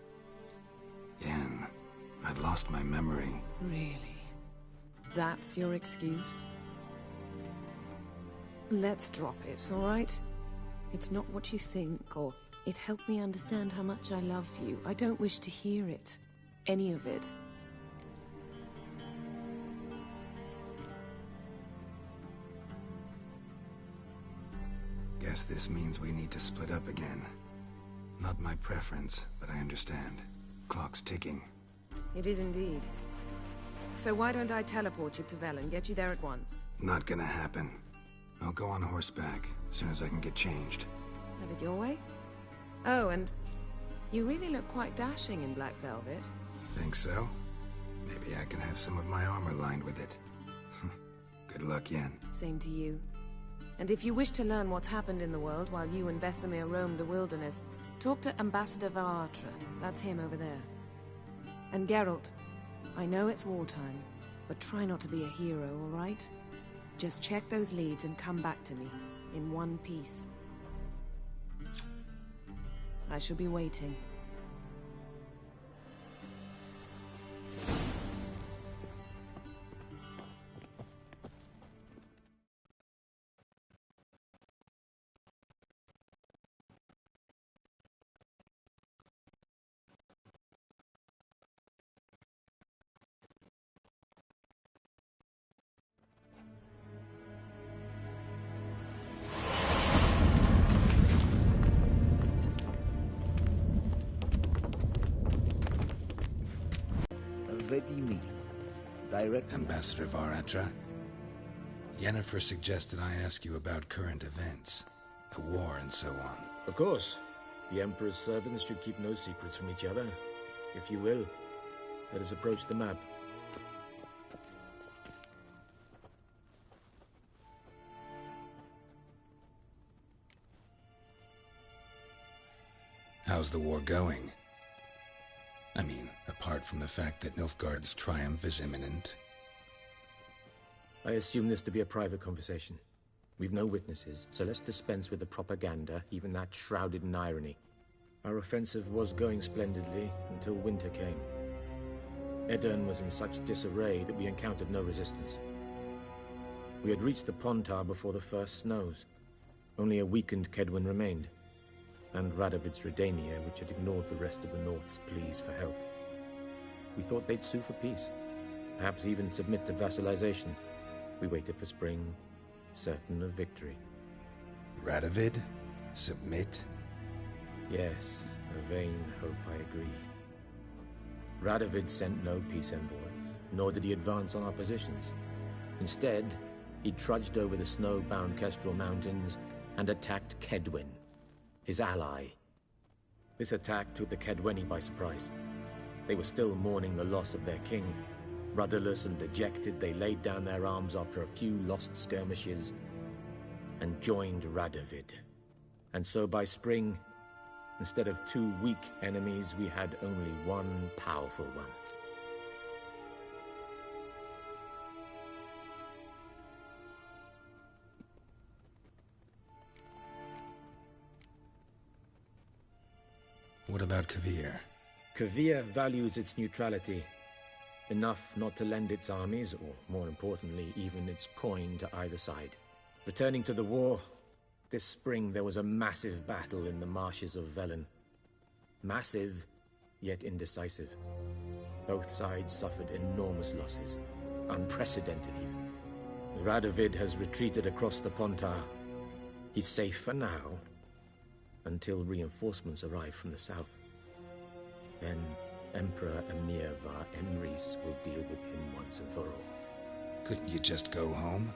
Yen, I'd lost my memory. Really? That's your excuse? Let's drop it, all right? It's not what you think, or it helped me understand how much I love you. I don't wish to hear it. Any of it. Guess this means we need to split up again. Not my preference, but I understand. Clock's ticking. It is indeed. So why don't I teleport you to Velen, get you there at once? Not gonna happen. I'll go on horseback, as soon as I can get changed. Have it your way? Oh, and you really look quite dashing in black velvet. Think so? Maybe I can have some of my armor lined with it. Good luck, Yen. Same to you. And if you wish to learn what's happened in the world while you and Vesemir roamed the wilderness, talk to Ambassador Varatra. That's him over there. And Geralt, I know it's wartime, but try not to be a hero, all right? Just check those leads and come back to me, in one piece. I shall be waiting. Vedimi. Direct Ambassador Varatra. Yennefer suggested I ask you about current events, the war and so on. Of course. The Emperor's servants should keep no secrets from each other. If you will, let us approach the map. How's the war going? I mean, apart from the fact that Nilfgaard's triumph is imminent. I assume this to be a private conversation. We've no witnesses, so let's dispense with the propaganda, even that shrouded in irony. Our offensive was going splendidly until winter came. Edirn was in such disarray that we encountered no resistance. We had reached the Pontar before the first snows. Only a weakened Kedwin remained, and Radovid's Redania, which had ignored the rest of the North's pleas for help. We thought they'd sue for peace, perhaps even submit to vassalization. We waited for spring, certain of victory. Radovid? Submit? Yes, a vain hope, I agree. Radovid sent no peace envoys, nor did he advance on our positions. Instead, he trudged over the snow-bound Kestrel Mountains and attacked Kedwen, his ally. This attack took the Kedweni by surprise. They were still mourning the loss of their king. Rudderless and dejected, they laid down their arms after a few lost skirmishes and joined Radovid. And so by spring, instead of 2 weak enemies, we had only one powerful one. What about Kavir? Kavir values its neutrality, enough not to lend its armies, or more importantly, even its coin to either side. Returning to the war, this spring there was a massive battle in the marshes of Velen. Massive, yet indecisive. Both sides suffered enormous losses, unprecedented even. Radovid has retreated across the Pontar. He's safe for now, until reinforcements arrive from the south. Then Emperor Emir var Emrys will deal with him once and for all. Couldn't you just go home?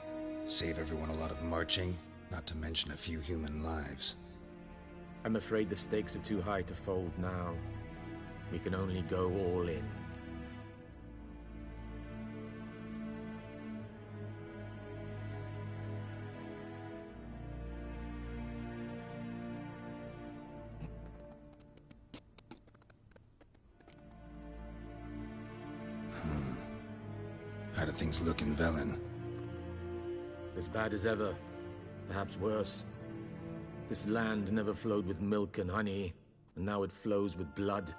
Save everyone a lot of marching, not to mention a few human lives. I'm afraid the stakes are too high to fold now. We can only go all in. How do things look in Velen? As bad as ever, perhaps worse. This land never flowed with milk and honey, and now it flows with blood.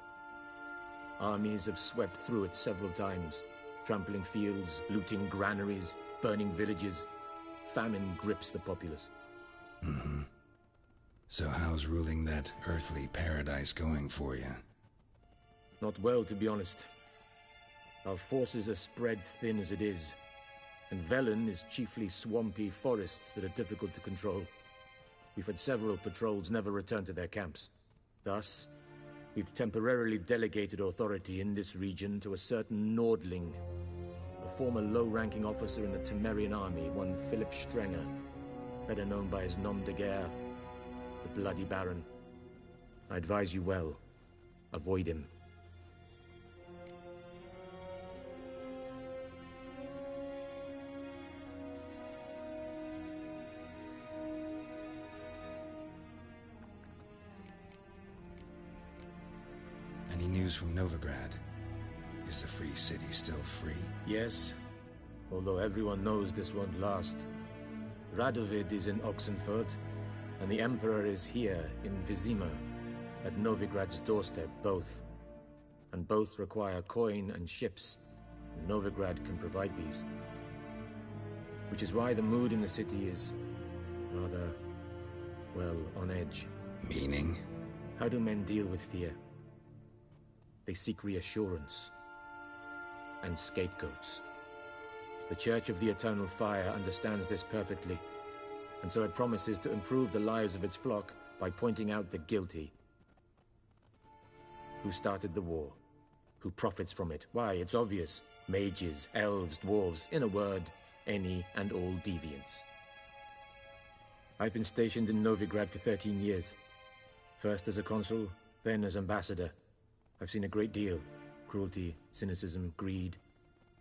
Armies have swept through it several times, trampling fields, looting granaries, burning villages. Famine grips the populace. Mm-hmm. So how's ruling that earthly paradise going for you? Not well, to be honest. Our forces are spread thin as it is, and Velen is chiefly swampy forests that are difficult to control. We've had several patrols never return to their camps. Thus, we've temporarily delegated authority in this region to a certain Nordling, a former low-ranking officer in the Temerian army, one Philip Strenger, better known by his nom de guerre, the Bloody Baron. I advise you well. Avoid him. Any news from Novigrad? Is the Free City still free? Yes, although everyone knows this won't last. Radovid is in Oxenfurt, and the Emperor is here in Vizima, at Novigrad's doorstep, both. And both require coin and ships, and Novigrad can provide these. Which is why the mood in the city is rather, well, on edge. Meaning? How do men deal with fear? They seek reassurance and scapegoats. The Church of the Eternal Fire understands this perfectly, and so it promises to improve the lives of its flock by pointing out the guilty. Who started the war? Who profits from it? Why, it's obvious. Mages, elves, dwarves, in a word, any and all deviants. I've been stationed in Novigrad for 13 years. First as a consul, then as ambassador. I've seen a great deal. Cruelty, cynicism, greed.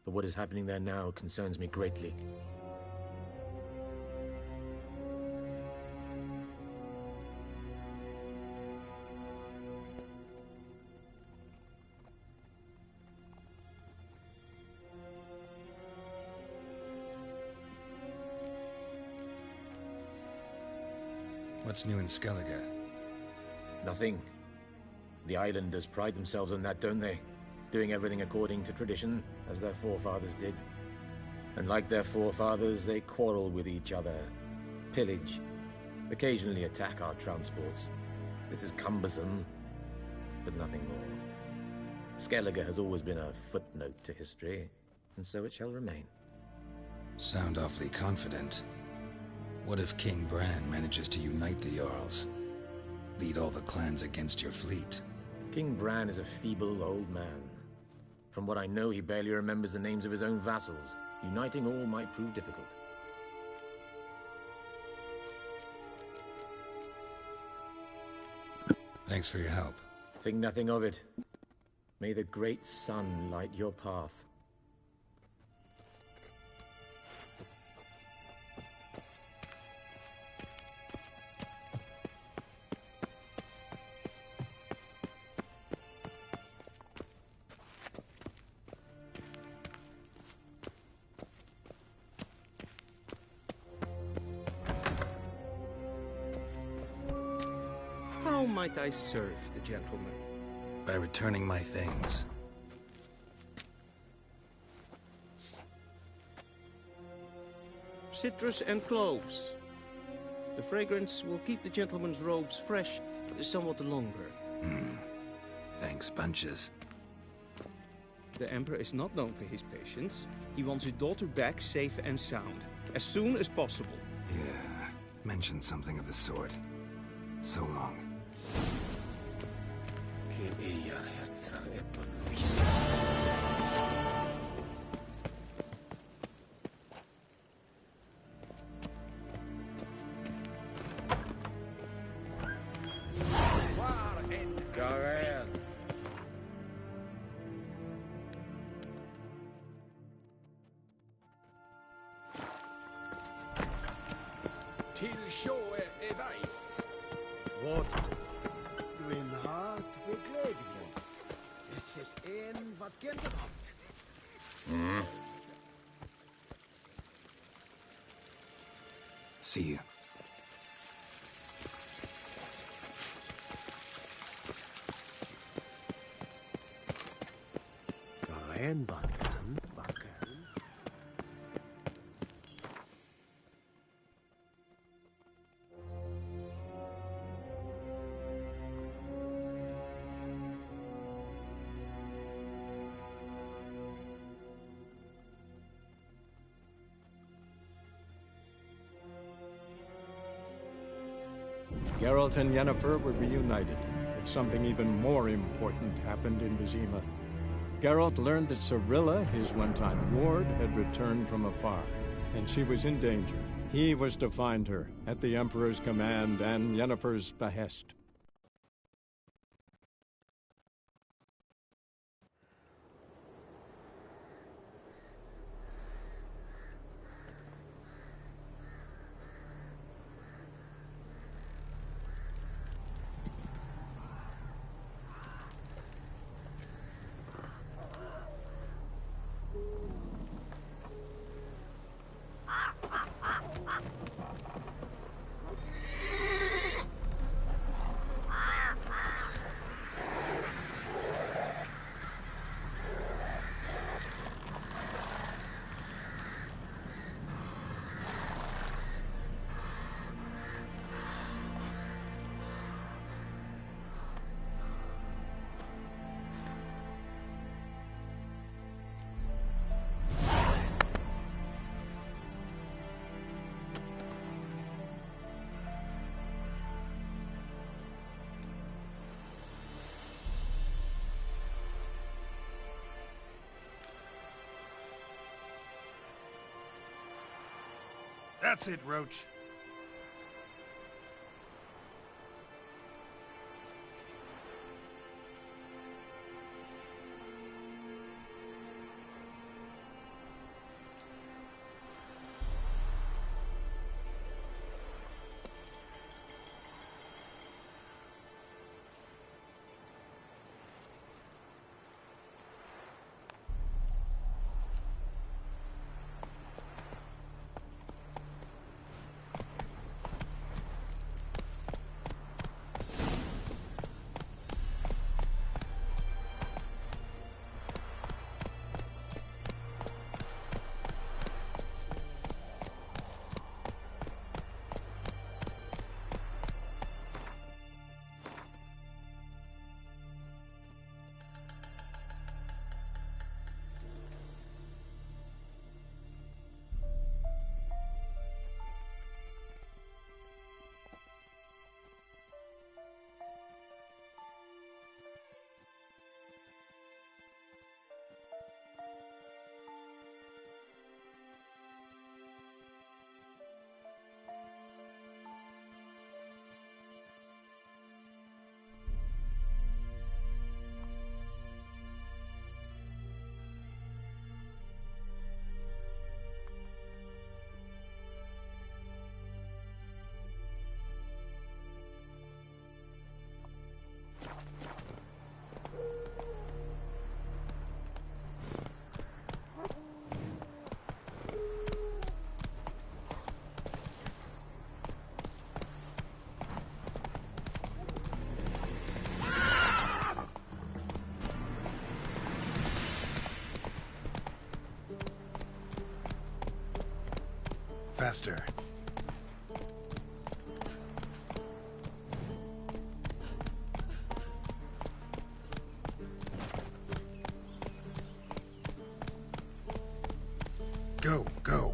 But what is happening there now concerns me greatly. What's new in Skellige? Nothing. The islanders pride themselves on that, don't they? Doing everything according to tradition, as their forefathers did. And like their forefathers, they quarrel with each other, pillage, occasionally attack our transports. This is cumbersome, but nothing more. Skellige has always been a footnote to history, and so it shall remain. Sound awfully confident. What if King Bran manages to unite the Jarls? Lead all the clans against your fleet? King Bran is a feeble old man. From what I know, he barely remembers the names of his own vassals. Uniting all might prove difficult. Thanks for your help. Think nothing of it. May the great sun light your path. How might I serve the gentleman? By returning my things. Citrus and cloves. The fragrance will keep the gentleman's robes fresh somewhat longer. Thanks, bunches. The Emperor is not known for his patience. He wants his daughter back safe and sound, as soon as possible. Yeah, mentioned something of the sort. So long. Till sjå är väg. Vad? Min hat för glädjen. Jag sett en vad genderhaft. See you. Karen Vatkan, Vatkan. Geralt and Yennefer were reunited, but something even more important happened in Vizima. Geralt learned that Cirilla, his one-time ward, had returned from afar, and she was in danger. He was to find her, at the Emperor's command and Yennefer's behest. That's it, Roach. faster. Go, go.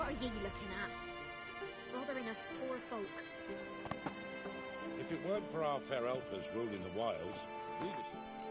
What are ye looking at? Stop bothering us poor folk. If it weren't for our fair helpers ruling the wilds, we'd have...